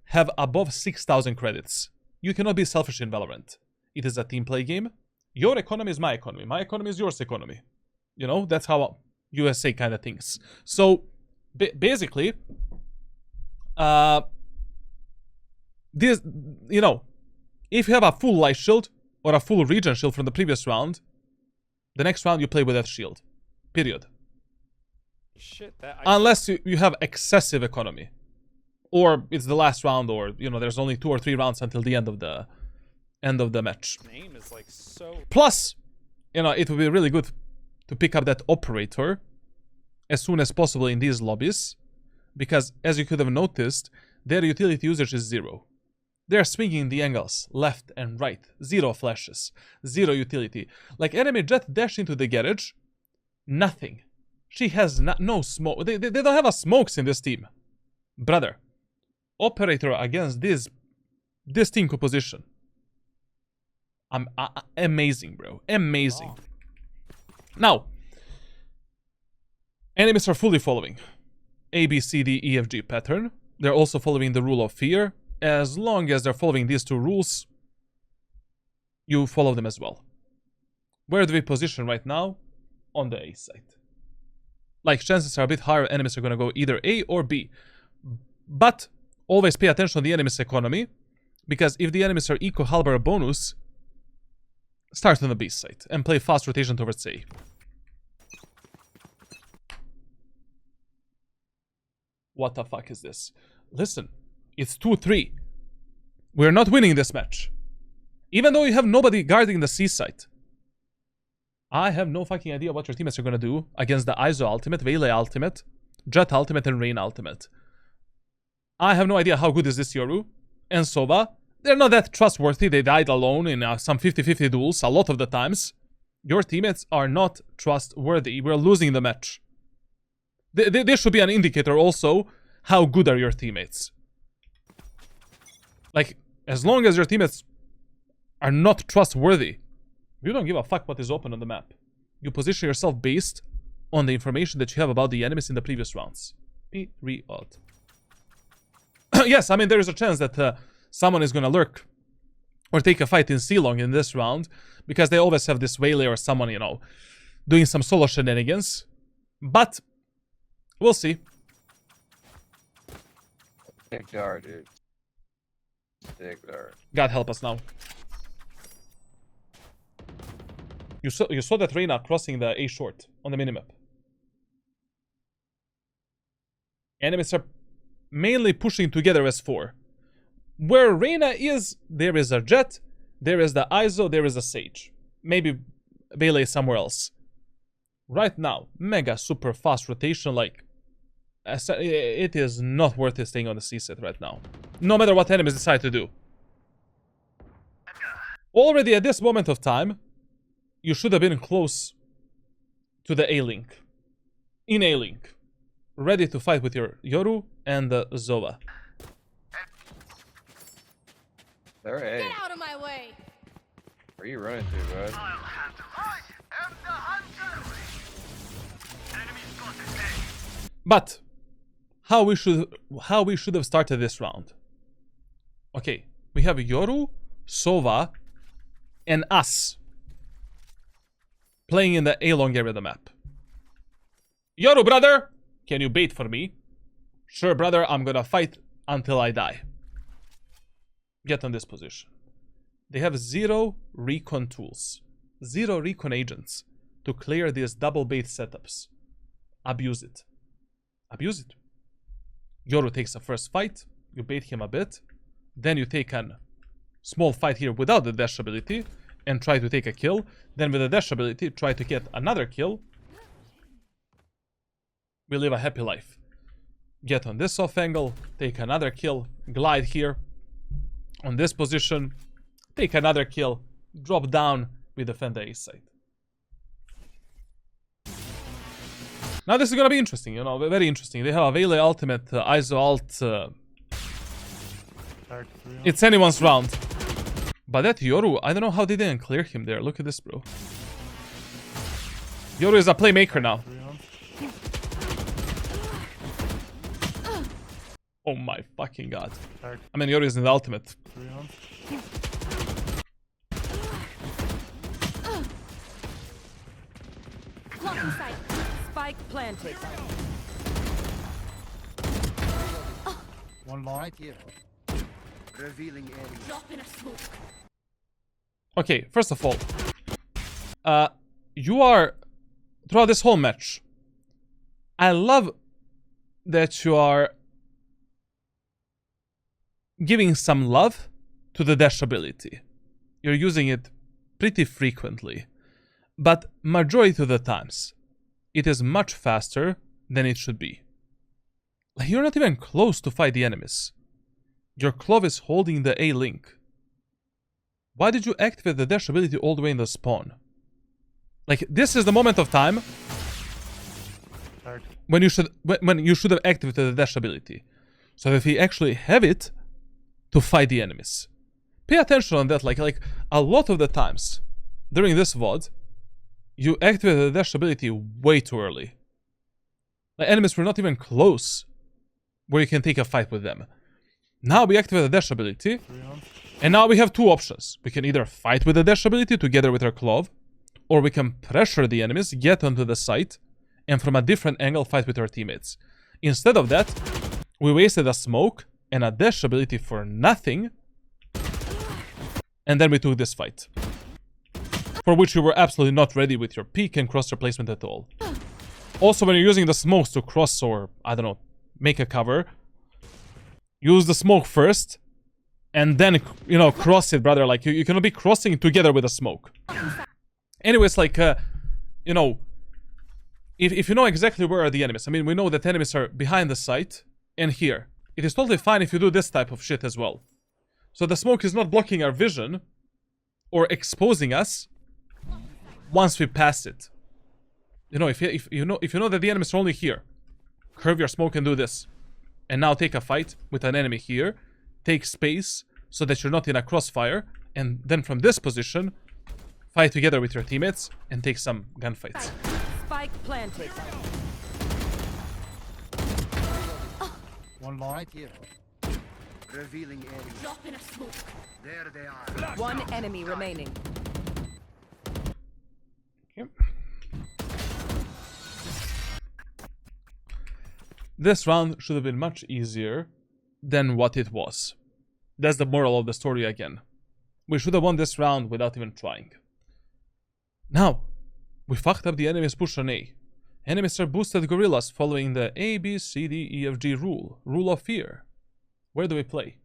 have above 6,000 credits. You cannot be selfish in Valorant. It is a team play game. Your economy is my economy. My economy is yours economy. You know, that's how USA kind of things. So basically, this, you know, if you have a full light shield or a full regen shield from the previous round, the next round you play with that shield. Period. Shit, that. Unless you have excessive economy. Or it's the last round, or, you know, there's only 2 or 3 rounds until the end of the match. Name is like so. Plus, you know, it would be really good to pick up that operator as soon as possible in these lobbies. Because, as you could have noticed, their utility usage is 0. They're swinging the angles, left and right. 0 flashes. 0 utility. Like, enemy Jett dashed into the garage. Nothing. She has no smoke. They don't have a smokes in this team. Brother. Operator against this team composition. Amazing, bro. Amazing. Oh. Now, enemies are fully following A, B, C, D, E, F, G pattern. They're also following the rule of fear. As long as they're following these 2 rules, you follow them as well. Where do we position right now? On the A side. Like, chances are a bit higher enemies are going to go either A or B. But always pay attention to the enemy's economy, because if the enemies are eco halber bonus, start on the B side and play fast rotation towards A. What the fuck is this? Listen, it's 2-3. We're not winning this match. Even though you have nobody guarding the C side. I have no fucking idea what your teammates are gonna do against the ISO ultimate, Veiley ultimate, Jett ultimate, and Rain ultimate. I have no idea how good is this Yoru and Sova. They're not that trustworthy. They died alone in some 50-50 duels a lot of the times. Your teammates are not trustworthy. We're losing the match. This should be an indicator also how good are your teammates. Like, as long as your teammates are not trustworthy, you don't give a fuck what is open on the map. You position yourself based on the information that you have about the enemies in the previous rounds. Period. Yes, I mean, there is a chance that someone is gonna lurk or take a fight in C-Long in this round, because they always have this Waylay or someone, you know, doing some solo shenanigans. But we'll see. Stick dart, dude. Stick dart. God help us now. You saw that Reyna crossing the A short on the minimap. Enemies are mainly pushing together as 4. Where Reyna is, there is a Jett, there is the ISO, there is a Sage. Maybe Veiley somewhere else. Right now, mega super fast rotation, like, it is not worth it staying on the C set right now. No matter what enemies decide to do. Already at this moment of time, you should have been close to the A-Link. In A-Link. Ready to fight with your Yoru and Zova. They're A. Get out of my way. Where are you running to, bud? I'll handle it. I am the hunter. Enemy spotted A. But how we should have started this round. Okay, we have Yoru, Sova, and us playing in the A-Long area of the map. Yoru, brother! Can you bait for me? Sure, brother, I'm gonna fight until I die. Get on this position. They have 0 recon tools. 0 recon agents to clear these double bait setups. Abuse it. Abuse it. Yoru takes a first fight. You bait him a bit. Then you take a small fight here without the dash ability and try to take a kill. Then with the dash ability, try to get another kill. We live a happy life. Get on this off angle, take another kill, glide here. On this position, take another kill, drop down, we defend the A side. Now this is gonna be interesting, you know, very interesting. They have a Veiley ultimate, ISO alt. It's anyone's round. But that Yoru, I don't know how they didn't clear him there. Look at this, bro. Yoru is a playmaker now. Oh my fucking god. I mean, Yoru is in the ultimate. Lock inside. Spike planted. One long. Right here. Revealing area. Drop in a smoke. Okay, first of all, you are, throughout this whole match, I love that you are giving some love to the dash ability. You're using it pretty frequently, but majority of the times, it is much faster than it should be. Like, you're not even close to fight the enemies. Your Clove is holding the A link. Why did you activate the dash ability all the way in the spawn? Like, this is the moment of time when you should have activated the dash ability, so that we actually have it to fight the enemies. Pay attention on that. Like a lot of the times during this VOD, you activated the dash ability way too early. The enemies were not even close where you can take a fight with them. Now we activate the dash ability, and now we have two options. We can either fight with the dash ability together with our Clove, or we can pressure the enemies, get onto the site, and from a different angle fight with our teammates. Instead of that, we wasted a smoke and a dash ability for nothing, and then we took this fight, for which you were absolutely not ready with your peek and crosshair placement at all. Also, when you're using the smokes to cross or, I don't know, make a cover, use the smoke first, and then, you know, cross it, brother. Like, you cannot be crossing together with a smoke. Anyways, like, you know, if you know exactly where are the enemies, I mean, we know that enemies are behind the site and here. It is totally fine if you do this type of shit as well. So the smoke is not blocking our vision or exposing us once we pass it. You know, if you know that the enemies are only here, curve your smoke and do this. And now take a fight with an enemy here, take space so that you're not in a crossfire, and then from this position, fight together with your teammates and take some gunfights. Spike planted. One long. Right here. Revealing area. Drop in a smoke. There they are. One enemy remaining. Okay. This round should have been much easier than what it was. That's the moral of the story again. We should have won this round without even trying. Now, we fucked up the enemy's push on A. Enemies are boosted gorillas following the A, B, C, D, E, F, G rule. Rule of fear. Where do we play?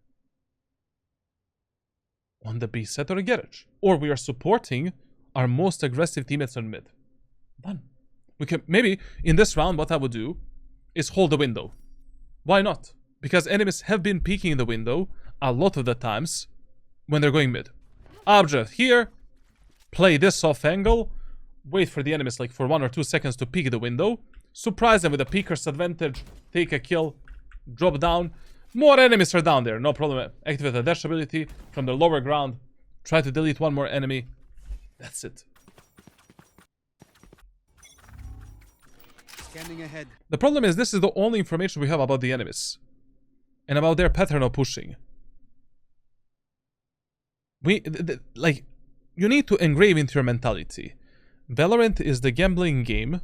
On the B set or a garage. Or we are supporting our most aggressive teammates on mid. Done. We can, maybe in this round what I would do is hold the window. Why not? Because enemies have been peeking in the window a lot of the times when they're going mid. Object here, play this off angle, wait for the enemies like for 1 or 2 seconds to peek the window, surprise them with a peeker's advantage, take a kill, drop down. More enemies are down there, no problem. Activate the dash ability from the lower ground, try to delete one more enemy. That's it. Scanning ahead. The problem is this is the only information we have about the enemies and about their pattern of pushing. Like, you need to engrave into your mentality. Valorant is the gambling game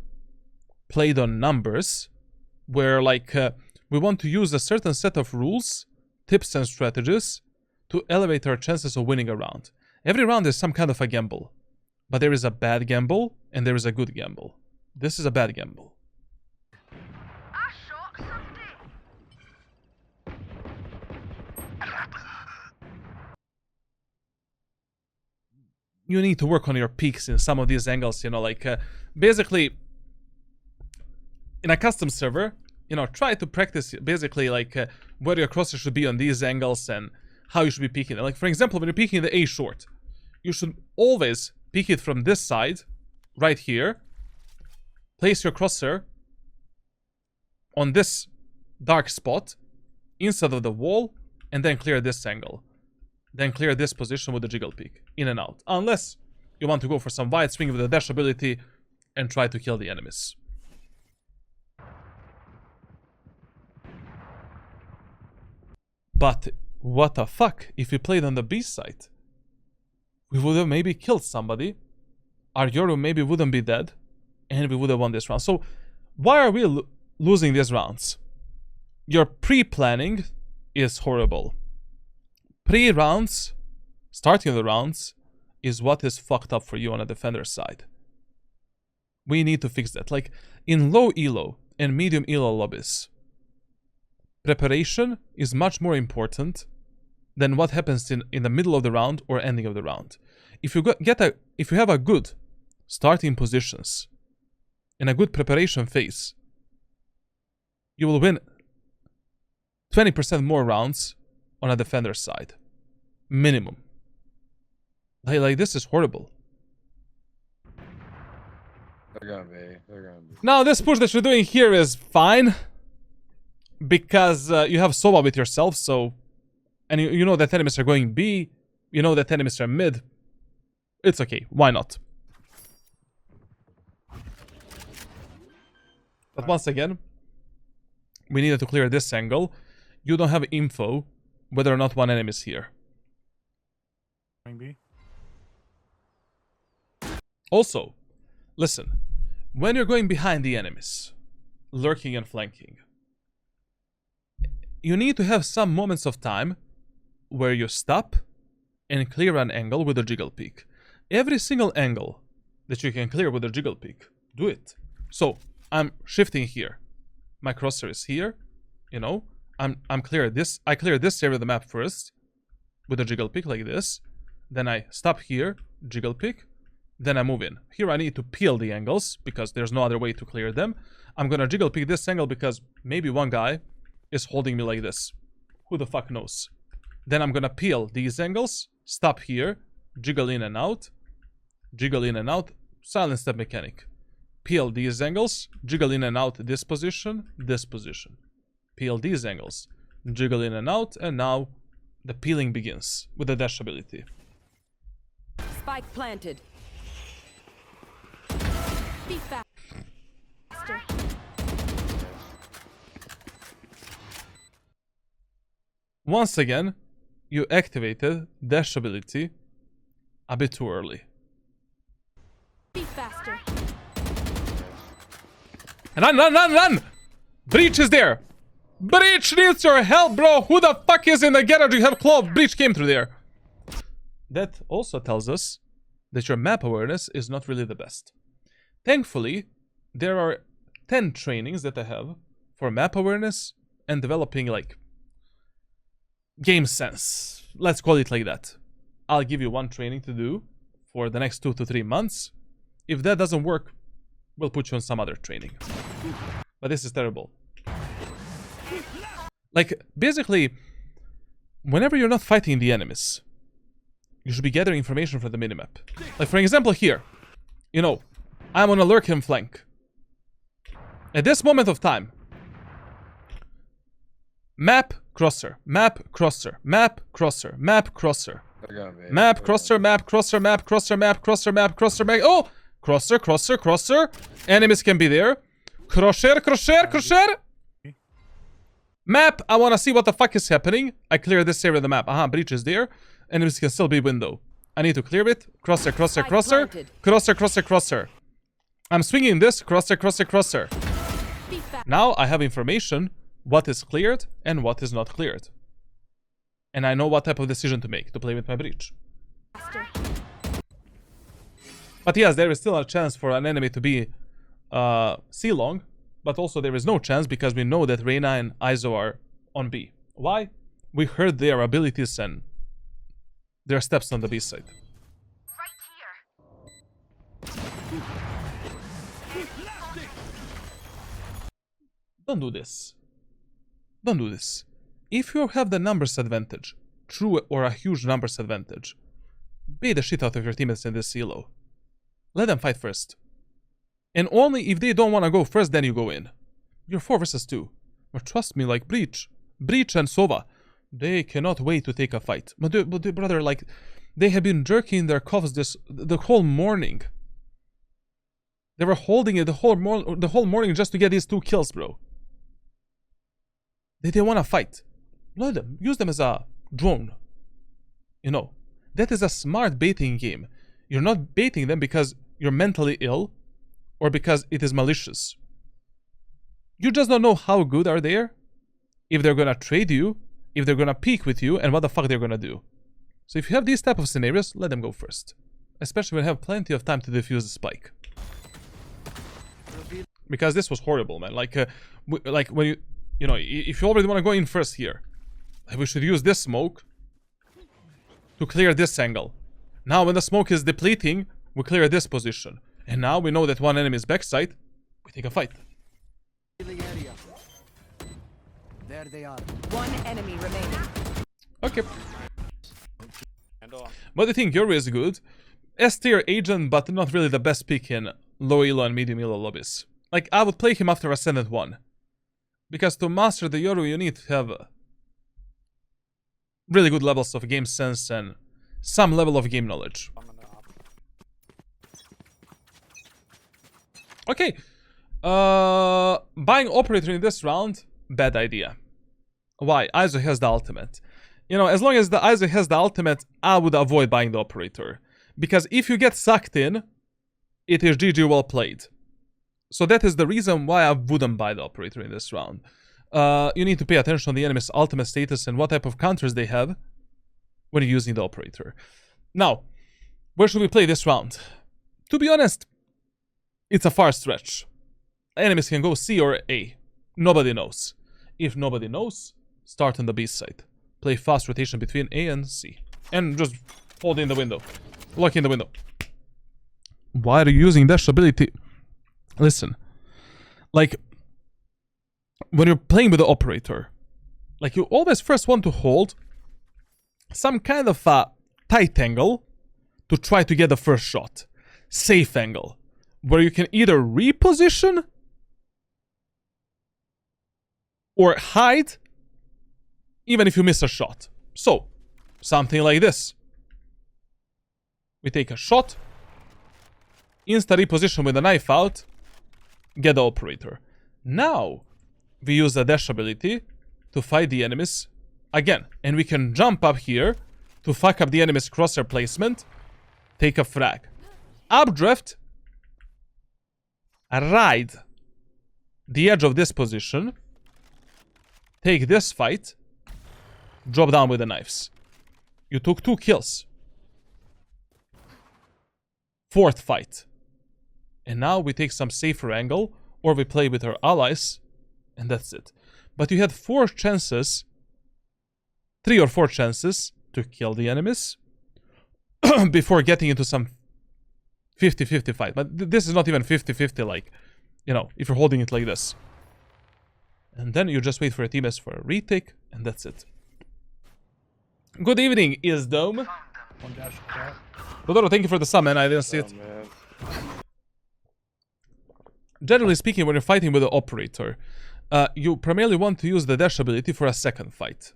played on numbers, where like we want to use a certain set of rules, tips and strategies to elevate our chances of winning a round. Every round is some kind of a gamble, but there is a bad gamble and there is a good gamble. This is a bad gamble. I shot somebody. You need to work on your peaks in some of these angles, you know, like basically in a custom server, you know, try to practice basically like where your crosshair should be on these angles and how you should be peeking. Like, for example, when you're peeking the A short, you should always peek it from this side, right here, place your crosshair on this dark spot inside of the wall, and then clear this angle. Then clear this position with the jiggle peek, in and out. Unless you want to go for some wide swing with the dash ability and try to kill the enemies. But what the fuck, if we played on the B side? We would have maybe killed somebody, our Yoru maybe wouldn't be dead, and we would have won this round. So why are we losing these rounds? Your pre-planning is horrible. Pre-rounds, starting the rounds, is what is fucked up for you on a defender side. We need to fix that. Like, in low elo and medium elo lobbies, preparation is much more important than what happens in the middle of the round or ending of the round. If you if you have a good starting positions in a good preparation phase, you will win 20% more rounds on a defender side. Minimum. Like this is horrible. They're gonna be. They're gonna be. Now this push that you're doing here is fine. Because you have Sova with yourself, so... And you know that enemies are going B. You know that enemies are mid. It's okay. Why not? But once again, we needed to clear this angle. You don't have info whether or not one enemy is here. B. Also, listen. When you're going behind the enemies, lurking and flanking, you need to have some moments of time where you stop and clear an angle with a jiggle peek. Every single angle that you can clear with a jiggle peek, do it. So, I'm shifting here. My crosshair is here, you know. I'm clear this. I clear this area of the map first with a jiggle peek like this. Then I stop here, jiggle peek. Then I move in. Here I need to peel the angles because there's no other way to clear them. I'm gonna jiggle peek this angle because maybe one guy is holding me like this. Who the fuck knows? Then I'm gonna peel these angles, stop here, jiggle in and out, silent step mechanic. Peel these angles, jiggle in and out this position. Peel these angles, jiggle in and out, and now the peeling begins with the dash ability. Spike planted. Be faster. Once again, you activated dash ability a bit too early. Be faster. Run! Breach is there! Breach needs your help, bro! Who the fuck is in the garage? You have clove. Breach came through there. That also tells us that your map awareness is not really the best. Thankfully, there are 10 trainings that I have for map awareness and developing, like, game sense. Let's call it like that. I'll give you one training to do for the next 2 to 3 months. If that doesn't work, we'll put you on some other training. But this is terrible. Like, basically, whenever you're not fighting the enemies, you should be gathering information from the minimap. Like, for example, here. You know, I'm on a lurk and flank. At this moment of time, map, crosser, map, crosser, map, crosser, map, crosser. They're gonna be. Map, crosser, map, crosser, map, crosser, map, crosser, map, crosser, map. Oh! Crosser, crosser, crosser. Enemies can be there. Crosshair. Map, I wanna see what the fuck is happening. I clear this area of the map. Breach is there. Enemies can still be window. I need to clear it. Crosser. Crosser. I'm swinging this. Crosser. Be fast. Now I have information what is cleared and what is not cleared. And I know what type of decision to make to play with my breach. But yes, there is still a chance for an enemy to be C-long, but also there is no chance because we know that Reyna and Iso are on B. Why? We heard their abilities and their steps on the B side. Don't do this. If you have the numbers advantage, true or a huge numbers advantage, bait the shit out of your teammates in this elo. Let them fight first. And only if they don't want to go first, then you go in. You're 4 versus 2. But trust me, like Breach and Sova, they cannot wait to take a fight. But brother, like, they have been jerking their cuffs the whole morning. They were holding it the whole morning just to get these 2 kills, bro. They didn't want to fight. Let them. Use them as a drone. You know, that is a smart baiting game. You're not baiting them because you're mentally ill or because it is malicious. You just don't know how good are they, if they're gonna trade you, if they're gonna peek with you, and what the fuck they're gonna do. So if you have these type of scenarios, let them go first. Especially when you have plenty of time to defuse the spike. Because this was horrible, man. Like when you know, if you already want to go in first here, we should use this smoke to clear this angle. Now when the smoke is depleting, we clear this position. And now we know that one enemy is backside, we take a fight. Revealing area. There they are. One enemy remaining. Okay. Handle. But I think Yuri is good. S-tier agent, but not really the best pick in low elo and medium elo lobbies. Like, I would play him after Ascendant 1. Because to master the Yoru, you need to have really good levels of game sense and some level of game knowledge. I'm gonna op. Okay. Buying Operator in this round, bad idea. Why? ISO has the ultimate. You know, as long as the ISO has the ultimate, I would avoid buying the Operator. Because if you get sucked in, it is GG well played. So that is the reason why I wouldn't buy the Operator in this round. You need to pay attention to the enemy's ultimate status and what type of counters they have when you're using the Operator. Now, where should we play this round? To be honest, it's a far stretch. Enemies can go C or A. Nobody knows. If nobody knows, start on the B side. Play fast rotation between A and C. And just hold in the window. Lock in the window. Why are you using dash ability? Listen. Like, when you're playing with the Operator, like, you always first want to hold some kind of a tight angle to try to get the first shot. Safe angle. Where you can either reposition or hide even if you miss a shot. So, something like this. We take a shot, insta reposition with a knife out, get the Operator. Now, we use the dash ability to fight the enemies again. And we can jump up here to fuck up the enemy's crosshair placement, take a frag. Updrift, ride the edge of this position, take this fight, drop down with the knives. You took 2 kills. 4th fight. And now we take some safer angle, or we play with our allies, and that's it. But you had 4 chances, 3 or 4 chances to kill the enemies before getting into some 50-50 fight. But this is not even 50-50, like, you know, if you're holding it like this. And then you just wait for your teammates for a retake, and that's it. Good evening, Is Dome. One dash cat. Rodoro, thank you for the sub, man. I didn't see it. man. Generally speaking, when you're fighting with the Operator, you primarily want to use the dash ability for a second fight.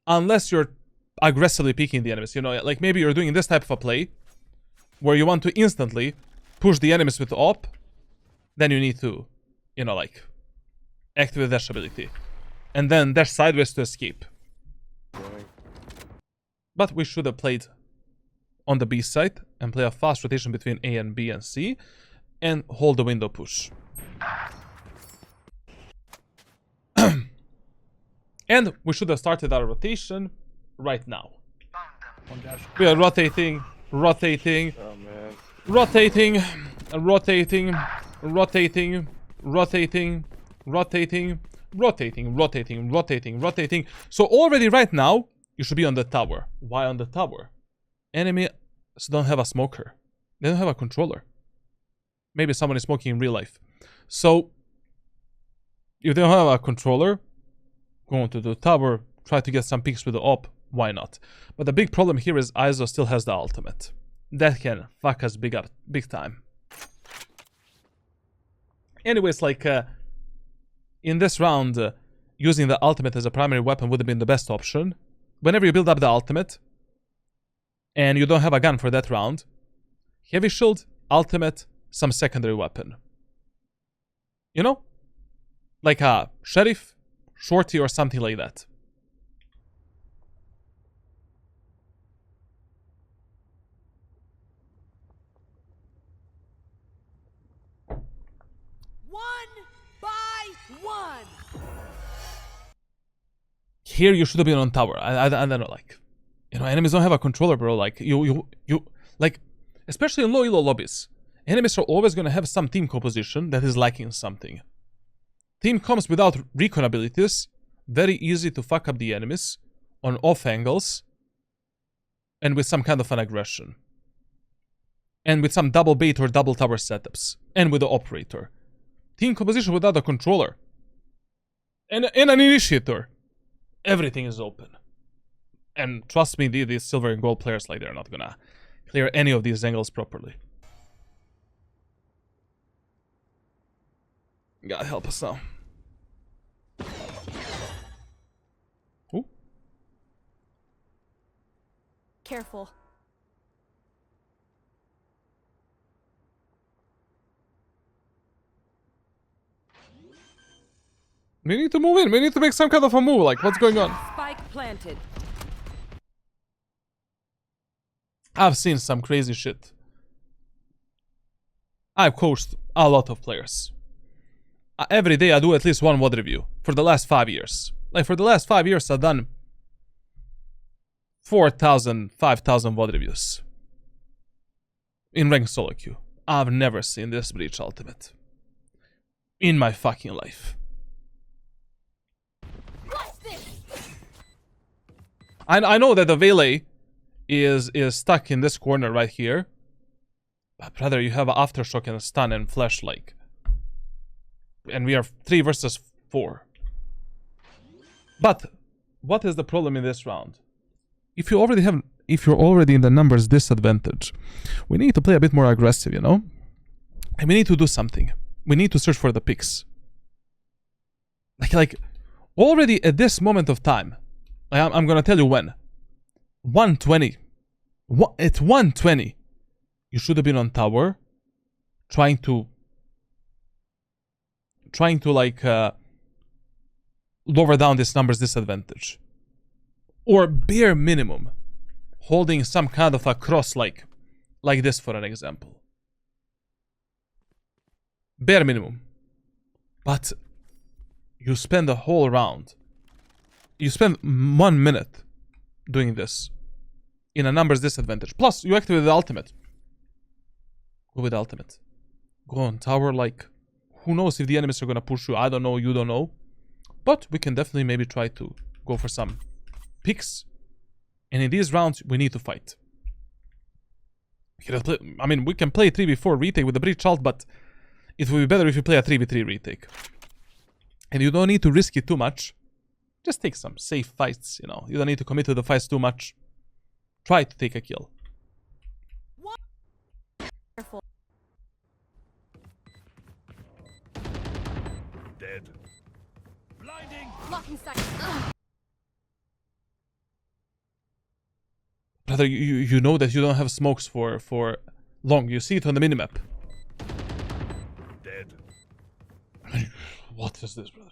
Unless you're aggressively peeking the enemies. You know, like maybe you're doing this type of a play where you want to instantly push the enemies with op. Then you need to, you know, like, activate the dash ability. And then dash sideways to escape. But we should have played on the B side and play a fast rotation between A and B and C and hold the window push. And we should have started our rotation right now. One dash. We are rotating, rotating, Oh man. rotating, rotating, rotating, rotating, rotating, rotating, rotating, rotating, rotating. So already right now, you should be on the tower. Why on the tower? Enemies don't have a smoker. They don't have a controller. Maybe someone is smoking in real life. So, if they don't have a controller, go to the tower, try to get some picks with the op, why not? But the big problem here is ISO still has the ultimate. That can fuck us big time. Anyways, like, in this round, using the ultimate as a primary weapon would have been the best option. Whenever you build up the ultimate, and you don't have a gun for that round, heavy shield, ultimate, some secondary weapon. You know? Like a sheriff, shorty, or something like that. One by Here you should have been on tower. I don't know, like, you know, enemies don't have a controller, bro. Like, you like, especially in low elo lobbies, enemies are always gonna have some team composition that is lacking something. Team comps without recon abilities, very easy to fuck up the enemies on off angles, and with some kind of an aggression. And with some double bait or double tower setups. And with the operator. Team composition without a controller. And an initiator. Everything is open. And trust me, these silver and gold players, like, they're not gonna clear any of these angles properly. God help us now. Ooh. Careful. We need to move in. We need to make some kind of a move. Like, what's going on? Spike planted. I've seen some crazy shit. I've coached a lot of players. Every day I do at least one VOD review. For the last 5 years. Like, for the last 5 years I've done 4,000, 5,000 VOD reviews. In ranked solo queue. I've never seen this Breach Ultimate. In my fucking life. I know that the Vele is stuck in this corner right here. But brother, you have Aftershock and Stun and Flashlight. And we are 3 versus 4. But what is the problem in this round? If you're already in the numbers disadvantage, we need to play a bit more aggressive, you know? And we need to do something. We need to search for the picks. Like already at this moment of time, I'm gonna tell you when. 120. At 120, you should have been on tower, trying to like lower down this numbers disadvantage, or bare minimum, holding some kind of a cross like this for an example. Bare minimum. But you spend the whole round. You spend 1 minute doing this in a numbers disadvantage. Plus, you activate the ultimate. Go with the ultimate. Go on tower, like, who knows if the enemies are gonna push you. I don't know, you don't know. But we can definitely maybe try to go for some picks. And in these rounds, we need to fight. I mean, we can play 3v4 retake with the breach ult, but it would be better if you play a 3v3 retake. And you don't need to risk it too much. Just take some safe fights, you know. You don't need to commit to the fights too much. Try to take a kill. Careful. Dead. Blinding. Blocking sight. Brother, you know that you don't have smokes for long. You see it on the minimap. Dead. What is this, brother?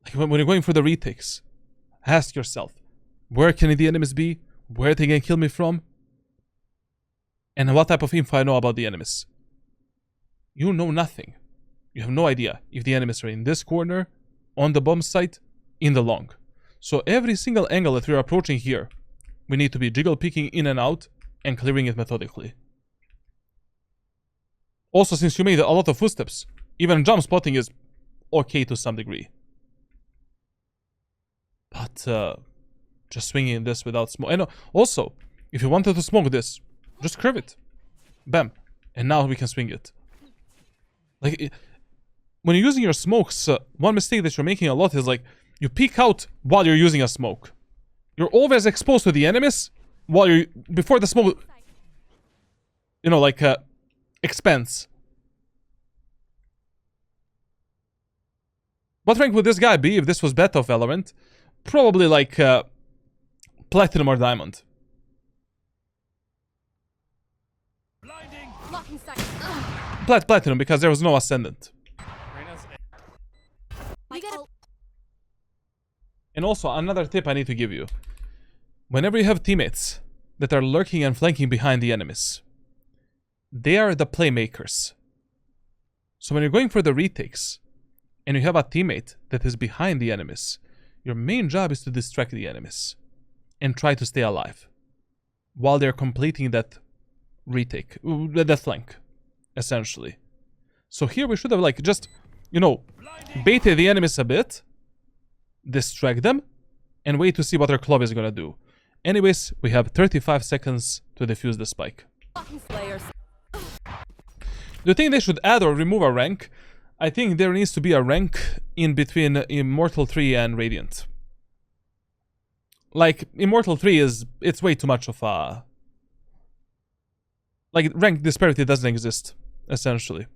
Like, when you're going for the retakes, ask yourself, where can the enemies be? Where they can kill me from? And what type of info I know about the enemies? You know nothing. You have no idea if the enemies are in this corner, on the bomb site, in the long. So every single angle that we're approaching here, we need to be jiggle picking in and out and clearing it methodically. Also, since you made a lot of footsteps, even jump spotting is okay to some degree. But just swinging this without smoke. And also, if you wanted to smoke this, just curve it. Bam. And now we can swing it. Like, when you're using your smokes, one mistake that you're making a lot is, like, you peek out while you're using a smoke. You're always exposed to the enemies while you're, before the smoke, you know, like, expands. What rank would this guy be if this was beta of Valorant? Probably like Platinum or Diamond. Blinding. Blocking sight. Platinum, because there was no Ascendant. You gotta. And also, another tip I need to give you. Whenever you have teammates that are lurking and flanking behind the enemies, they are the playmakers. So when you're going for the retakes, and you have a teammate that is behind the enemies, Your main job is to distract the enemies and try to stay alive while they're completing that retake, that flank, essentially. So here we should have like just, you know, baited the enemies a bit, distract them, and wait to see what our club is gonna do. Anyways, we have 35 seconds to defuse the spike. Slayers. Do you think they should add or remove a rank? I think there needs to be a rank in between Immortal 3 and Radiant. Like, Immortal 3 it's way too much of a... Like, rank disparity doesn't exist, essentially.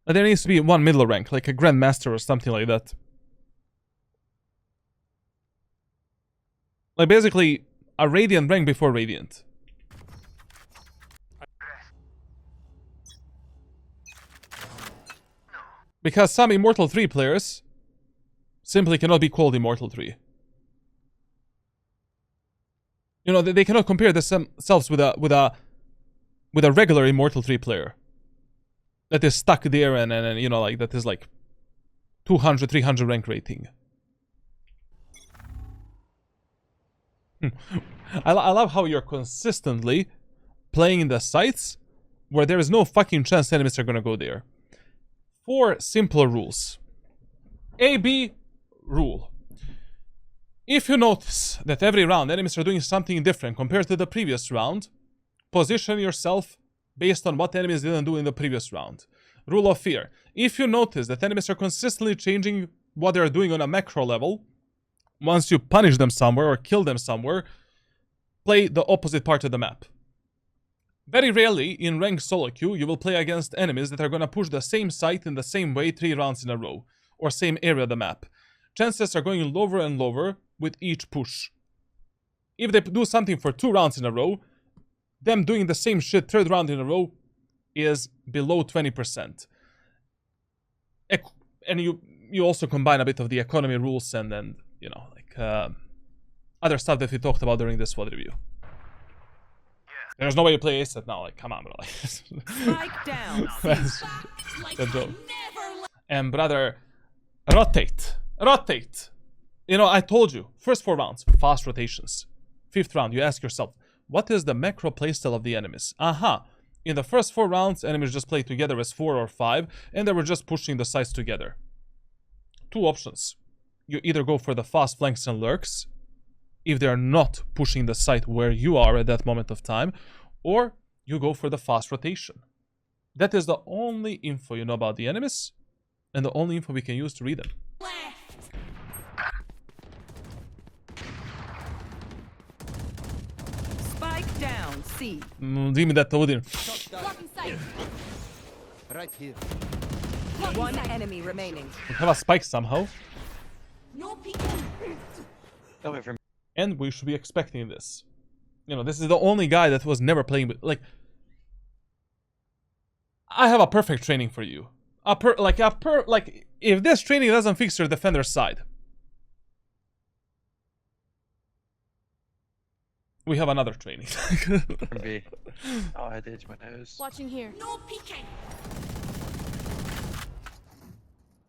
There needs to be one middle rank, like a Grandmaster or something like that. Like, basically, a Radiant rank before Radiant. Because some Immortal 3 players simply cannot be called Immortal 3. You know, they cannot compare themselves with a regular Immortal 3 player that is stuck there and you know, like, that is like 200, 300 rank rating. I love how you're consistently playing in the sites where there is no fucking chance enemies are gonna go there. 4 simple rules. A-B rule. If you notice that every round enemies are doing something different compared to the previous round, position yourself based on what enemies didn't do in the previous round. Rule of fear. If you notice that enemies are consistently changing what they're doing on a macro level, once you punish them somewhere or kill them somewhere, play the opposite part of the map. Very rarely in ranked solo queue you will play against enemies that are gonna push the same site in the same way 3 rounds in a row, or same area of the map. Chances are going lower and lower with each push. If they do something for 2 rounds in a row, them doing the same shit 3rd round in a row is below 20%. And you also combine a bit of the economy rules and then, you know, like other stuff that we talked about during this VOD review. There's no way you play ace set now, like, come on, bro. Like, Spike down. that's the joke. And brother, rotate. Rotate. You know, I told you, first 4 rounds, fast rotations. 5th round, you ask yourself, what is the macro playstyle of the enemies? Aha. In the first 4 rounds, enemies just played together as 4 or 5, and they were just pushing the sides together. 2 options. You either go for the fast flanks and lurks, if they are not pushing the site where you are at that moment of time, or you go for the fast rotation. That is the only info you know about the enemies, and the only info we can use to read them. Spike down. C. Give me that Odin. Blocking sight. Right here. One enemy remaining. We have a spike somehow, No peeking. and we should be expecting this. You know, this is the only guy that was never playing with, like, I have a perfect training for you. Like, if this training doesn't fix your defender's side, we have another training. B. Oh, I had to itch my nose. Watching here. No peeking.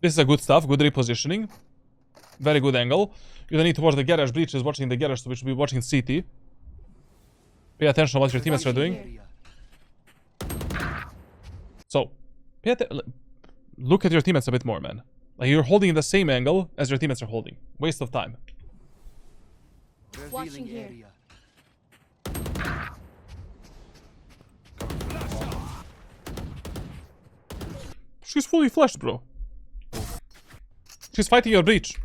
This is a good stuff, good repositioning. Very good angle. You don't need to watch the garage. Breach is watching the garage, so we should be watching CT. Pay attention to what your teammates are doing. So, look at your teammates a bit more, man. Like, you're holding the same angle as your teammates are holding. Waste of time. Watching here. Area. She's fully flashed, bro. She's fighting your breach.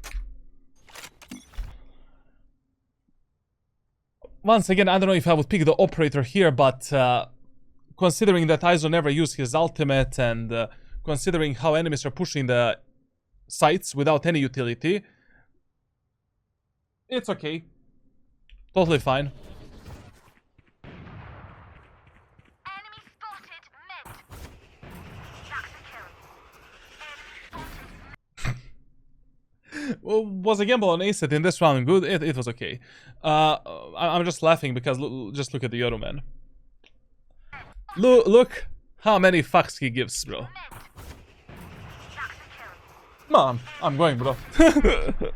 Once again, I don't know if I would pick the operator here, but considering that Aizo never used his ultimate and considering how enemies are pushing the sites without any utility, it's okay. Totally fine. Enemy spotted mid. That's a kill. Well, was a gamble on ace set in this round good? It was okay. I'm just laughing because just look at the Yoru, man. Look how many fucks he gives, bro. That's a kill. Mom, I'm going, bro.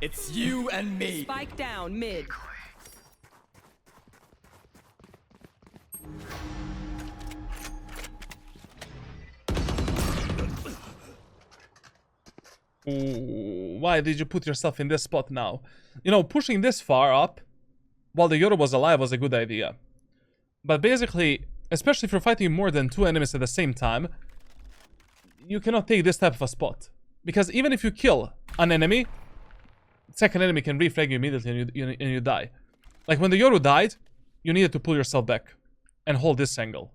It's you and me. Spike down mid. Ooh, why did you put yourself in this spot now? You know, pushing this far up while the Yoru was alive was a good idea. But basically, especially if you're fighting more than 2 enemies at the same time, you cannot take this type of a spot. Because even if you kill an enemy, second enemy can refrag you immediately and you die. Like when the Yoru died, you needed to pull yourself back and hold this angle.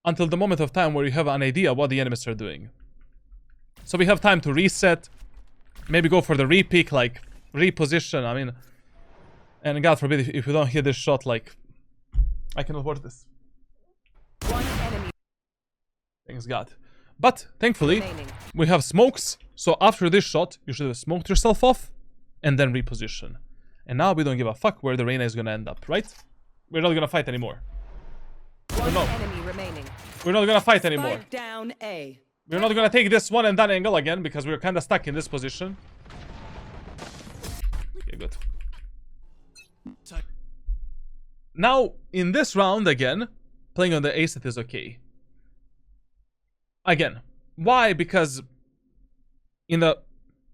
Until the moment of time where you have an idea what the enemies are doing. So we have time to reset, maybe go for the re-peek, like reposition, I mean, and God forbid if you don't hit this shot, like, I cannot watch this. One enemy Thanks God. But, thankfully, remaining. we have smokes, so after this shot, you should have smoked yourself off, and then reposition. And now we don't give a fuck where the Reyna is gonna end up, right? We're not gonna fight anymore. One No. enemy remaining. We're not gonna fight anymore. Spike down A. We're not gonna take this one and done angle again, because we're kinda stuck in this position. Okay, good. Now, in this round again, playing on the ace it is okay. Again, why? Because in the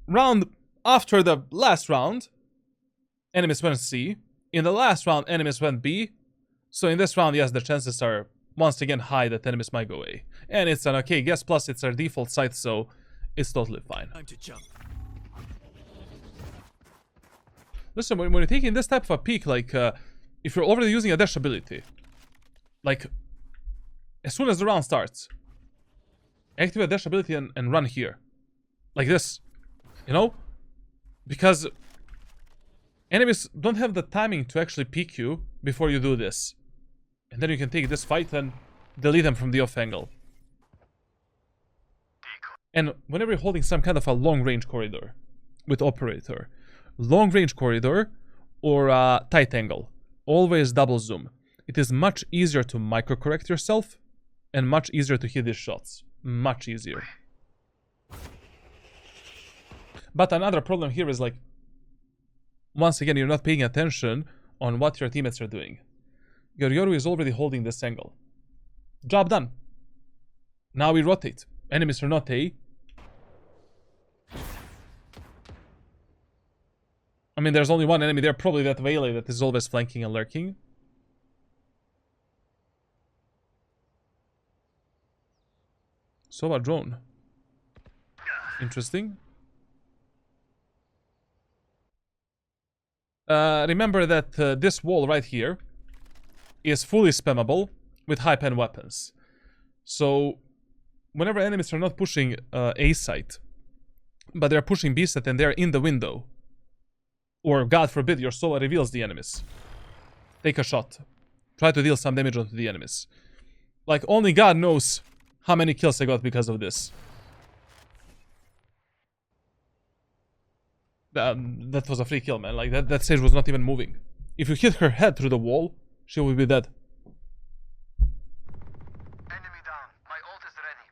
round after the last round, enemies went C. In the last round, enemies went B. So in this round, yes, the chances are once again high that enemies might go A. And it's an okay guess, plus it's our default site, so it's totally fine. Time to jump. Listen, when you're taking this type of a peek, like, if you're already using a dash ability, like, as soon as the round starts, activate dash ability and run here. Like this, you know? Because enemies don't have the timing to actually peek you before you do this. And then you can take this fight and delete them from the off angle. And whenever you're holding some kind of a long range corridor with operator, long range corridor or tight angle, always double zoom. It is much easier to micro correct yourself and much easier to hit these shots. Much easier. But another problem here is, like, once again, you're not paying attention on what your teammates are doing. Your Yoru is already holding this angle. Job done. Now we rotate. Enemies are not A. I mean, there's only one enemy there, probably that Vele that is always flanking and lurking. So a drone. Interesting. Remember that this wall right here is fully spammable with high pen weapons. So whenever enemies are not pushing A site, but they're pushing B site and they're in the window, or God forbid your Sova reveals the enemies, take a shot. Try to deal some damage onto the enemies. Like, only God knows how many kills I got because of this. That was a free kill, man. Like, that stage was not even moving. If you hit her head through the wall, she will be dead. Enemy down. My ult is ready.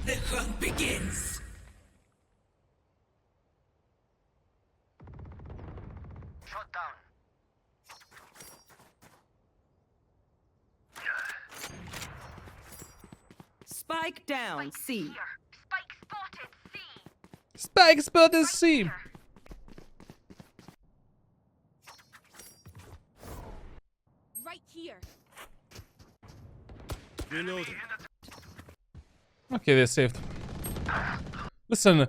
The hunt begins. Shot down. Spike down C. Spike spotted. C. Spike spotted C. Right here. Reloading. Okay, they're saved. Listen,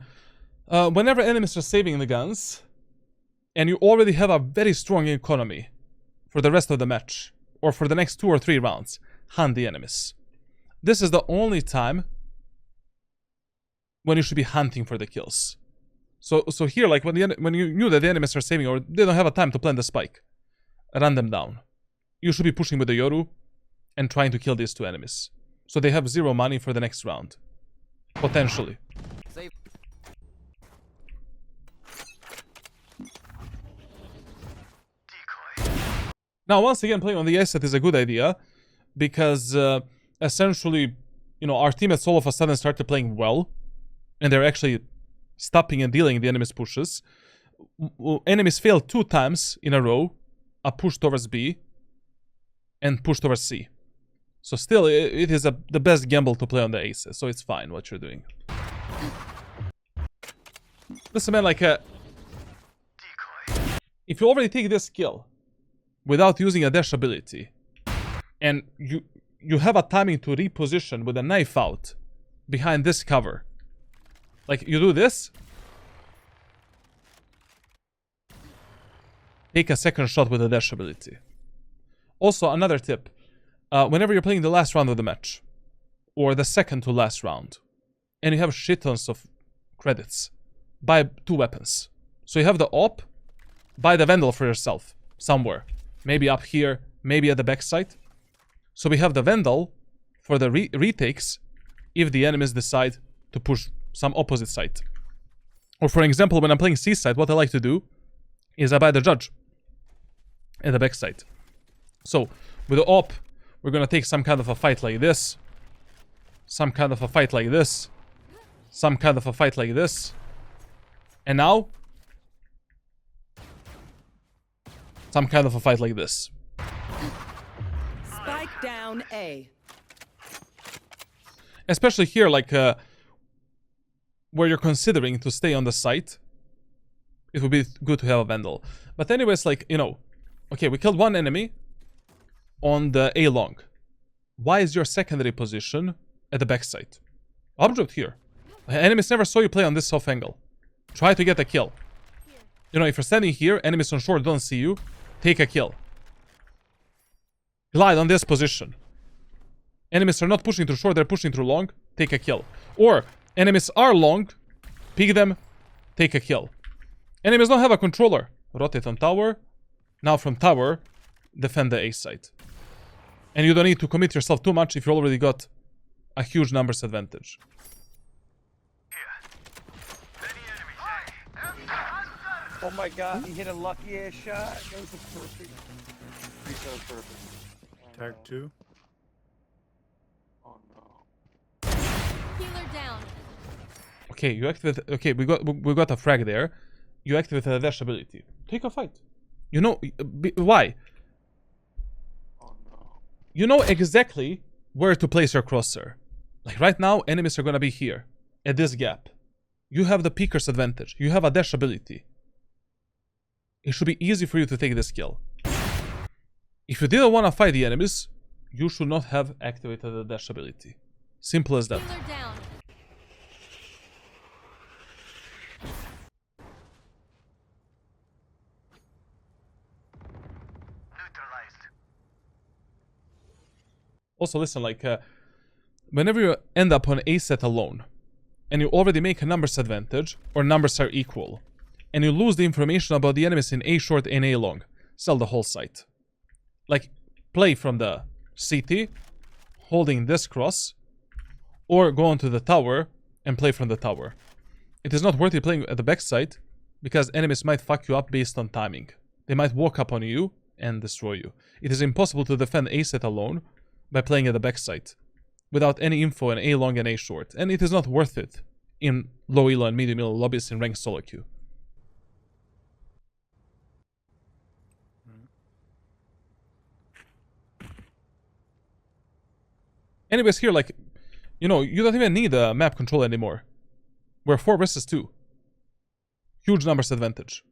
whenever enemies are saving the guns, and you already have a very strong economy for the rest of the match, or for the next 2 or 3 rounds, hunt the enemies. This is the only time when you should be hunting for the kills. So here, like, when you knew that the enemies are saving, or they don't have a time to plant the spike, run them down. You should be pushing with the Yoru and trying to kill these 2 enemies. So they have 0 money for the next round. Potentially. Save. Now, once again, playing on the asset is a good idea, because essentially you know, our teammates all of a sudden started playing well, and they're actually stopping and dealing the enemy's pushes. Enemies failed 2 times in a row, a push towards B and push towards C. So still, it is the best gamble to play on the aces, so it's fine what you're doing. Listen, man, like, if you already take this kill without using a dash ability, and you have a timing to reposition with a knife out behind this cover, like, you do this, take a second shot with a dash ability. Also, another tip. Whenever you're playing the last round of the match, or the second to last round, and you have shit tons of credits, buy 2 weapons. So you have the op, buy the Vandal for yourself, somewhere. Maybe up here, maybe at the backside. So we have the Vandal for the retakes, if the enemies decide to push some opposite side. Or for example, when I'm playing C side, what I like to do is I buy the Judge at the backside. So, with the op, we're gonna take some kind of a fight like this. Some kind of a fight like this. Some kind of a fight like this. And now, some kind of a fight like this. Spike down A. Especially here, like, where you're considering to stay on the site, it would be good to have a Vandal. But anyways, like, you know, okay, we killed 1 enemy on the A long. Why is your secondary position at the backside? Object here. Enemies never saw you play on this off angle. Try to get a kill. You know, if you're standing here, enemies on short don't see you, take a kill. Glide on this position. Enemies are not pushing through short, they're pushing through long, take a kill. Or, enemies are long, pick them, take a kill. Enemies don't have a controller. Rotate on tower. Now from tower, defend the A side. And you don't need to commit yourself too much if you already got a huge numbers advantage. Oh my god, he hit a lucky ass shot. That was a perfect. So perfect. Tag 2. Oh no. Healer down. Okay, you activate. Okay, we got a frag there. You activate the dash ability. Take a fight. You know why? Oh no. You know exactly where to place your crosshair. Like right now, enemies are gonna be here at this gap. You have the peeker's advantage. You have a dash ability. It should be easy for you to take this kill. If you didn't want to fight the enemies, you should not have activated the dash ability. Simple as that. Healer down. Neutralized. Also, listen, like, whenever you end up on A set alone, and you already make a numbers advantage, or numbers are equal, and you lose the information about the enemies in A short and A long, sell the whole site. Like, play from the CT, holding this cross, or go onto the tower and play from the tower. It is not worth it playing at the backside, because enemies might fuck you up based on timing. They might walk up on you and destroy you. It is impossible to defend A set alone by playing at the backside, without any info in A long and A short, and it is not worth it in low elo and medium elo lobbies in ranked solo queue. Anyways, here, like, you know, you don't even need a map control anymore. We're 4 versus 2. Huge numbers advantage.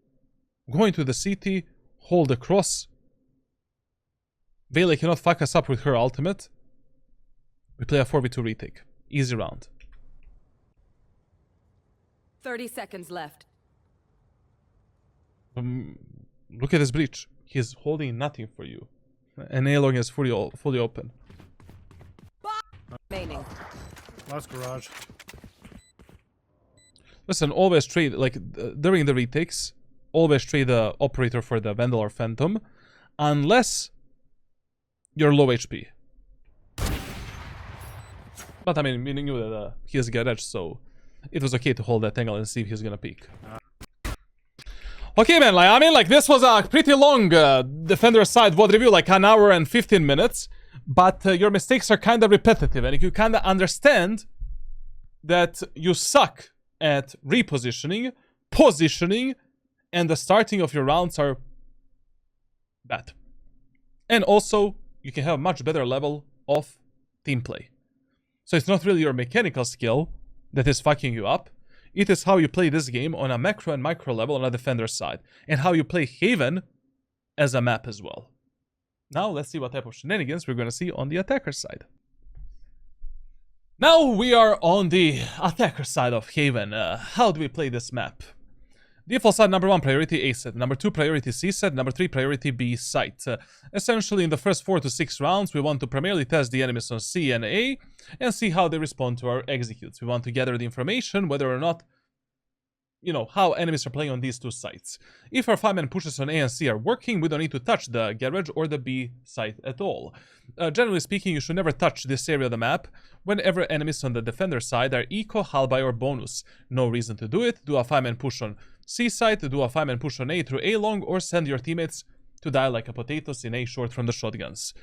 Going to the CT, hold the cross. Vayla cannot fuck us up with her ultimate. We play a 4v2 retake. Easy round. 30 seconds left. Look at this breach. He's holding nothing for you. And A-long is fully open. Remaining. Last garage. Listen, always trade, like, during the retakes, always trade the operator for the Vandal or Phantom, unless you're low HP. But I mean, we knew that he has garage, so it was okay to hold that angle and see if he's gonna peek. Okay, man, like, I mean, like, this was a pretty long Defender side VOD review, like an hour and 15 minutes. but your mistakes are kind of repetitive, and if you kind of understand that you suck at repositioning, positioning, and the starting of your rounds are bad. And also, you can have a much better level of team play. So it's not really your mechanical skill that is fucking you up. It is how you play this game on a macro and micro level on a defender side, and how you play Haven as a map as well. Now let's see what type of shenanigans we're going to see on the attacker side. Now we are on the attacker side of Haven. How do we play this map? Default side, number 1 priority A site, number 2 priority C site, number 3 priority B site. Essentially, in the first 4 to 6 rounds, we want to primarily test the enemies on C and A and see how they respond to our executes. We want to gather the information whether or not, you know, how enemies are playing on these two sites. If our 5-man pushes on A and C are working, we don't need to touch the garage or the B site at all. Generally speaking, you should never touch this area of the map whenever enemies on the defender side are eco, halby, or bonus. No reason to do it. Do a 5-man push on C site, do a 5-man push on A through A long, or send your teammates to die like a potatoes in A short from the shotguns.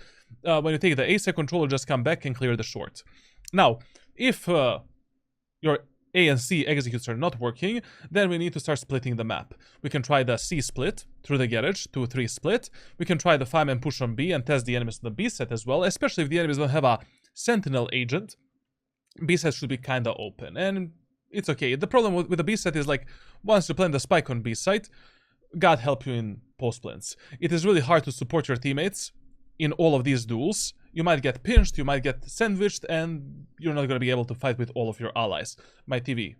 When you take the A site controller, just come back and clear the short. Now, if your A and C executes are not working, then we need to start splitting the map. We can try the C split through the garage, 2-3 split. We can try the 5-man push on B and test the enemies on the B set as well, especially if the enemies don't have a sentinel agent. B set should be kinda open, and it's okay. The problem with the B set is, like, once you plant the spike on B site, God help you in post plants. It is really hard to support your teammates in all of these duels. You might get pinched, you might get sandwiched, and you're not going to be able to fight with all of your allies. My TV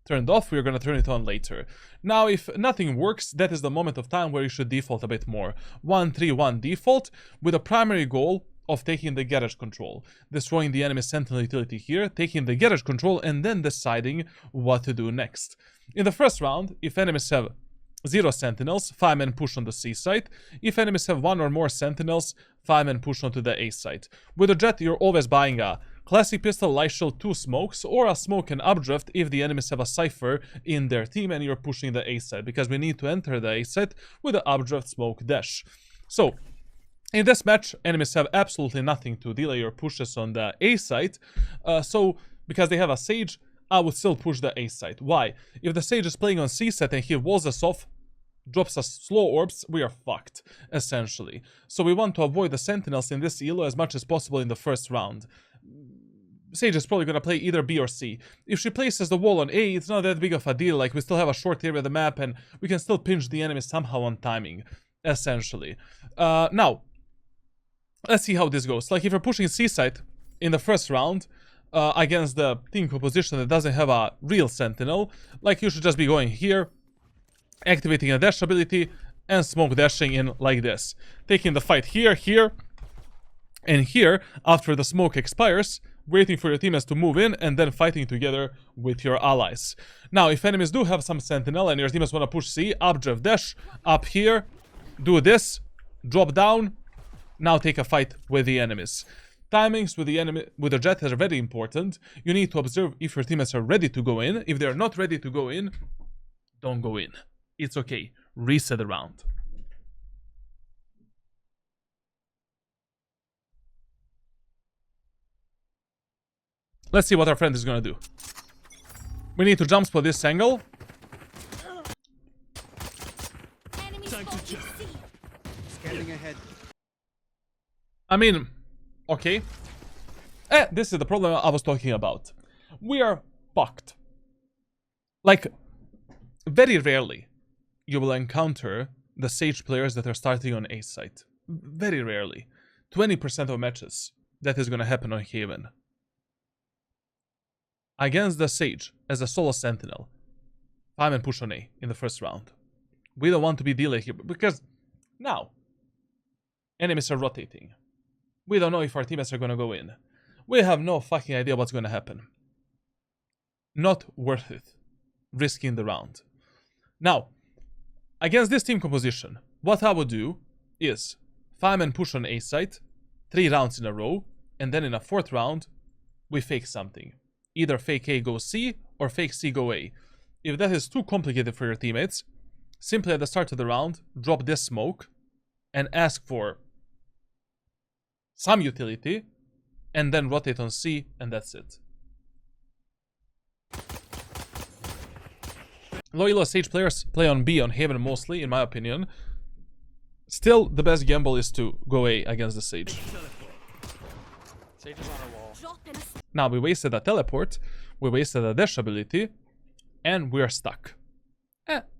turned off, we're going to turn it on later. Now, if nothing works, that is the moment of time where you should default a bit more. 1-3-1 default, with a primary goal of taking the garage control, destroying the enemy sentinel utility here, taking the garage control, and then deciding what to do next. In the first round, if enemies have 0 sentinels, 5-man push on the C site. If enemies have 1 or more sentinels, 5-man push onto the A site. With a Jett, you're always buying a classic pistol, light shield, 2 smokes, or a smoke and updraft if the enemies have a cipher in their team and you're pushing the A site, because we need to enter the A site with the updraft, smoke, dash. So, in this match, enemies have absolutely nothing to delay your pushes on the A site, so because they have a Sage, I would still push the A site. Why? If the Sage is playing on C site and he walls us off, drops us slow orbs, we are fucked, essentially. So we want to avoid the sentinels in this elo as much as possible in the first round. Sage is probably going to play either B or C. If she places the wall on A, it's not that big of a deal, like we still have a short area of the map and we can still pinch the enemy somehow on timing, essentially. Now, let's see how this goes. Like, if you're pushing C site in the first round against the team composition that doesn't have a real sentinel, like, you should just be going here, activating a dash ability, and smoke dashing in like this. Taking the fight here, here, and here after the smoke expires, waiting for your teammates to move in, and then fighting together with your allies. Now, if enemies do have some sentinel and your teammates want to push C, updraft dash, up here, do this, drop down, now take a fight with the enemies. Timings with the Jett are very important. You need to observe if your teammates are ready to go in. If they're not ready to go in, don't go in. It's okay. Reset the round. Let's see what our friend is gonna do. We need to jump spot this angle. Scanning ahead. I mean, okay. This is the problem I was talking about. We are fucked. Like, very rarely you will encounter the Sage players that are starting on A site. Very rarely. 20% of matches that is gonna happen on Haven. Against the Sage as a solo sentinel, 5-man push on A in the first round. We don't want to be delayed here because now enemies are rotating. We don't know if our teammates are gonna go in. We have no fucking idea what's gonna happen. Not worth it. Risking the round. Now, against this team composition, what I would do is 5-man push on A site, 3 rounds in a row, and then in a 4th round, we fake something. Either fake A go C, or fake C go A. If that is too complicated for your teammates, simply at the start of the round, drop this smoke, and ask for some utility, and then rotate on C, and that's it. Low elo Sage players play on B, on Haven mostly, in my opinion. Still, the best gamble is to go A against the Sage. Sage is on a wall. Drop in a Now, we wasted a teleport, we wasted a dash ability, and we are stuck.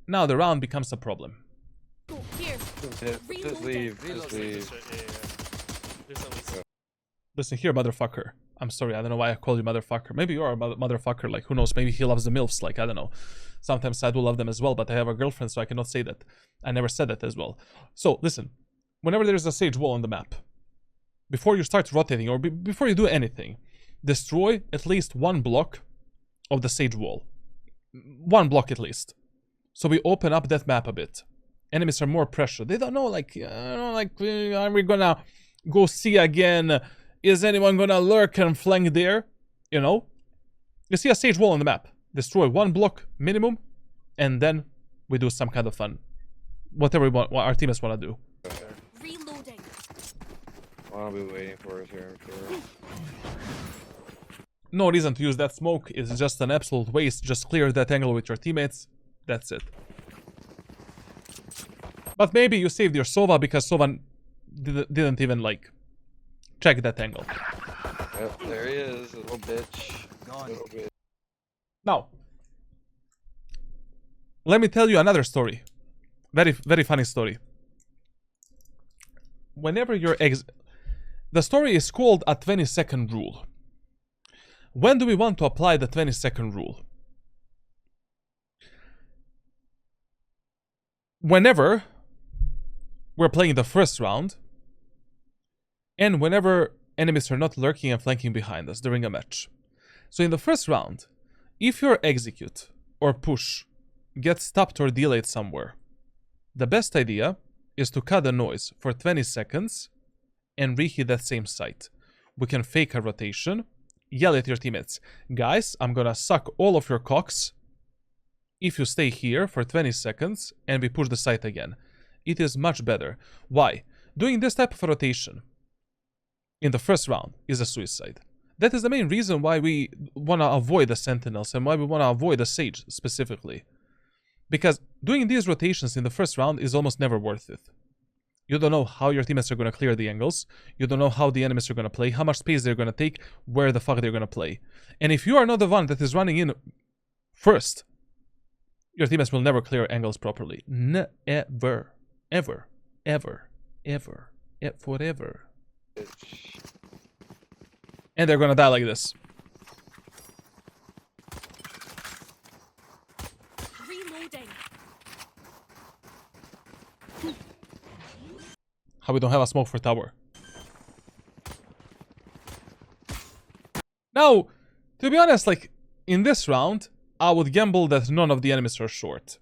Now the round becomes a problem. go here. Just leave. Just leave. There's at least Listen here, motherfucker. I'm sorry, I don't know why I call you motherfucker. Maybe you are a motherfucker, like, who knows, maybe he loves the MILFs, like, I don't know. Sometimes I do love them as well, but I have a girlfriend, so I cannot say that. I never said that as well. So, listen. Whenever there's a Sage wall on the map, before you start rotating, or before you do anything, destroy at least one block of the Sage wall. One block at least. So we open up that map a bit. Enemies are more pressured. They don't know, like, are we gonna go see again? Is anyone gonna lurk and flank there? You know? You see a Sage wall on the map. Destroy one block minimum, and then we do some kind of fun. Whatever we want, what our teammates want to do. Reloading. I'll be waiting for us here. Sure. No reason to use that smoke. It's just an absolute waste. Just clear that angle with your teammates. That's it. But maybe you saved your Sova because Sova didn't even, like, check that angle. Yep, there he is, little bitch. Little bitch. Now, let me tell you another story. Very, very funny story. Whenever you're the story is called a 20-second rule. When do we want to apply the 20-second rule? Whenever we're playing the first round, and whenever enemies are not lurking and flanking behind us during a match. So in the first round, if your execute or push gets stopped or delayed somewhere, the best idea is to cut the noise for 20 seconds and reheat that same site. We can fake a rotation, yell at your teammates, guys, I'm gonna suck all of your cocks if you stay here for 20 seconds and we push the site again. It is much better. Why? Doing this type of rotation in the first round is a suicide. That is the main reason why we want to avoid the Sentinels and why we want to avoid the Sage specifically. Because doing these rotations in the first round is almost never worth it. You don't know how your teammates are going to clear the angles. You don't know how the enemies are going to play, how much space they're going to take, where the fuck they're going to play. And if you are not the one that is running in first, your teammates will never clear angles properly. Never. Ever. Ever. Ever. Forever. And they're gonna die like this. Reloading. How we don't have a smoke for tower. Now, to be honest, like, in this round, I would gamble that none of the enemies are short.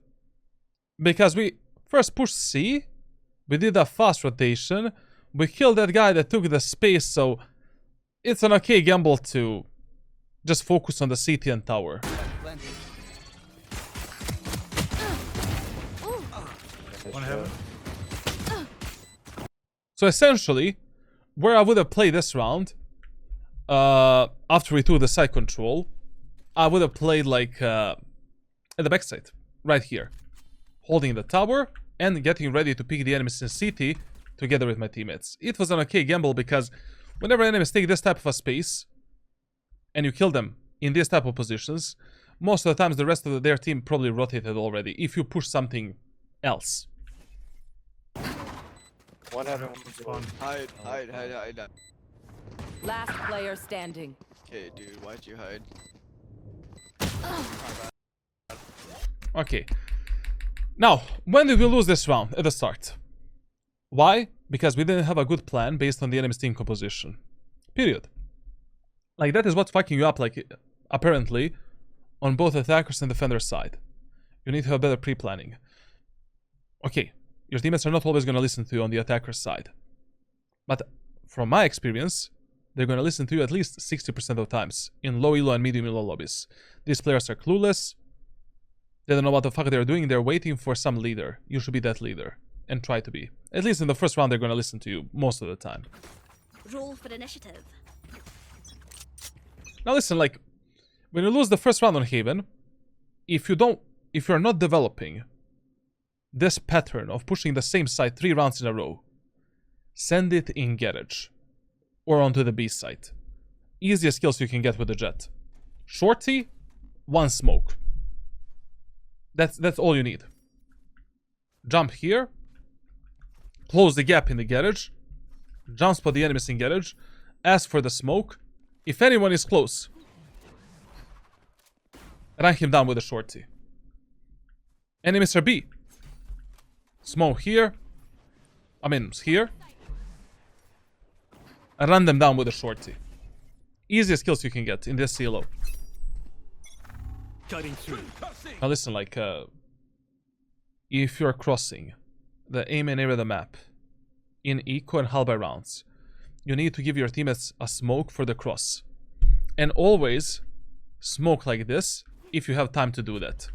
Because we first pushed C, we did a fast rotation, we killed that guy that took the space, so it's an okay gamble to just focus on the CT and tower. One heaven. So essentially, where I would have played this round, after we took the side control, I would have played like at the backside, right here, holding the tower and getting ready to pick the enemies in CT together with my teammates. It was an okay gamble because whenever enemies take this type of a space and you kill them in these type of positions, most of the times the rest of their team probably rotated already if you push something else. One heaven. Hide. Last player standing. Okay, dude, why'd you hide? Okay. Now, when did we lose this round? At the start. Why? Because we didn't have a good plan based on the enemy's team composition. Period. Like, that is what's fucking you up, like, apparently, on both attackers and defender side. You need to have better pre-planning. Okay, your teammates are not always going to listen to you on the attacker side. But from my experience, they're going to listen to you at least 60% of the times in low elo and medium elo lobbies. These players are clueless. They don't know what the fuck they're doing. They're waiting for some leader. You should be that leader. And try to be. At least in the first round, they're going to listen to you most of the time. Roll for initiative. Now listen, like, when you lose the first round on Haven, if you're not developing this pattern of pushing the same side 3 rounds in a row, send it in garage or onto the B site. Easiest kills you can get with the Jett. Shorty, 1 smoke. That's all you need. Jump here, close the gap in the garage, jump spot the enemies in garage, ask for the smoke. If anyone is close, rank him down with a shorty. Enemies are B. Smoke here. I mean, here. And run them down with a shorty. Easiest kills you can get in this CLO. Now listen, like, if you're crossing the aim and area of the map in eco and halberd rounds, you need to give your teammates a smoke for the cross. And always smoke like this if you have time to do that.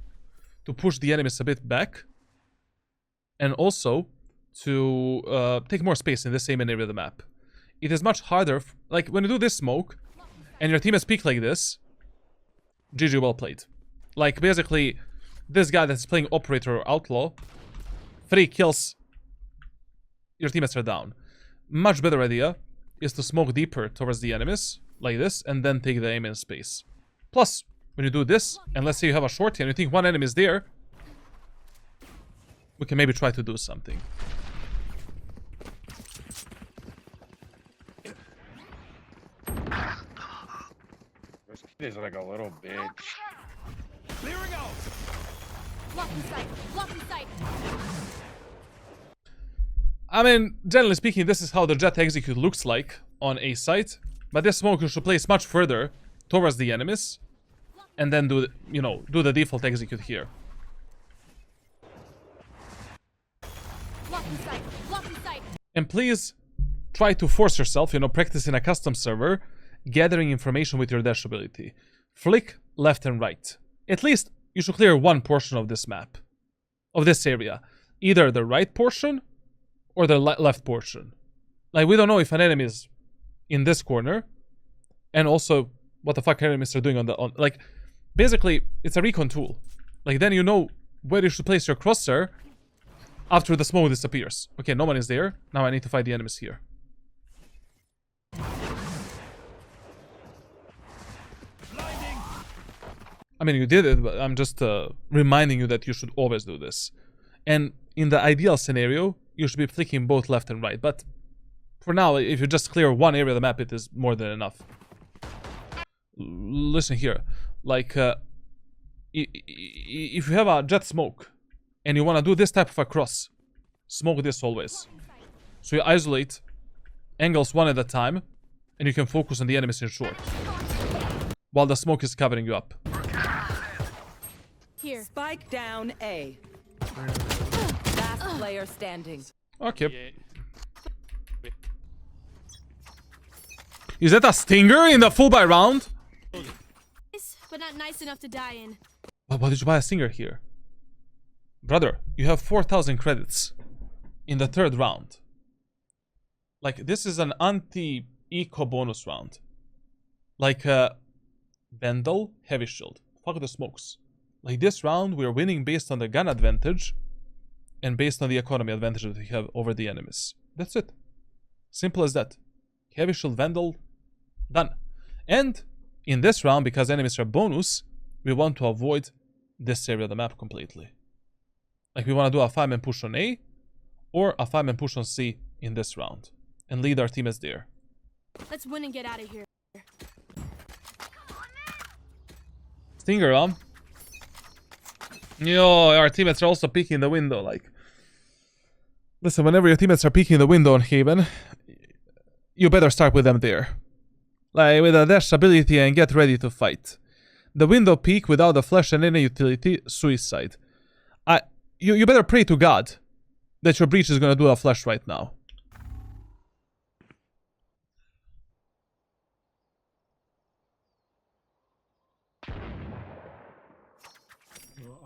To push the enemies a bit back. And also to take more space in the same area of the map. It is much harder, like when you do this smoke and your teammates peek like this, GG, well played. Like basically, this guy that's playing operator or outlaw, 3 kills, your teammates are down. Much better idea is to smoke deeper towards the enemies, like this, and then take the aim in space. Plus, when you do this, and let's say you have a shorty and you think one enemy is there, we can maybe try to do something. This kid is like a little bitch. Clearing out. Lock in sight. Lock in sight. I mean, generally speaking, this is how the Jett execute looks like on a site. But this smoke you should place much further towards the enemies. And then do, you know, do the default execute here. Lock in sight. Lock in sight. And please try to force yourself, you know, practice in a custom server, gathering information with your dash ability. Flick left and right. At least you should clear one portion of this map, of this area. Either the right portion or the left portion. Like, we don't know if an enemy is in this corner, and also what the fuck enemies are doing on the, like, basically, it's a recon tool. Like, then you know where you should place your crosshair after the smoke disappears. Okay, no one is there. Now I need to fight the enemies here. I mean, you did it, but I'm just reminding you that you should always do this. And in the ideal scenario, you should be flicking both left and right. But for now, if you just clear one area of the map, it is more than enough. Listen here. Like, if you have a Jett smoke, and you want to do this type of a cross, smoke this always. So you isolate angles one at a time, and you can focus on the enemies in short, while the smoke is covering you up. Here. Spike down A. Last player standing. Okay. Is that a stinger in the full buy round? But not nice enough to die in. Why did you buy a stinger here? Brother, you have 4,000 credits in the 3rd round. Like, this is an anti-eco bonus round. Like, Vandal, Heavy Shield. Fuck the smokes. Like, this round, we are winning based on the gun advantage and based on the economy advantage that we have over the enemies. That's it. Simple as that. Heavy Shield, Vandal, done. And in this round, because enemies are bonus, we want to avoid this area of the map completely. Like, we want to do a 5-man push on A or a 5-man push on C in this round and lead our teammates there. Let's win and get out of here. Stinger on. Yo, our teammates are also peeking the window. Like, listen, whenever your teammates are peeking the window on Haven, you better start with them there. Like, with a dash ability and get ready to fight. The window peek without a flash and any utility, suicide. You better pray to God that your breach is gonna do a flash right now.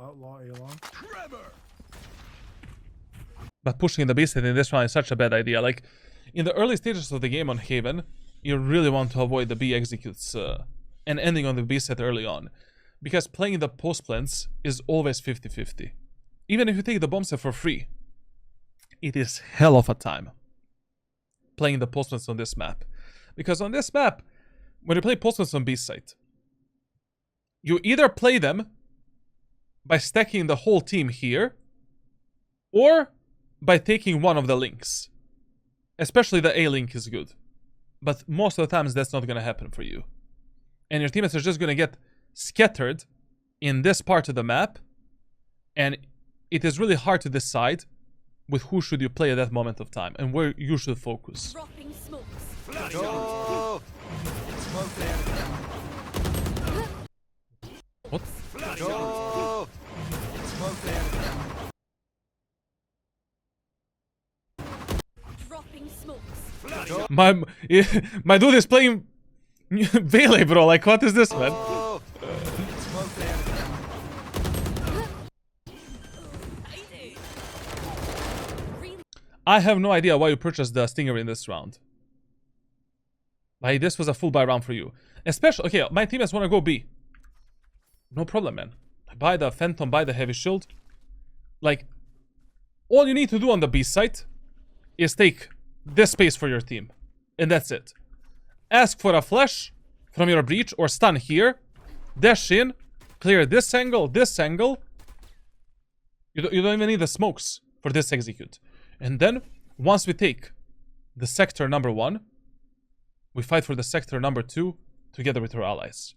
Outlaw A-long. But pushing the beast in this round is such a bad idea. Like, in the early stages of the game on Haven, you really want to avoid the B executes and ending on the B set early on. Because playing the post plants is always 50-50. Even if you take the bomb set for free, it is hell of a time playing the post plants on this map. Because on this map, when you play post plants on B site, you either play them by stacking the whole team here, or by taking one of the links. Especially the A link is good. But most of the times that's not going to happen for you. And your teammates are just going to get scattered in this part of the map. And it is really hard to decide with who should you play at that moment of time and where you should focus. Dropping smokes. Go! Smoke there. What? Go! Smoke there. Dropping smokes. My dude is playing Vele, bro. Like, what is this, man? Go! Smoke there. I have no idea why you purchased the Stinger in this round. Like, this was a full buy round for you. Especially, okay, my teammates want to go B. No problem, man. Buy the Phantom, buy the Heavy Shield. Like, all you need to do on the B site is take this space for your team. And that's it. Ask for a flash from your breach or stun here. Dash in. Clear this angle, this angle. You don't even need the smokes for this execute. And then, once we take the sector number 1, we fight for the sector number 2 together with our allies.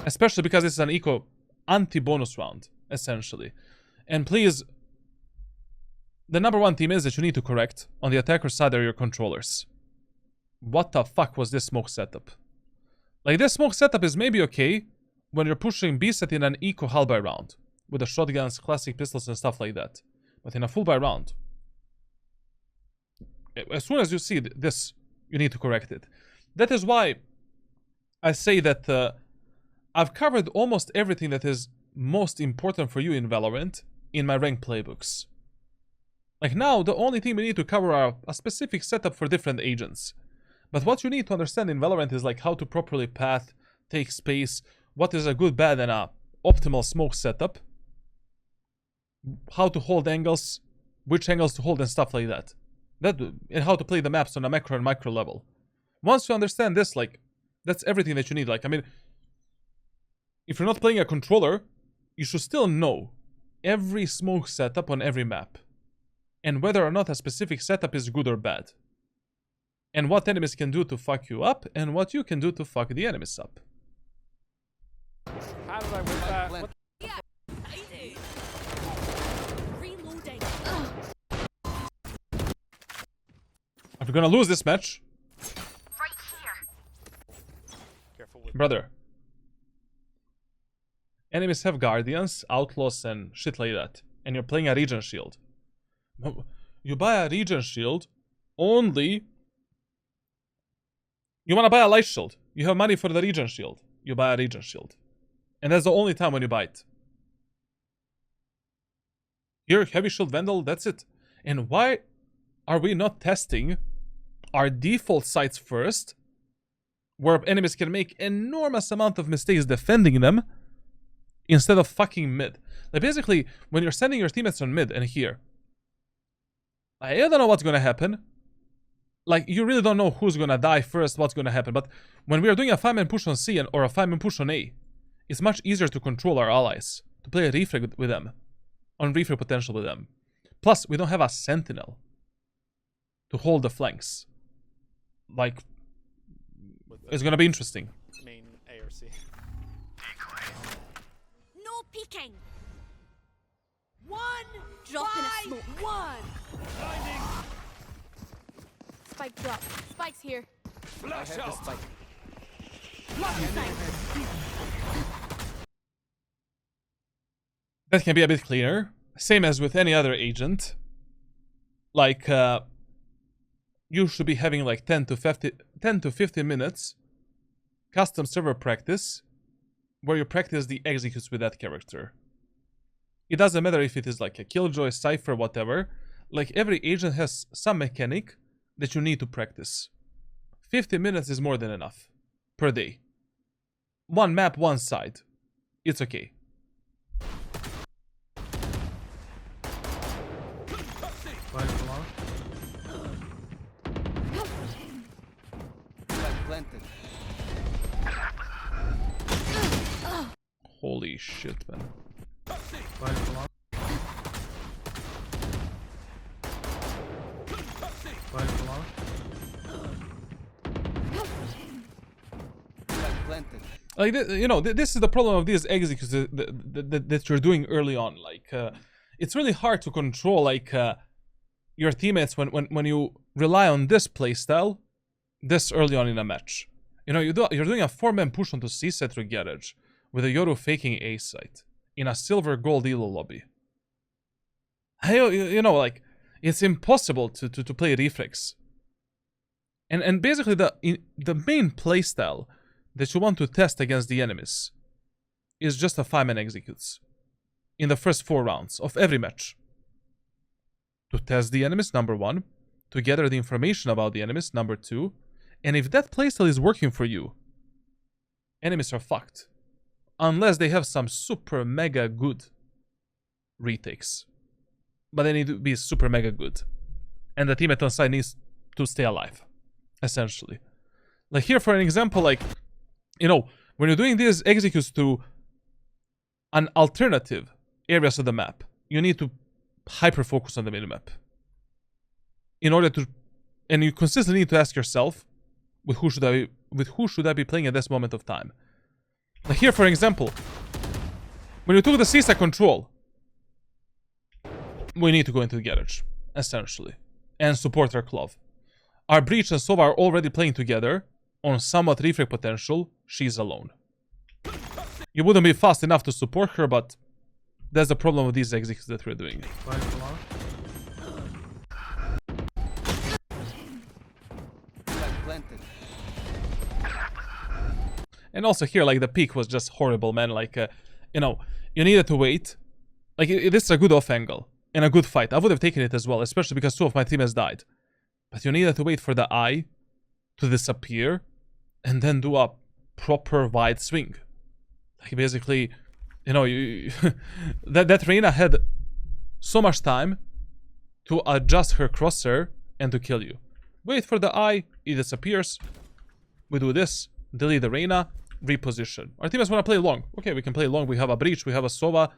Especially because this is an eco anti-bonus round, essentially. And please, the number 1 theme is that you need to correct on the attacker side are your controllers. What the fuck was this smoke setup? Like, this smoke setup is maybe okay when you're pushing B set in an eco hull by round with the shotguns, classic pistols and stuff like that. But in a full buy round, as soon as you see this, you need to correct it. That is why I say that I've covered almost everything that is most important for you in Valorant in my ranked playbooks. Like, now, the only thing we need to cover are a specific setup for different agents. But what you need to understand in Valorant is like how to properly path, take space, what is a good, bad, and a optimal smoke setup. How to hold angles, which angles to hold and stuff like that. And how to play the maps on a macro and micro level. Once you understand this, like, that's everything that you need. Like, I mean, if you're not playing a controller, you should still know every smoke setup on every map. And whether or not a specific setup is good or bad. And what enemies can do to fuck you up, and what you can do to fuck the enemies up. How did I win that? What Reloading. If we're gonna lose this match, Right here. Careful with brother. Enemies have guardians, outlaws, and shit like that. And you're playing a regen shield. You buy a regen shield only. You want to buy a light shield. You have money for the regen shield. You buy a regen shield. And that's the only time when you buy it. Here, heavy shield vandal, that's it. And why are we not testing our default sites first, where enemies can make enormous amount of mistakes defending them, instead of fucking mid? Like, basically, when you're sending your teammates on mid and here, I don't know what's gonna happen. Like, you really don't know who's gonna die first, what's gonna happen. But when we are doing a 5-man push on C or a 5-man push on A, it's much easier to control our allies, to play a refrag with them, on refrag potential with them. Plus, we don't have a sentinel to hold the flanks. Like, it's gonna be interesting. main ARC. No peeking. One. Dropping a Five, smoke. one. Spike drop. Spike's here. Flash out. Spike. That can be a bit cleaner. Same as with any other agent. Like, you should be having like 10 to 15 minutes custom server practice where you practice the executes with that character. It doesn't matter if it is like a Killjoy, Cypher, whatever. Like every agent has some mechanic that you need to practice. 50 minutes is more than enough per day. One map, one side. It's okay. Planted. Holy shit, man. Planted. Like, you know, this is the problem of these executes that you're doing early on. Like, it's really hard to control, like, your teammates when you rely on this playstyle this early on in a match. You know, you're doing a 4-man push onto C site through garage with a Yoru faking A site in a silver gold elo lobby. You know, like, it's impossible to play reflex. And basically the main playstyle that you want to test against the enemies is just a 5-man executes in the first 4 rounds of every match. To test the enemies, number 1. To gather the information about the enemies, number 2. And if that playstyle is working for you, enemies are fucked. Unless they have some super mega good retakes. But they need to be super mega good. And the teammate on side needs to stay alive. Essentially. Like here for an example, like, you know, when you're doing these executes to an alternative areas of the map, you need to hyper focus on the minimap. In order to, and you consistently need to ask yourself, with who should I be playing at this moment of time? Like here for example, when you took the C-side control, we need to go into the garage, essentially, and support our Clove. Our Breach and Sova are already playing together on somewhat reflect potential. She's alone. You wouldn't be fast enough to support her, but that's the problem with these executes that we're doing. Planted. And also here, like, the peak was just horrible, man. Like, you know, you needed to wait. Like, this is a good off angle and a good fight. I would have taken it as well, especially because 2 of my teammates died. But you needed to wait for the eye to disappear and then do a proper wide swing. Like, basically, you know, that Reyna had so much time to adjust her crosshair and to kill you. Wait for the eye, it disappears. We do this, delete the Reyna, reposition. Our teammates want to play long. Okay, we can play long. We have a Breach, we have a Sova.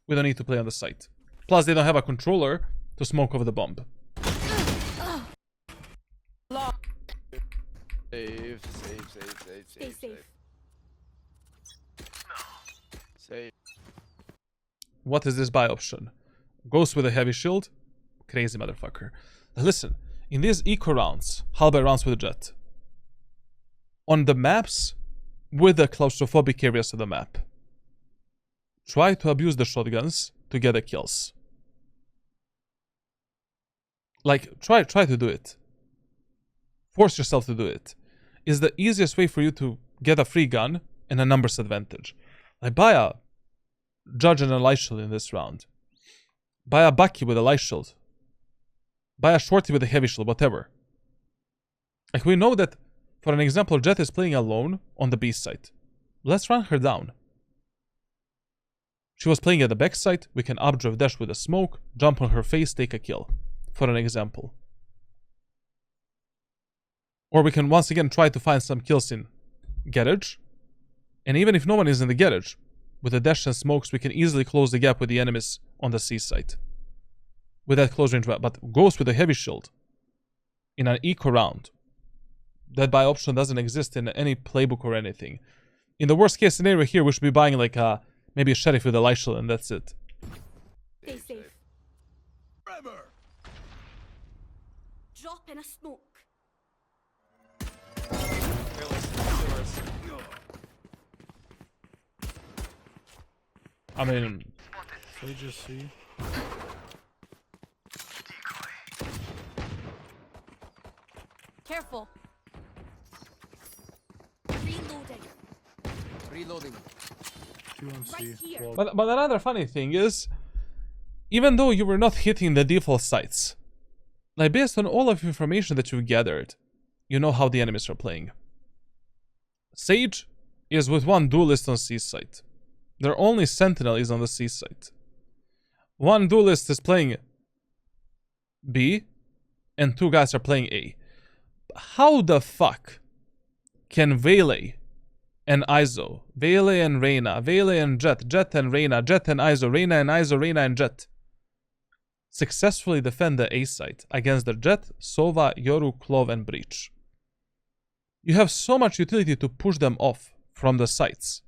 We don't need to play on the site. Plus, they don't have a controller to smoke over the bomb. Stay safe. Safe. What is this buy option? Ghost with a heavy shield? Crazy motherfucker. Now listen, in these eco rounds, halberd rounds with a Jett, on the maps with the claustrophobic areas of the map, try to abuse the shotguns to get the kills. Like, try to do it. Force yourself to do it. Is the easiest way for you to get a free gun and a numbers advantage. Like, buy a Judge and a light shield in this round. Buy a Bucky with a light shield. Buy a Shorty with a heavy shield, whatever. Like, we know that, for an example, Jett is playing alone on the B side. Let's run her down. She was playing at the back side. We can updraft dash with a smoke, jump on her face, take a kill. For an example. Or we can once again try to find some kills in garage. And even if no one is in the garage, with the dash and smokes, we can easily close the gap with the enemies on the C side. With that close range, but Ghost with a heavy shield in an eco round. That buy option doesn't exist in any playbook or anything. In the worst case scenario here, we should be buying like maybe a Sheriff with a light shield and that's it. Stay safe. Drop in a smoke. I mean, They just see. Careful. Reloading. Reloading. 2 on C. Right here. Wall. but another funny thing is, even though you were not hitting the default sites, like based on all of the information that you've gathered, you know how the enemies are playing. Sage is with one duelist on C site. Their only sentinel is on the C site. One duelist is playing B, and two guys are playing A. How the fuck can Vele and ISO, Vele and Reyna, Vele and Jett, Jett and Reyna, Jett and ISO, Reyna and ISO, Reyna and Jett successfully defend the A site against the Jett, Sova, Yoru, Clove, and Breach? You have so much utility to push them off from the sites.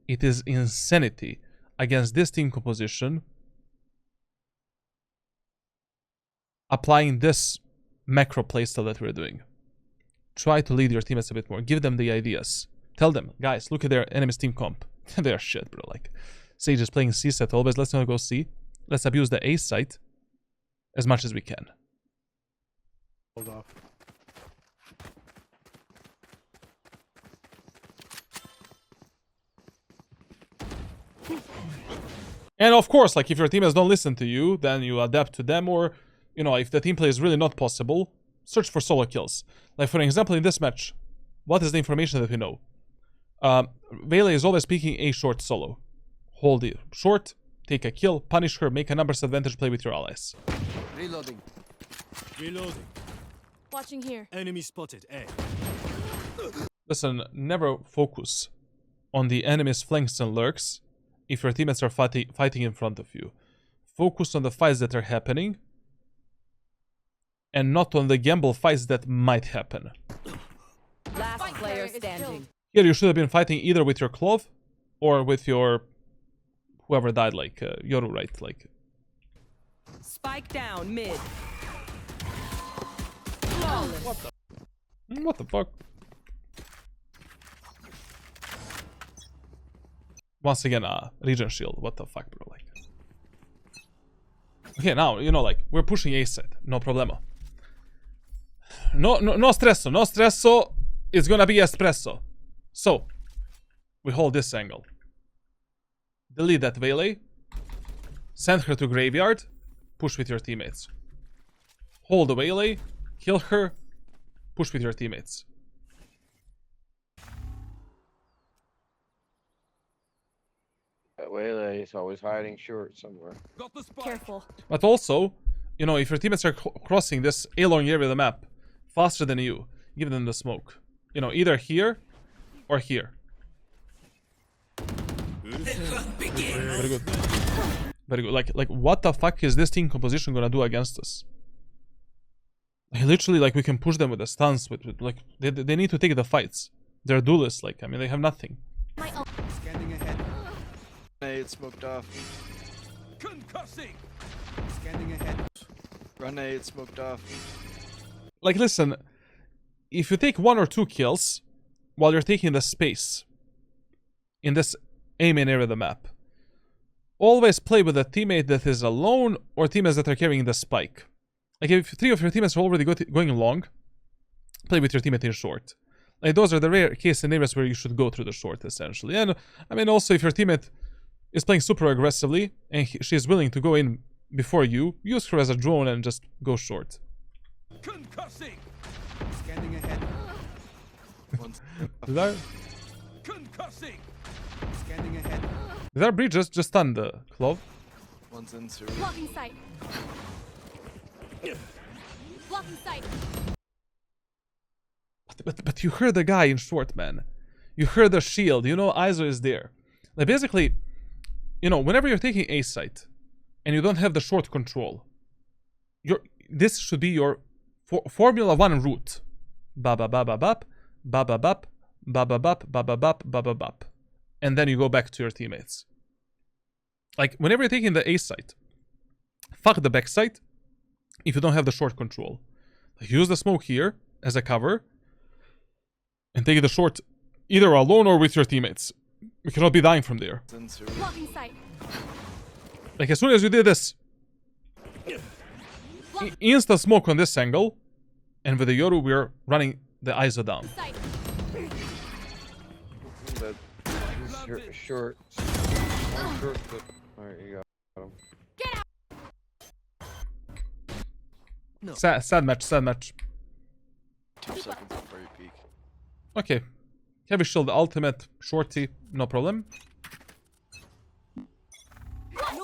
It is insanity against this team composition applying this macro playstyle that we're doing. Try to lead your teammates a bit more. Give them the ideas. Tell them, guys, look at their enemy's team comp. They are shit, bro. Like, Sage is playing C set always. Let's not go C. Let's abuse the A site as much as we can. Hold off. And of course, like, if your teammates don't listen to you, then you adapt to them, or, you know, if the team play is really not possible, search for solo kills. Like, for example, in this match, what is the information that we know? Vele is always picking A short solo. Hold it short, take a kill, punish her, make a numbers advantage play with your allies. Reloading. Reloading. Watching here. Enemy spotted. A. Listen, never focus on the enemy's flanks and lurks if your teammates are fighting in front of you. Focus on the fights that are happening and not on the gamble fights that might happen. Last player standing. Here you should have been fighting either with your Clove or with your whoever died, like Yoru, right? Like, Spike down mid. what the fuck? Once again, Regen Shield. What the fuck, bro? Like, okay, now you know, like, we're pushing A set, no problemo. No stresso, no stresso. It's gonna be espresso. So, we hold this angle. Delete that Vele. Send her to graveyard. Push with your teammates. Hold the Vele. Kill her. Push with your teammates. That way, he's always hiding short somewhere. Careful. But also, you know, if your teammates are crossing this A-long area of the map faster than you, give them the smoke. You know, either here or here. Very good. Very good. Like, what the fuck is this team composition gonna do against us? Like, literally, like, we can push them with the stuns. With like, they need to take the fights. They're duelists. Like, I mean, they have nothing. Scanning ahead. Grenade smoked off. Concussing. Scanning ahead. Grenade smoked off. Like, listen, if you take 1 or 2 kills while you're taking the space in this A-main area of the map, always play with a teammate that is alone or teammates that are carrying the spike. Like, if 3 of your teammates are already going long, play with your teammate in short. Like, those are the rare case scenarios where you should go through the short, essentially. And, I mean, also, if your teammate is playing super aggressively and she's willing to go in before you, use her as a drone and just go short. Concussing. Scanning ahead. Did our Concussing. Scanning ahead. Breach just stun the Clove? One's in sewer. Blocking sight. Blocking sight. But you heard the guy in short, man. You heard the shield. You know ISO is there. Like, basically, you know, whenever you're taking A site and you don't have the short control, this should be your Formula 1 route. Ba-ba-ba-ba-bap, ba-ba-bap, ba-ba-bap, ba-ba-bap, ba-ba-bap. And then you go back to your teammates. Like, whenever you're taking the A site, fuck the back site if you don't have the short control. Like, use the smoke here as a cover and take the short either alone or with your teammates. We cannot be dying from there. Blocking sight. Like, as soon as you did this, insta smoke on this angle, and with the Yoru, we're running the ISO down. Sight. That short. Short. Alright, you got him. No. Sad match, sad match. 2 seconds before you peek. Okay. Heavy shield, ultimate, shorty, no problem. No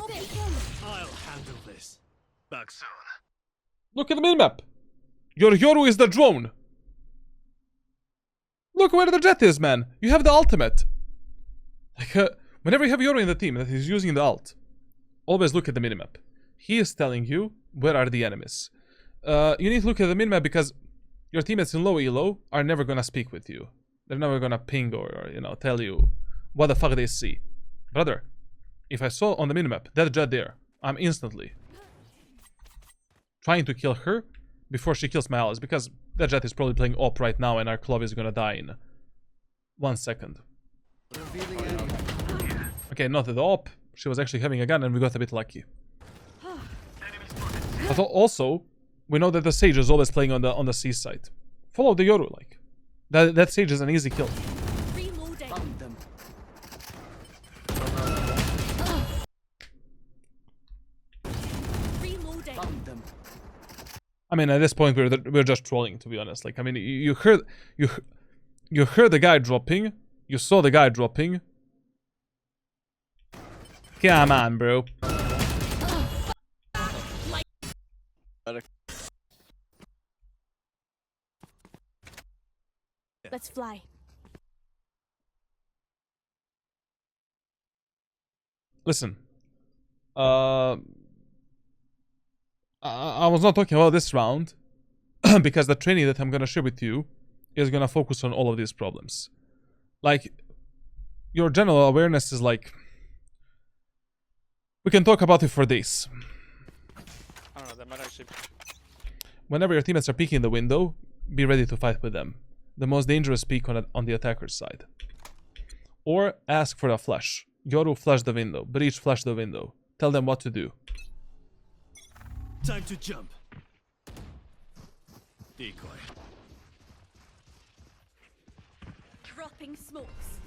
peeking. I'll handle this. Back soon. Look at the minimap. Your Yoru is the drone. Look where the Jett is, man. You have the ultimate. Like, whenever you have Yoru in the team that is using the ult, always look at the minimap. He is telling you where are the enemies. You need to look at the minimap because your teammates in low elo are never gonna speak with you. They're never gonna ping or you know, tell you what the fuck they see. Brother, if I saw on the minimap that Jett there, I'm instantly trying to kill her before she kills my allies, because that Jett is probably playing op right now and our Clove is gonna die in 1 second. Okay, not the op. She was actually having a gun and we got a bit lucky. But also, we know that the Sage is always playing on the C side. Follow the Yoru, like. That Sage is an easy kill. Reloading. Reloading. I mean, at this point, we're just trolling, to be honest. Like, I mean, you heard the guy dropping. You saw the guy dropping. Come on, bro. Let's fly. Listen. I was not talking about this round because the training that I'm gonna share with you is gonna focus on all of these problems. Like, your general awareness is like, we can talk about it for days. I don't know, that might actually... Whenever your teammates are peeking the window, be ready to fight with them. The most dangerous peek on the attacker's side. Or ask for a flash. Yoru, flash the window. Breach, flash the window. Tell them what to do. Time to jump. Decoy. Dropping smokes.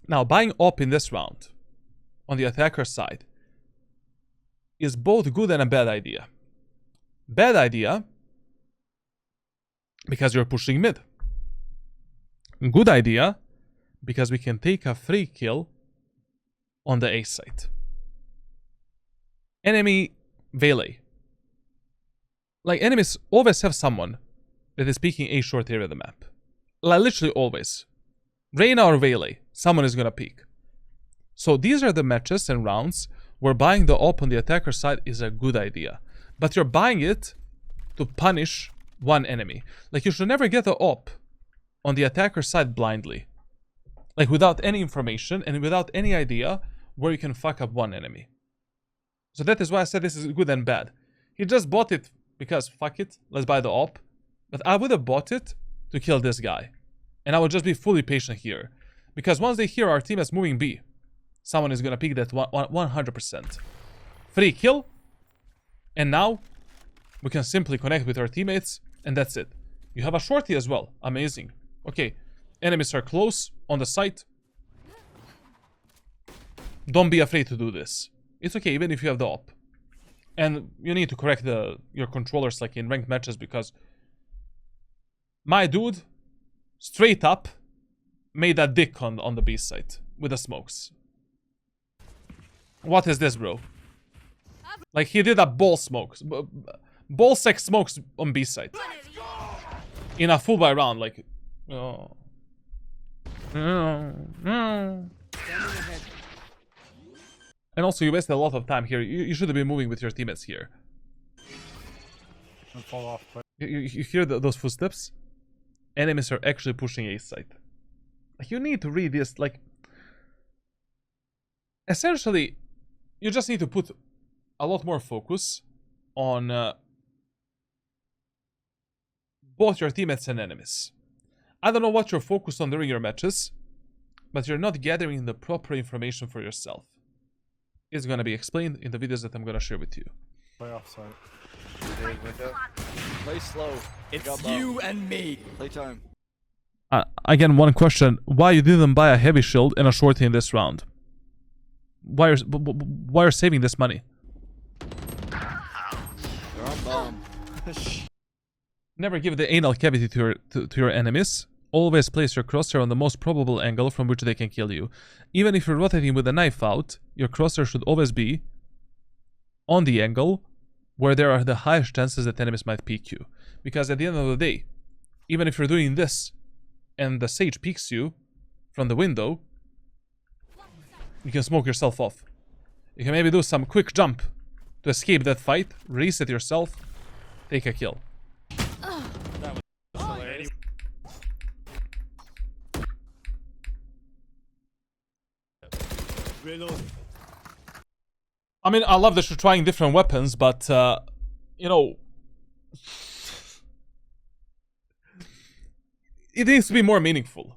Now, buying op in this round, on the attacker's side, is both good and a bad idea. Bad idea, because you're pushing mid. Good idea, because we can take a free kill on the A side. Enemy Vele. Like, enemies always have someone that is peeking A short area of the map. Like, literally always. Reyna or Vele, someone is gonna peek. So these are the matches and rounds where buying the op on the attacker side is a good idea. But you're buying it to punish one enemy. Like, you should never get the op on the attacker side blindly. Like, without any information and without any idea where you can fuck up one enemy. So that is why I said this is good and bad. He just bought it because, fuck it, let's buy the op. But I would have bought it to kill this guy. And I would just be fully patient here. Because once they hear our team is moving B, someone is gonna pick that 100%. Free kill. And now, we can simply connect with our teammates, and that's it. You have a shorty as well. Amazing. Okay, enemies are close on the site. Don't be afraid to do this. It's okay, even if you have the op. And you need to correct your controllers like in ranked matches, because my dude, straight up, made a dick on the B side with the smokes. What is this, bro? Like, he did a ball smokes. Ball sex smokes on B side. In a full buy round, like... Oh. And also, you wasted a lot of time here. You should have been moving with your teammates here. Don't fall off. You hear those footsteps? Enemies are actually pushing A side. Like, you need to read this, like... Essentially, you just need to put a lot more focus on both your teammates and enemies. I don't know what you're focused on during your matches, but you're not gathering the proper information for yourself. It's gonna be explained in the videos that I'm gonna share with you. Play offside. Play slow. It's you and me. Play time. Again, one question: why you didn't buy a heavy shield and a shorty in this round? Why are saving this money? They're on bomb. Never give the anal cavity to your enemies. Always place your crosshair on the most probable angle from which they can kill you. Even if you're rotating with the knife out, your crosshair should always be on the angle where there are the highest chances that enemies might peek you. Because at the end of the day, even if you're doing this and the sage peeks you from the window, you can smoke yourself off. You can maybe do some quick jump to escape that fight, reset yourself, take a kill. Hilarious. Reload. I mean, I love that you're trying different weapons, but, you know, it needs to be more meaningful.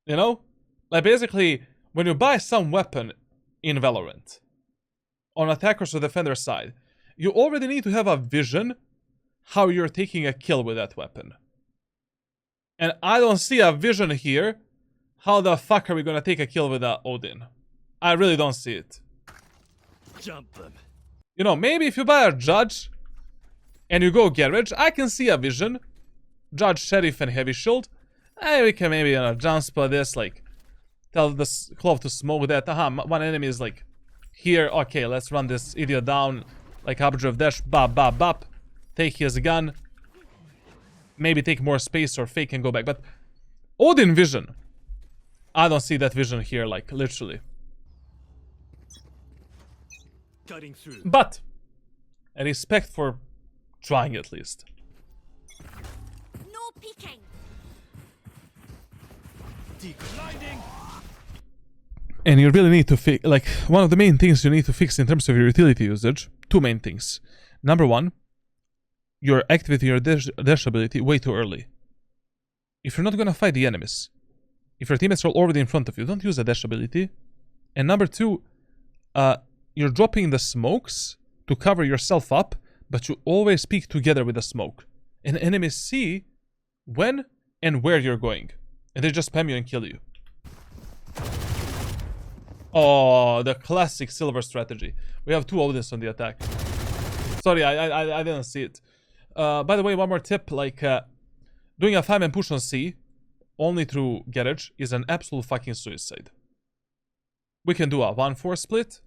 You know? Like, basically, when you buy some weapon in Valorant, on attackers or defender side, you already need to have a vision how you're taking a kill with that weapon. And I don't see a vision here. How the fuck are we gonna take a kill with that Odin? I really don't see it. Jump them. You know, maybe if you buy a Judge and you go Garage, I can see a vision. Judge, Sheriff, and Heavy Shield. We can maybe, you know, jump spot this, like, tell the Clove to smoke that. One enemy is like here. Okay, let's run this idiot down. Like Updraft Dash, bop, bop, bop. Take his gun. Maybe take more space or fake and go back. But Odin vision, I don't see that vision here, like, literally. Cutting through. But a respect for trying at least. No peeking. Declining. And you really need to fix, like, one of the main things you need to fix in terms of your utility usage, two main things. Number one, you're activating your dash ability way too early. If you're not gonna fight the enemies, if your teammates are already in front of you, don't use a dash ability. And number two, you're dropping the smokes to cover yourself up, but you always peek together with the smoke. And enemies see when and where you're going. And they just spam you and kill you. Oh, the classic silver strategy. We have two Odins on the attack. Sorry, I didn't see it. By the way, one more tip, like, doing a 5-man push on C, only through Garage, is an absolute fucking suicide. We can do a 1-4 split,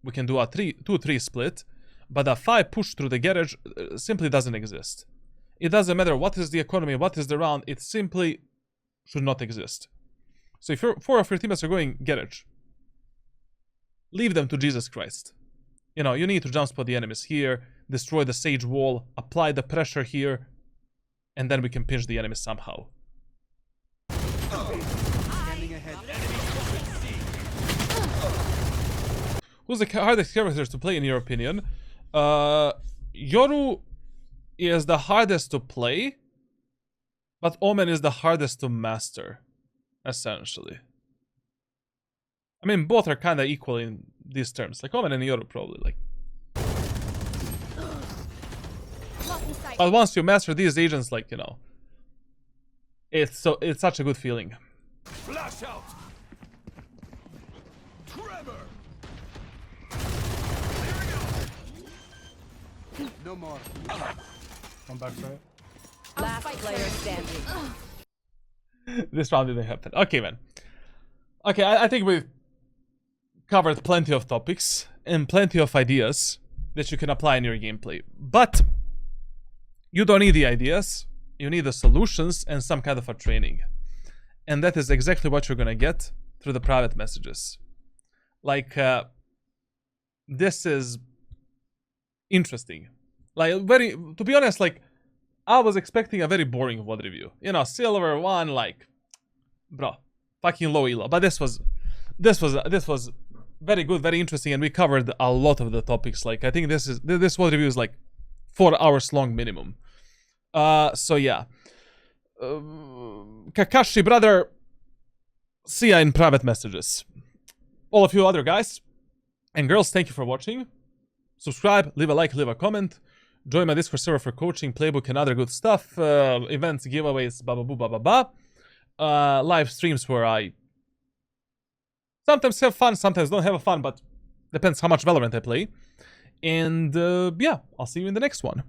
we can do a 2-3 split, but a 5 push through the Garage simply doesn't exist. It doesn't matter what is the economy, what is the round, it simply should not exist. So if 4 of your teammates are going Garage, leave them to Jesus Christ. You know, you need to jump spot the enemies here, destroy the Sage wall, apply the pressure here, and then we can pinch the enemy somehow. Who's the hardest character to play in your opinion? Yoru is the hardest to play, but Omen is the hardest to master, essentially. I mean, both are kind of equal in these terms. Like, Omen and Yoru probably, like. But once you master these agents, like, you know, it's such a good feeling. Flash out. Tremor. No more. Come back right. Last player standing. This round didn't happen. Okay, man. Okay, I think we've covered plenty of topics and plenty of ideas that you can apply in your gameplay. But you don't need the ideas. You need the solutions and some kind of a training. And that is exactly what you're gonna get through the private messages. Like, this is interesting. Like, to be honest, like, I was expecting a very boring VOD review. You know, silver one, like, bro, fucking low elo. But this was very good, very interesting, and we covered a lot of the topics. Like, I think this VOD review is like 4 hours long minimum. So yeah. Kakashi, brother, see ya in private messages. All of you other guys and girls, thank you for watching. Subscribe, leave a like, leave a comment. Join my Discord server for coaching, playbook, and other good stuff. Events, giveaways, blah, blah, blah, blah, blah, blah. Live streams where I sometimes have fun, sometimes don't have fun, but depends how much Valorant I play. And yeah, I'll see you in the next one.